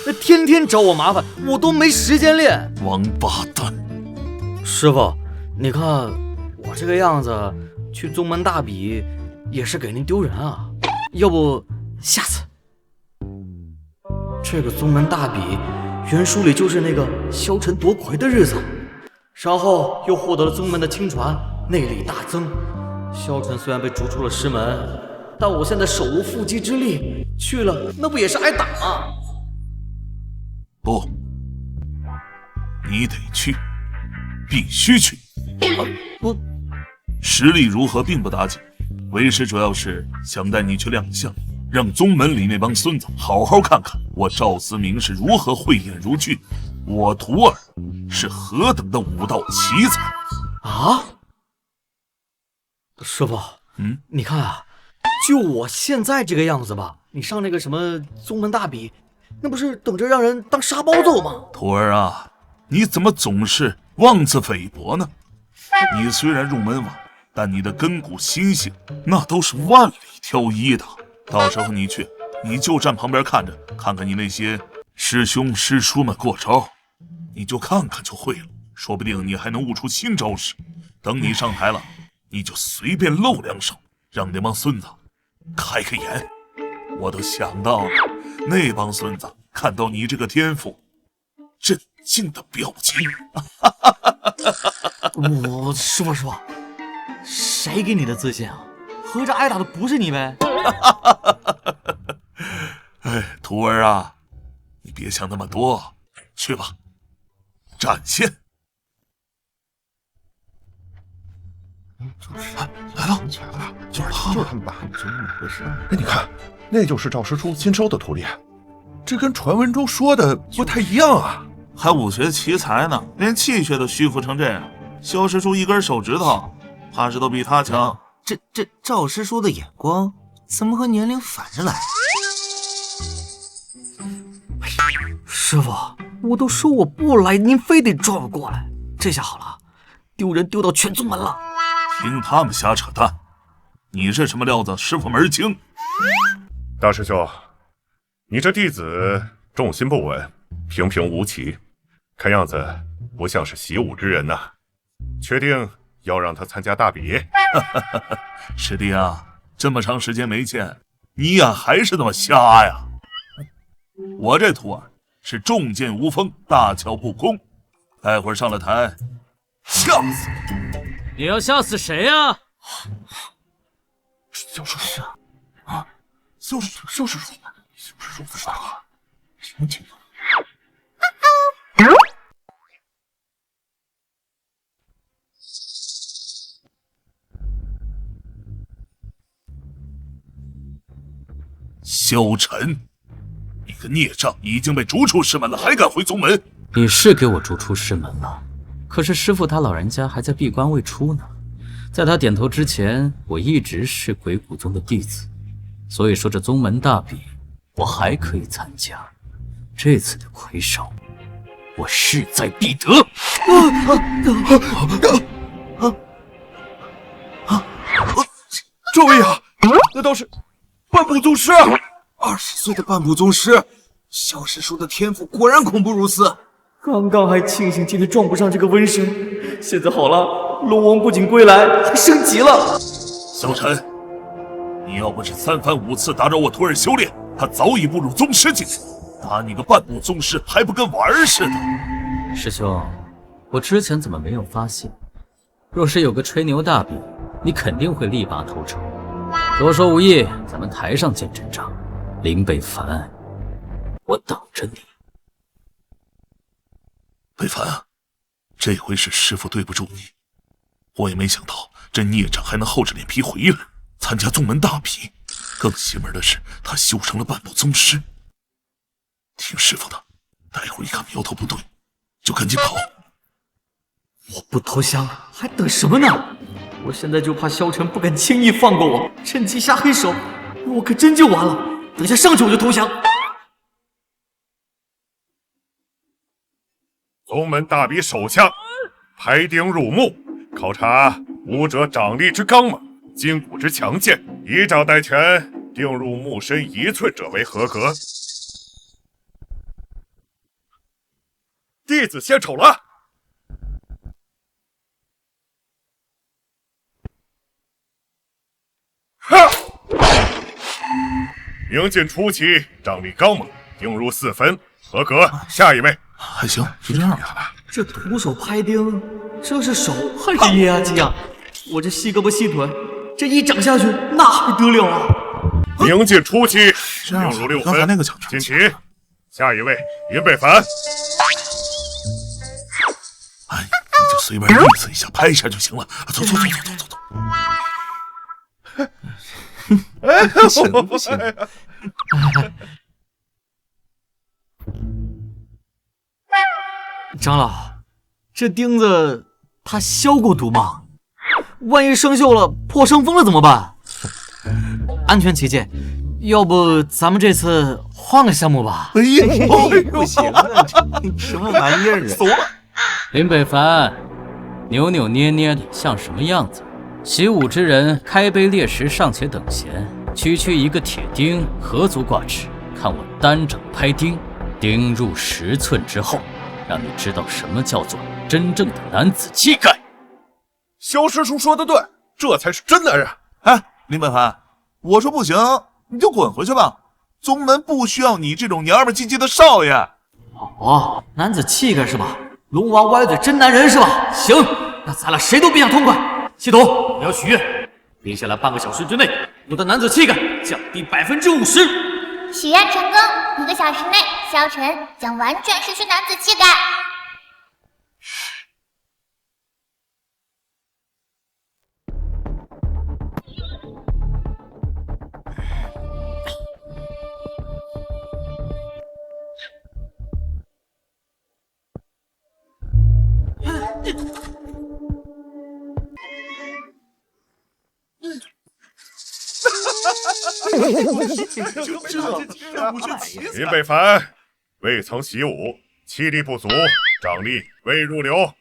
[SPEAKER 1] 那天天找我麻烦，我都没时间练。
[SPEAKER 6] 王八蛋！
[SPEAKER 1] 师傅，你看我这个样子，去宗门大比也是给您丢人啊。要不下次？这个宗门大比原书里就是那个萧晨夺魁的日子，然后又获得了宗门的亲传，内力大增。萧晨虽然被逐出了师门，但我现在手无缚鸡之力，去了那不也是挨打吗？
[SPEAKER 6] 不，你得去，必须去。
[SPEAKER 1] 我
[SPEAKER 6] 实力如何并不打紧，为师主要是想带你去亮相，让宗门里那帮孙子好好看看我赵思明是如何慧眼如炬，我徒儿是何等的武道奇才
[SPEAKER 1] 啊！师傅，你看啊，就我现在这个样子吧，你上那个什么宗门大比，那不是等着让人当沙包揍吗？
[SPEAKER 6] 徒儿啊，你怎么总是妄自菲薄呢？你虽然入门晚，但你的根骨心性那都是万里挑一的。到时候你去，你就站旁边看着，看看你那些师兄师叔们过招，你就看看就会了。说不定你还能悟出新招式。等你上台了，你就随便露2手，让那帮孙子开开眼。我都想到了，那帮孙子看到你这个天赋，震惊的表情。
[SPEAKER 1] 师傅，谁给你的自信啊？合着挨打的不是你呗？
[SPEAKER 6] 哎，徒儿啊，你别想那么多，去吧，展现。
[SPEAKER 12] 来了，就是他们吧？怎么回事？哎，你看，那就是赵师叔新收的徒弟，这跟传闻中说的不太一样啊！
[SPEAKER 6] 还武学奇才呢，连气血都虚浮成这样，萧师叔一根手指头，怕是都比他强。
[SPEAKER 10] 这赵师叔的眼光怎么和年龄反着来？
[SPEAKER 1] 师傅，我都说我不来，您非得抓我过来，这下好了，丢人丢到全宗门了。
[SPEAKER 6] 听他们瞎扯淡，你是什么料子？师傅门儿清。
[SPEAKER 7] 大师兄，你这弟子重心不稳，平平无奇，看样子不像是习武之人呐。确定要让他参加大比？
[SPEAKER 6] 师弟啊，这么长时间没见，你呀还是那么瞎呀！我这徒儿是重剑无锋，大巧不工，待会儿上了台，吓死
[SPEAKER 8] 你要吓死谁呀？
[SPEAKER 6] 萧师叔啊，萧师叔在说话，什么情况？萧晨，你个孽障，已经被逐出师门了，还敢回宗门？
[SPEAKER 8] 你是给我逐出师门了，可是师父他老人家还在闭关未出呢。在他点头之前，我一直是鬼谷宗的弟子，所以说这宗门大比，我还可以参加。这次的魁首，我势在必得。
[SPEAKER 12] 这位啊，那倒是半步宗师
[SPEAKER 10] ，20岁的半步宗师，萧师叔的天赋果然恐怖如斯。
[SPEAKER 1] 刚刚还庆幸今天撞不上这个瘟神，现在好了，龙王不仅归来，还升级了。
[SPEAKER 6] 萧晨，你要不是3番5次打扰我徒儿修炼，他早已步入宗师境界。打你个半步宗师，还不跟玩儿似的？
[SPEAKER 8] 师兄，我之前怎么没有发现？若是有个吹牛大比，你肯定会力拔头筹。多说无益，咱们台上见真章。林北凡，我等着你。
[SPEAKER 6] 北凡啊，这回是师父对不住你，我也没想到这孽障还能厚着脸皮回来参加宗门大比。更邪门的是，他修成了半步宗师。听师父的，待会儿一看苗头不对，就赶紧跑。
[SPEAKER 1] 我不投降，还等什么呢？我现在就怕萧晨不敢轻易放过我，趁机下黑手，我可真就完了。等下上去我就投降。
[SPEAKER 7] 宗门大比首项，排丁入目，考察武者掌力之刚猛，筋骨之强健，以掌代拳，定入目深1寸者为合格。弟子献丑了。明镜初期，掌力刚猛，定入4分，合格。下一位。
[SPEAKER 6] 还行，就这样吧。
[SPEAKER 1] 这徒手拍钉，这是手还是液压机啊？我这细胳膊细腿，这一掌下去，那还得了啊！
[SPEAKER 7] 明镜初期，定入6分，进齐。下一位，林北凡。
[SPEAKER 6] 哎，你就随便意思一下，拍一下就行了。走。
[SPEAKER 12] 不行不行。
[SPEAKER 1] 长老，这钉子它消过毒吗？万一生锈了、破伤风了怎么办？安全起见，要不咱们这次换个项目吧？
[SPEAKER 12] 哎呀，
[SPEAKER 10] 不行啊，这什么玩意儿啊！
[SPEAKER 12] 走了。
[SPEAKER 8] 林北凡，扭扭捏捏的像什么样子？习武之人，开杯列石尚且等闲，区一个铁钉，何足挂齿？看我单掌拍钉，钉入10寸之后。让你知道什么叫做真正的男子气概。
[SPEAKER 12] 萧师叔说的对，这才是真男人。哎，林本凡，我说不行，你就滚回去吧。宗门不需要你这种娘们唧唧的少爷。
[SPEAKER 1] 哦，男子气概是吧？龙王歪嘴真男人是吧？行，那咱俩谁都别想痛快。系统，我要许愿，接下来半个小时之内，我的男子气概降低50%。
[SPEAKER 3] 许愿成功，1个小时内，萧晨将完全失去男子气概。
[SPEAKER 7] 林北凡未曾习武，气力不足，掌力未入流。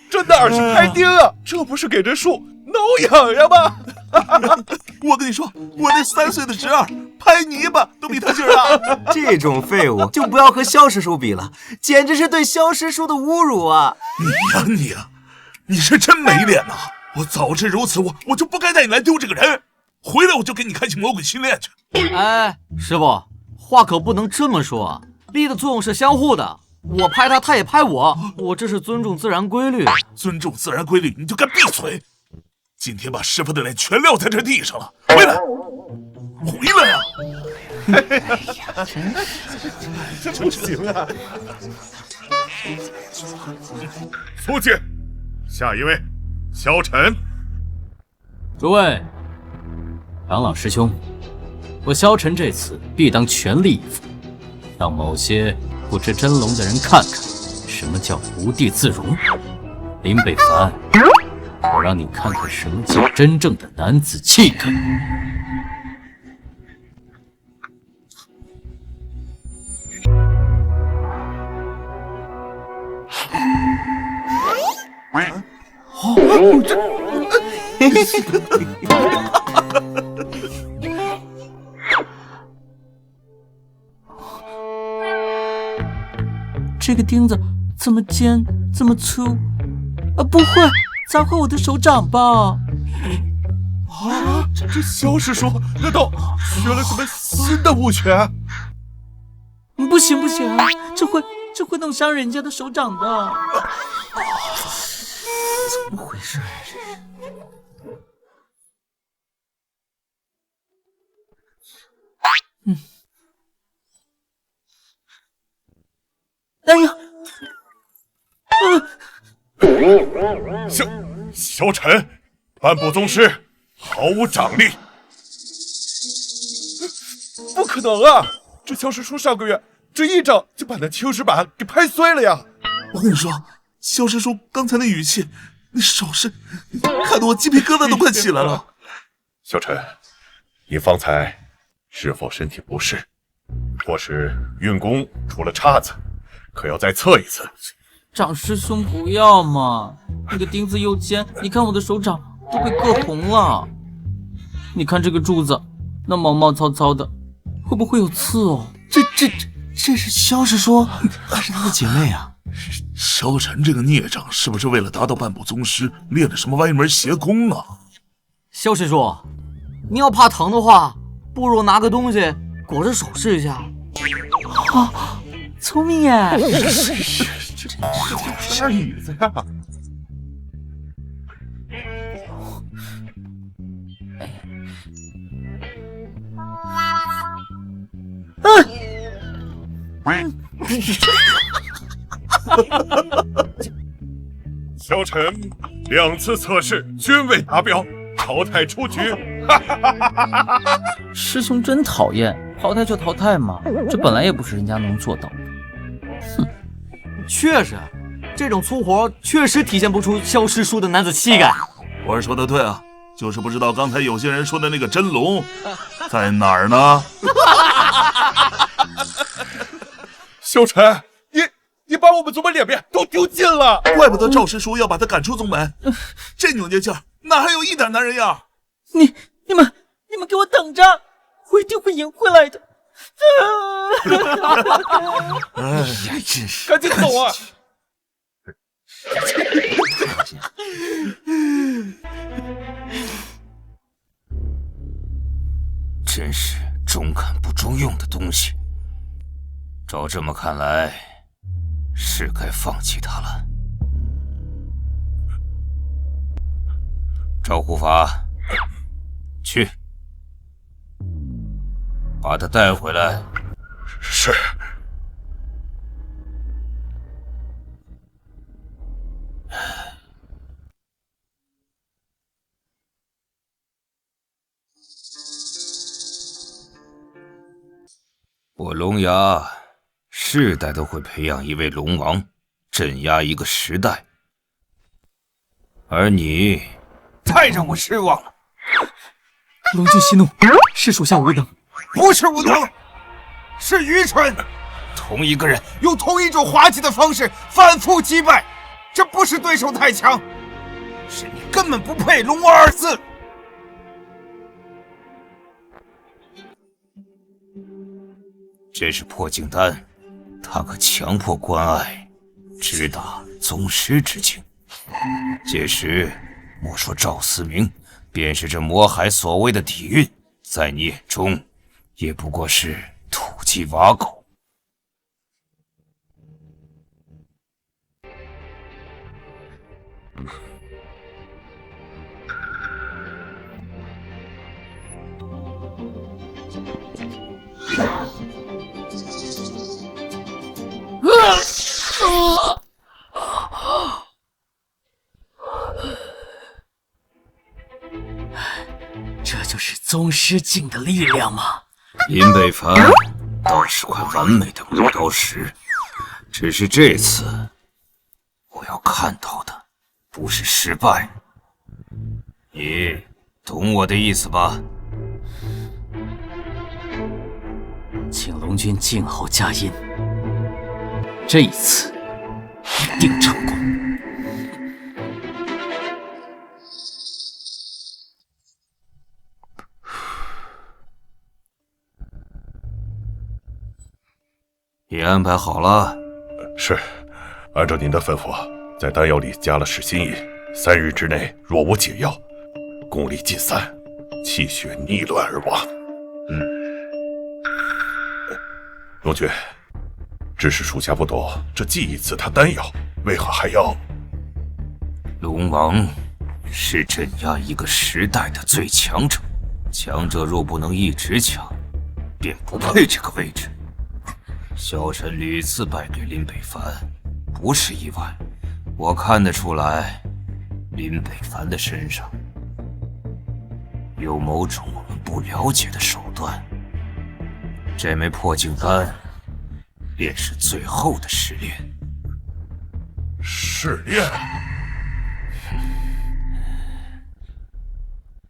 [SPEAKER 12] 这哪是拍钉啊？这不是给这树挠痒痒吗？我跟你说，我那3岁的侄儿拍泥巴都比他劲儿大。
[SPEAKER 10] 这种废物就不要和萧师叔比了，简直是对萧师叔的侮辱啊！
[SPEAKER 6] 你呀，你是真没脸呐！我早知如此，我就不该带你来丢这个人。回来我就给你开启魔鬼训练去。
[SPEAKER 1] 哎，师傅，话可不能这么说，力的作用是相互的。我拍他，他也拍我这是尊重自然规律。
[SPEAKER 6] 尊重自然规律，你就该闭嘴！今天把师傅的脸全撂在这地上了，回来，回来呀！
[SPEAKER 7] 哎呀，真不行啊！出去，下一位，萧晨。
[SPEAKER 8] 诸位长老师兄，我萧晨这次必当全力以赴，让某些不知真龙的人看看什么叫无地自容。林北凡，我让你看看什么叫真正的男子气概。这个钉子这么尖，这么粗，不会砸坏我的手掌吧？
[SPEAKER 7] 啊，这萧师叔难道学了什么新的武拳？
[SPEAKER 8] 不行不行，这会弄伤人家的手掌的。
[SPEAKER 10] 怎么回事？
[SPEAKER 8] 哎呀！
[SPEAKER 7] 萧晨，半步宗师，毫无掌力。不可能啊！这萧师叔上个月这一掌就把那青石板给拍碎了呀！
[SPEAKER 12] 我跟你说，萧师叔刚才那语气，那手势，看得我鸡皮疙瘩都快起来了。
[SPEAKER 7] 萧晨，你方才是否身体不适，或是运功出了岔子？可要再测一次。
[SPEAKER 8] 长师兄不要嘛，那个钉子又尖，你看我的手掌都被割红了。你看这个柱子，那毛毛糙糙的，会不会有刺哦？
[SPEAKER 10] 这是萧师叔还是他的姐妹啊？
[SPEAKER 6] 萧晨这个孽障是不是为了达到半步宗师练了什么歪门邪功啊？
[SPEAKER 1] 萧师叔，你要怕疼的话，不如拿个东西裹着手试一下。
[SPEAKER 8] 啊，聪明耶！
[SPEAKER 7] 这啥椅子呀？萧晨2次测试均未达标，淘汰出局。
[SPEAKER 8] 师兄真讨厌，淘汰就淘汰嘛，这本来也不是人家能做到的。哼，
[SPEAKER 1] 确实，这种粗活确实体现不出萧师叔的男子气概。
[SPEAKER 6] 我儿说的对啊，就是不知道刚才有些人说的那个真龙在哪儿呢？
[SPEAKER 7] 萧晨，你把我们宗门脸面都丢尽了，
[SPEAKER 12] 怪不得赵师叔要把他赶出宗门，这扭捏劲儿哪还有一点男人样？
[SPEAKER 8] 你们给我等着，我一定会赢回来的。
[SPEAKER 10] 哎呀，真是！
[SPEAKER 7] 赶紧走啊！
[SPEAKER 9] 真是中看不中用的东西。照这么看来，是该放弃他了。赵护法，去，把他带回来。
[SPEAKER 7] 是。
[SPEAKER 9] 我龙牙世代都会培养一位龙王，镇压一个时代，而你太让我失望了。
[SPEAKER 8] 龙君息怒，是属下无能。
[SPEAKER 9] 不是无能，是愚蠢。同一个人用同一种滑稽的方式反复击败，这不是对手太强，是你根本不配龙王2字。这是破镜丹，他可强迫关爱直达宗师之境。届时，莫说赵思明，便是这魔海所谓的底蕴，在你眼中，也不过是土鸡瓦狗。
[SPEAKER 8] 这就是宗师境的力量吗？
[SPEAKER 9] 林北凡倒是块完美的磨刀石，只是这次我要看到的不是失败。你懂我的意思吧？
[SPEAKER 8] 请龙君静候佳音，这一次一定成功。
[SPEAKER 9] 你安排好了？
[SPEAKER 7] 是，按照您的吩咐，在丹药里加了噬心饮，3日之内若无解药，功力尽散，气血逆乱而亡。龙君，只是属下不懂，这记忆紫檀丹药为何还要？
[SPEAKER 9] 龙王是镇压一个时代的最强者，强者若不能一直强，便不配这个位置。萧晨屡次败给林北凡，不是意外。我看得出来，林北凡的身上有某种我们不了解的手段。这枚破镜丹便是最后的试炼。
[SPEAKER 7] 试炼？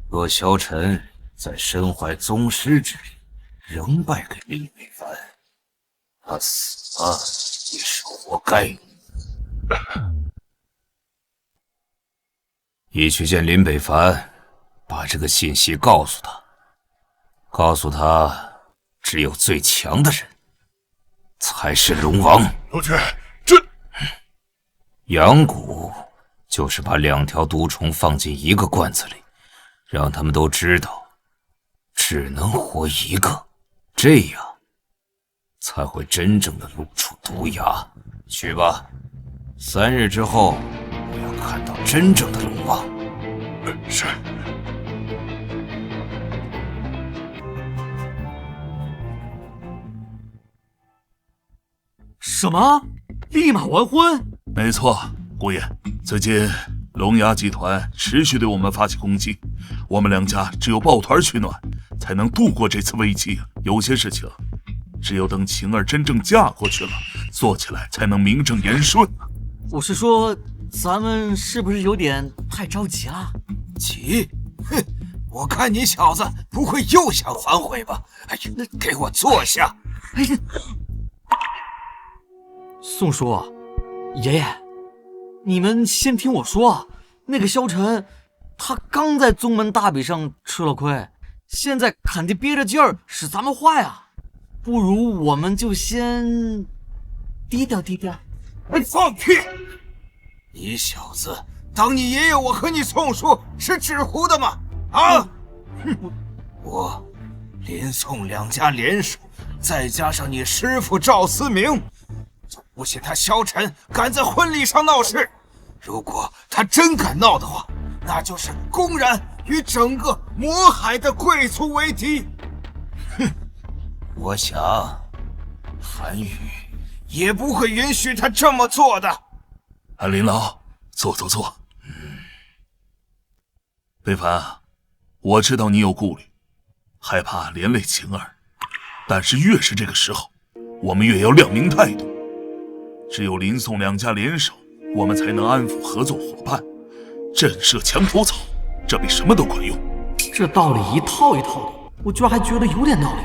[SPEAKER 9] 若萧晨在身怀宗师之力，仍败给林北凡，他死了也是活该。你去见林北凡，把这个信息告诉他，告诉他，只有最强的人才是龙王。
[SPEAKER 7] 龙君，这
[SPEAKER 9] 养蛊就是把2条毒虫放进一个罐子里，让他们都知道，只能活一个，这样才会真正的露出毒牙。去吧，3日之后，我要看到真正的龙王。
[SPEAKER 7] 是。
[SPEAKER 1] 什么？立马完婚？
[SPEAKER 6] 没错，姑爷，最近龙牙集团持续对我们发起攻击，我们2家只有抱团取暖，才能度过这次危机。有些事情，只有等晴儿真正嫁过去了，做起来才能名正言顺。
[SPEAKER 1] 我是说，咱们是不是有点太着急了？
[SPEAKER 9] 急？哼！我看你小子不会又想反悔吧？哎呀，给我坐下！
[SPEAKER 1] 哎呀，宋叔，爷爷，你们先听我说，那个萧晨，他刚在宗门大比上吃了亏，现在肯定憋着劲儿使咱们坏啊！不如我们就先低调低调。
[SPEAKER 9] 哎，放屁！你小子当你爷爷我和你宋叔是纸糊的吗？啊！我林宋2家联手，再加上你师父赵思明，就不信他萧晨敢在婚礼上闹事。如果他真敢闹的话，那就是公然与整个魔海的贵族为敌。哼！我想韩宇也不会允许他这么做的。
[SPEAKER 6] 林老，坐。北凡，我知道你有顾虑，害怕连累晴儿，但是越是这个时候，我们越要亮明态度。只有林宋2家联手，我们才能安抚合作伙伴，震慑墙头草，这比什么都管用。
[SPEAKER 1] 这道理一套一套的，我居然还觉得有点道理。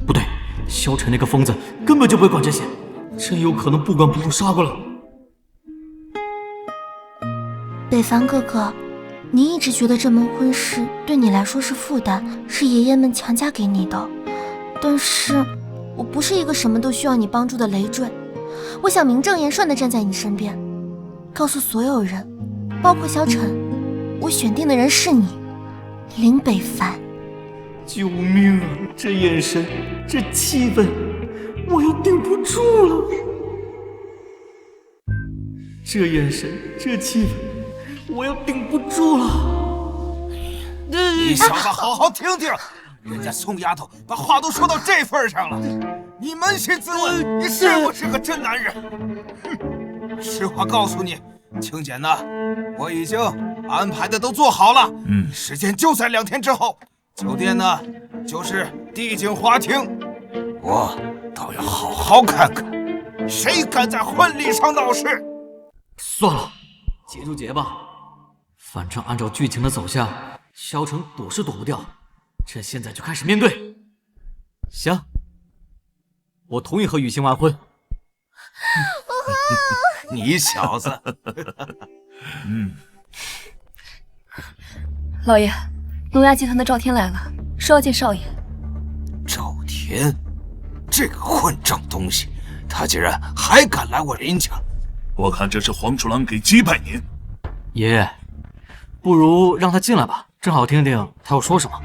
[SPEAKER 1] 不对，萧晨那个疯子根本就不会管这些，真有可能不管不顾杀过来。
[SPEAKER 3] 北凡哥哥，你一直觉得这门婚事对你来说是负担，是爷爷们强加给你的。但是，我不是一个什么都需要你帮助的累赘，我想名正言顺地站在你身边，告诉所有人，包括萧晨，我选定的人是你，林北凡。
[SPEAKER 1] 救命啊！这眼神，这气氛，我要顶不住了。这眼神，这气氛，我要顶不住了。
[SPEAKER 9] 你小子好好听听，人家宋丫头把话都说到这份上了，你扪心自问，你是不是个真男人？哼！实话告诉你，青简呢，我已经安排的都做好了。时间就在2天之后。酒店呢，就是帝景华庭，我倒要好好看看，谁敢在婚礼上闹事。
[SPEAKER 1] 算了，结就结吧。反正按照剧情的走向，萧晨躲是躲不掉，这现在就开始面对。行，我同意和雨欣完婚。
[SPEAKER 9] 你小子，
[SPEAKER 2] 老爷，农亚集团的赵天来了，说要见少爷。
[SPEAKER 9] 赵天，这个混账东西，他竟然还敢来我林家！
[SPEAKER 6] 我看这是黄鼠狼给鸡拜年。
[SPEAKER 1] 爷爷，不如让他进来吧，正好听听他要说什么。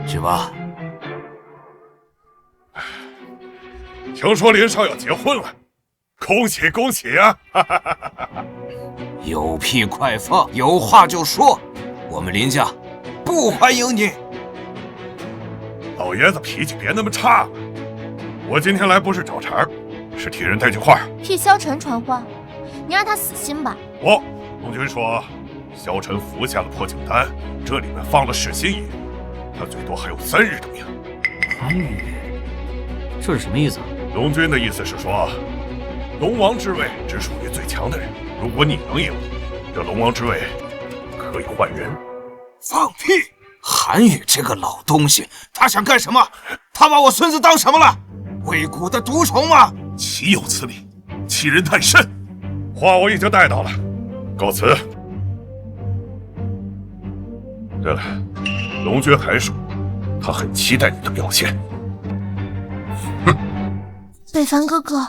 [SPEAKER 9] 去吧。
[SPEAKER 7] 听说林少要结婚了，恭喜恭喜啊！
[SPEAKER 9] 有屁快放，有话就说，我们林家不欢迎你。
[SPEAKER 7] 老爷子脾气别那么差了，我今天来不是找茬，是替人带句话。
[SPEAKER 3] 替萧晨传话，你让他死心吧。
[SPEAKER 7] 龙君说，萧晨服下了破酒丹，这里面放了噬心饮，他最多还有3日的命。
[SPEAKER 1] 韩宇，这是什么意思？
[SPEAKER 7] 龙君的意思是说，龙王之位只属于最强的人，如果你能赢，这龙王之位可以换人。
[SPEAKER 9] 放屁！韩宇这个老东西，他想干什么？他把我孙子当什么了？魏国的毒虫吗？
[SPEAKER 6] 岂有此理！欺人太甚！
[SPEAKER 7] 话我已经带到了，告辞。对了，龙君还说，他很期待你的表现。
[SPEAKER 3] 北凡哥哥，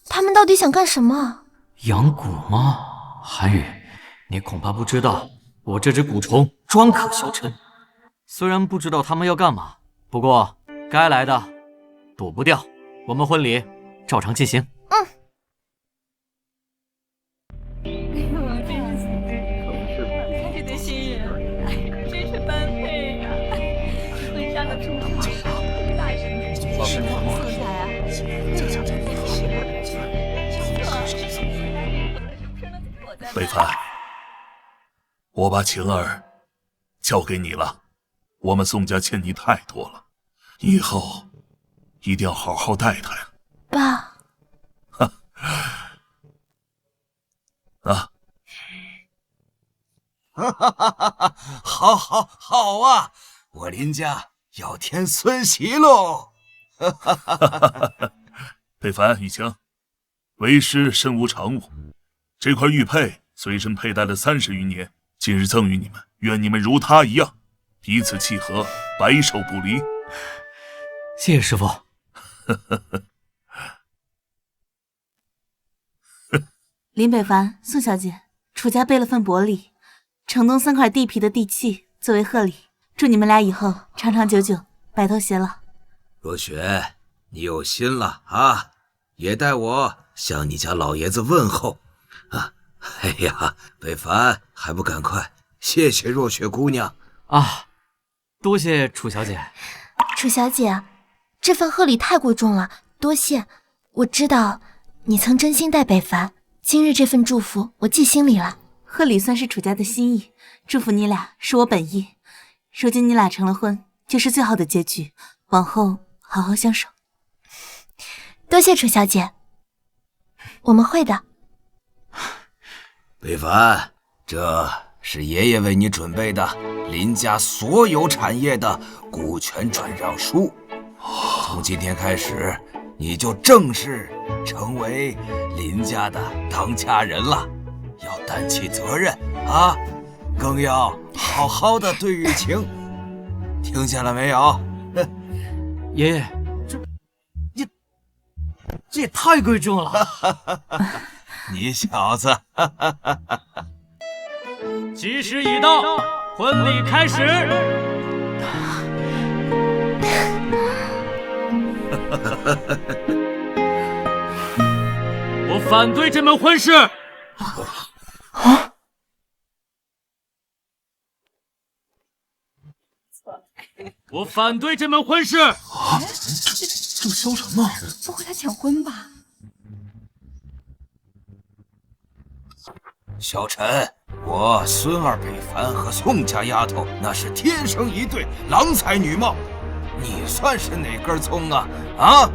[SPEAKER 3] 他们到底想干什么？
[SPEAKER 1] 养蛊吗？韩宇，你恐怕不知道，我这只蛊虫专克萧晨。虽然不知道他们要干嘛，不过该来的躲不掉。我们婚礼照常进行。
[SPEAKER 2] 这对新人，真是般配呀！婚纱的出场，大神是宋家呀。
[SPEAKER 6] 北凡，我把晴儿交给你了。我们宋家欠你太多了，以后一定要好好待她呀。
[SPEAKER 3] 爸。
[SPEAKER 6] 啊。
[SPEAKER 9] 好啊！我林家要添孙媳喽！
[SPEAKER 6] 北凡、雨晴，为师身无长物，这块玉佩随身佩戴了30余年，今日赠与你们，愿你们如他一样，彼此契合，白首不离。
[SPEAKER 1] 谢谢师傅。
[SPEAKER 11] 林北凡、宋小姐，楚家备了份薄礼，城东3块地皮的地契作为贺礼，祝你们俩以后长长久久，白头偕老。
[SPEAKER 9] 若雪，你有心了啊，也代我向你家老爷子问候啊！哎呀，北凡还不赶快谢谢若雪姑娘
[SPEAKER 1] 啊！多谢楚小姐。
[SPEAKER 3] 楚小姐，这份贺礼太贵重了，多谢。我知道你曾真心待北凡，今日这份祝福我记心里了。
[SPEAKER 11] 贺礼算是楚家的心意，祝福你俩是我本意。如今你俩成了婚，就是最好的结局，往后好好相守。
[SPEAKER 3] 多谢楚小姐，我们会的。
[SPEAKER 9] 北凡，这是爷爷为你准备的林家所有产业的股权转让书，从今天开始，你就正式成为林家的当家人了，要担起责任啊，更要好好的对雨晴，听见了没有？
[SPEAKER 1] 爷爷，这也太贵重了。
[SPEAKER 9] 你小子，
[SPEAKER 8] 吉时已到，婚礼开始。我反对这门婚事。我反对这门婚事。
[SPEAKER 12] 这萧晨呢？
[SPEAKER 2] 不会他抢婚吧？
[SPEAKER 9] 小陈，我孙二北凡和宋家丫头那是天生一对，郎才女貌。你算是哪根葱啊？啊，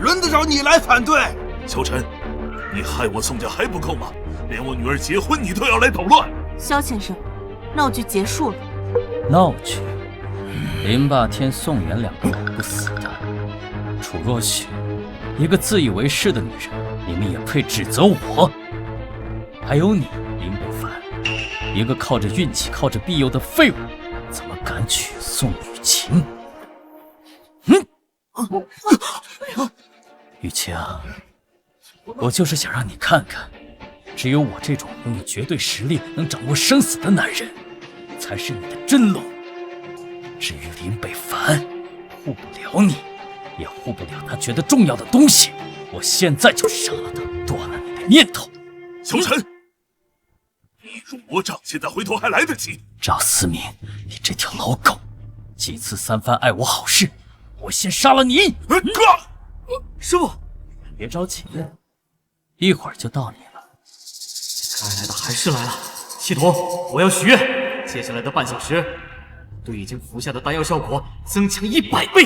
[SPEAKER 9] 轮得着你来反对？
[SPEAKER 6] 萧晨，你害我宋家还不够吗？连我女儿结婚你都要来捣乱。
[SPEAKER 11] 萧先生，闹剧结束了。
[SPEAKER 8] 闹剧？林霸天、宋元两个不死的，楚若雪，一个自以为是的女人，你们也配指责我？还有你，林北凡，一个靠着运气、靠着庇佑的废物，怎么敢娶宋雨晴？雨晴，我就是想让你看看，只有我这种拥有绝对实力、能掌握生死的男人，才是你的真龙。至于林北凡，护不了你，也护不了他觉得重要的东西。我现在就杀了他，断了你的念头。
[SPEAKER 6] 萧晨，你入魔障，现在回头还来得及。
[SPEAKER 8] 赵思明，你这条老狗，几次三番碍我好事，我先杀了你！
[SPEAKER 1] 师傅，
[SPEAKER 8] 别着急，一会儿就到你了。
[SPEAKER 1] 该来的还是来了。系统，我要许愿，接下来的半小时，对已经服下的丹药效果增强100倍。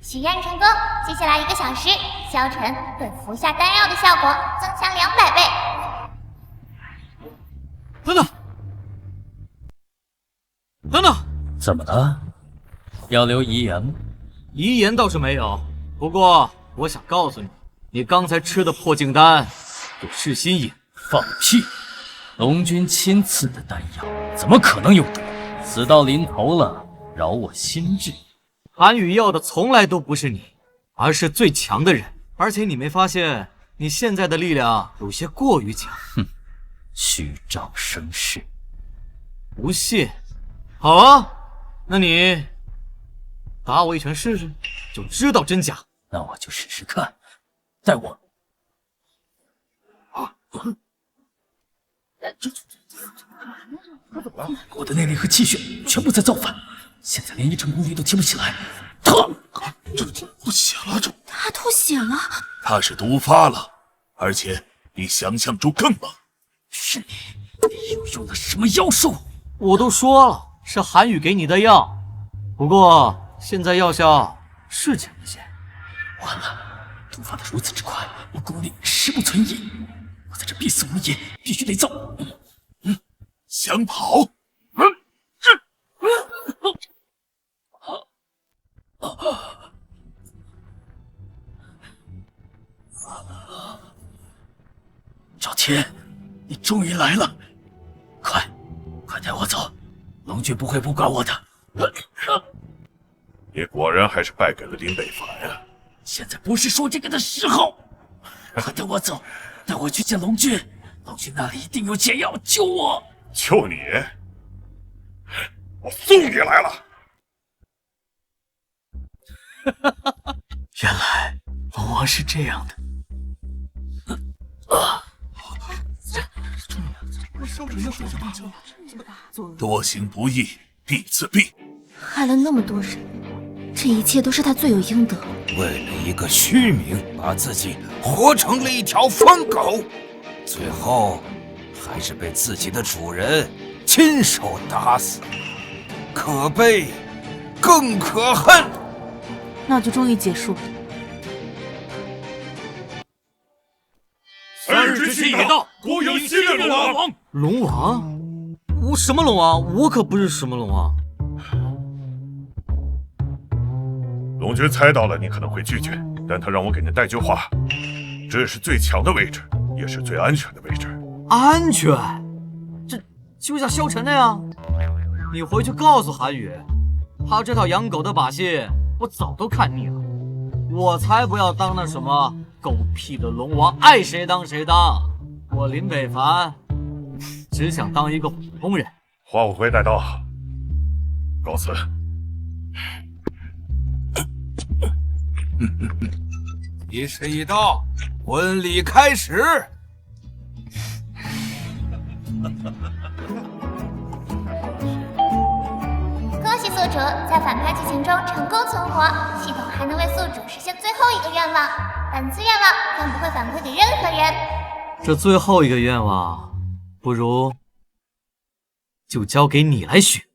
[SPEAKER 3] 许愿成功，接下来1个小时，萧晨对服下丹药的效果增强200倍。
[SPEAKER 1] 等等，
[SPEAKER 8] 怎么了？要留遗言吗？
[SPEAKER 1] 遗言倒是没有，不过我想告诉你，你刚才吃的破镜丹有噬心饮。
[SPEAKER 8] 放屁！龙君亲赐的丹药，怎么可能有毒？死到临头了，饶我心智。
[SPEAKER 1] 韩宇要的从来都不是你，而是最强的人。而且你没发现，你现在的力量有些过于强。
[SPEAKER 8] 哼，虚张声势。
[SPEAKER 1] 不信？好啊，那你打我一拳试试，就知道真假。
[SPEAKER 8] 那我就试试看，带我。我的内力和气血全部在造反，现在连一成功力都提不起来。
[SPEAKER 6] 这吐血了，
[SPEAKER 4] 他吐血了，
[SPEAKER 6] 他是毒发了，而且比想象中更猛。
[SPEAKER 8] 是你又用了什么妖术？
[SPEAKER 1] 我都说了，是韩宇给你的药，不过现在药效是减了些。
[SPEAKER 8] 完了，毒发的如此之快，我功力实不存疑。我在这必死无疑，必须得走。
[SPEAKER 6] 想跑？
[SPEAKER 8] 赵天，你终于来了！快带我走，龙君不会不管我的。
[SPEAKER 7] 你果然还是败给了林北凡呀！
[SPEAKER 8] 现在不是说这个的时候，快带我走，带我去见龙君，龙君那里一定有解药，救我！
[SPEAKER 7] 救你？我送你来了。
[SPEAKER 8] 原来龙王是这样的。
[SPEAKER 6] 多行不义必自毙。
[SPEAKER 4] 害了那么多人，这一切都是他罪有应得。
[SPEAKER 9] 为了一个虚名，把自己活成了一条疯狗，最后还是被自己的主人亲手打死，可悲，更可恨。
[SPEAKER 11] 那就终于结束了。
[SPEAKER 7] 3日之期已到，故有新的龙王。
[SPEAKER 1] 龙王？我什么龙王？我可不是什么龙王。
[SPEAKER 7] 龙君猜到了你可能会拒绝，但他让我给您带句话：这是最强的位置，也是最安全的位置。
[SPEAKER 1] 安全？这就像萧晨那样？你回去告诉韩宇，他这套养狗的把戏我早都看腻了。我才不要当那什么狗屁的龙王，爱谁当谁当。我林北凡只想当一个普通人。
[SPEAKER 7] 花无悔带到，告辞。
[SPEAKER 9] 一时一到，婚礼开始。
[SPEAKER 3] 恭喜宿主在反派剧情中成功存活，系统还能为宿主实现最后一个愿望，本次愿望将不会反馈给任何人。
[SPEAKER 1] 这最后一个愿望，不如就交给你来许。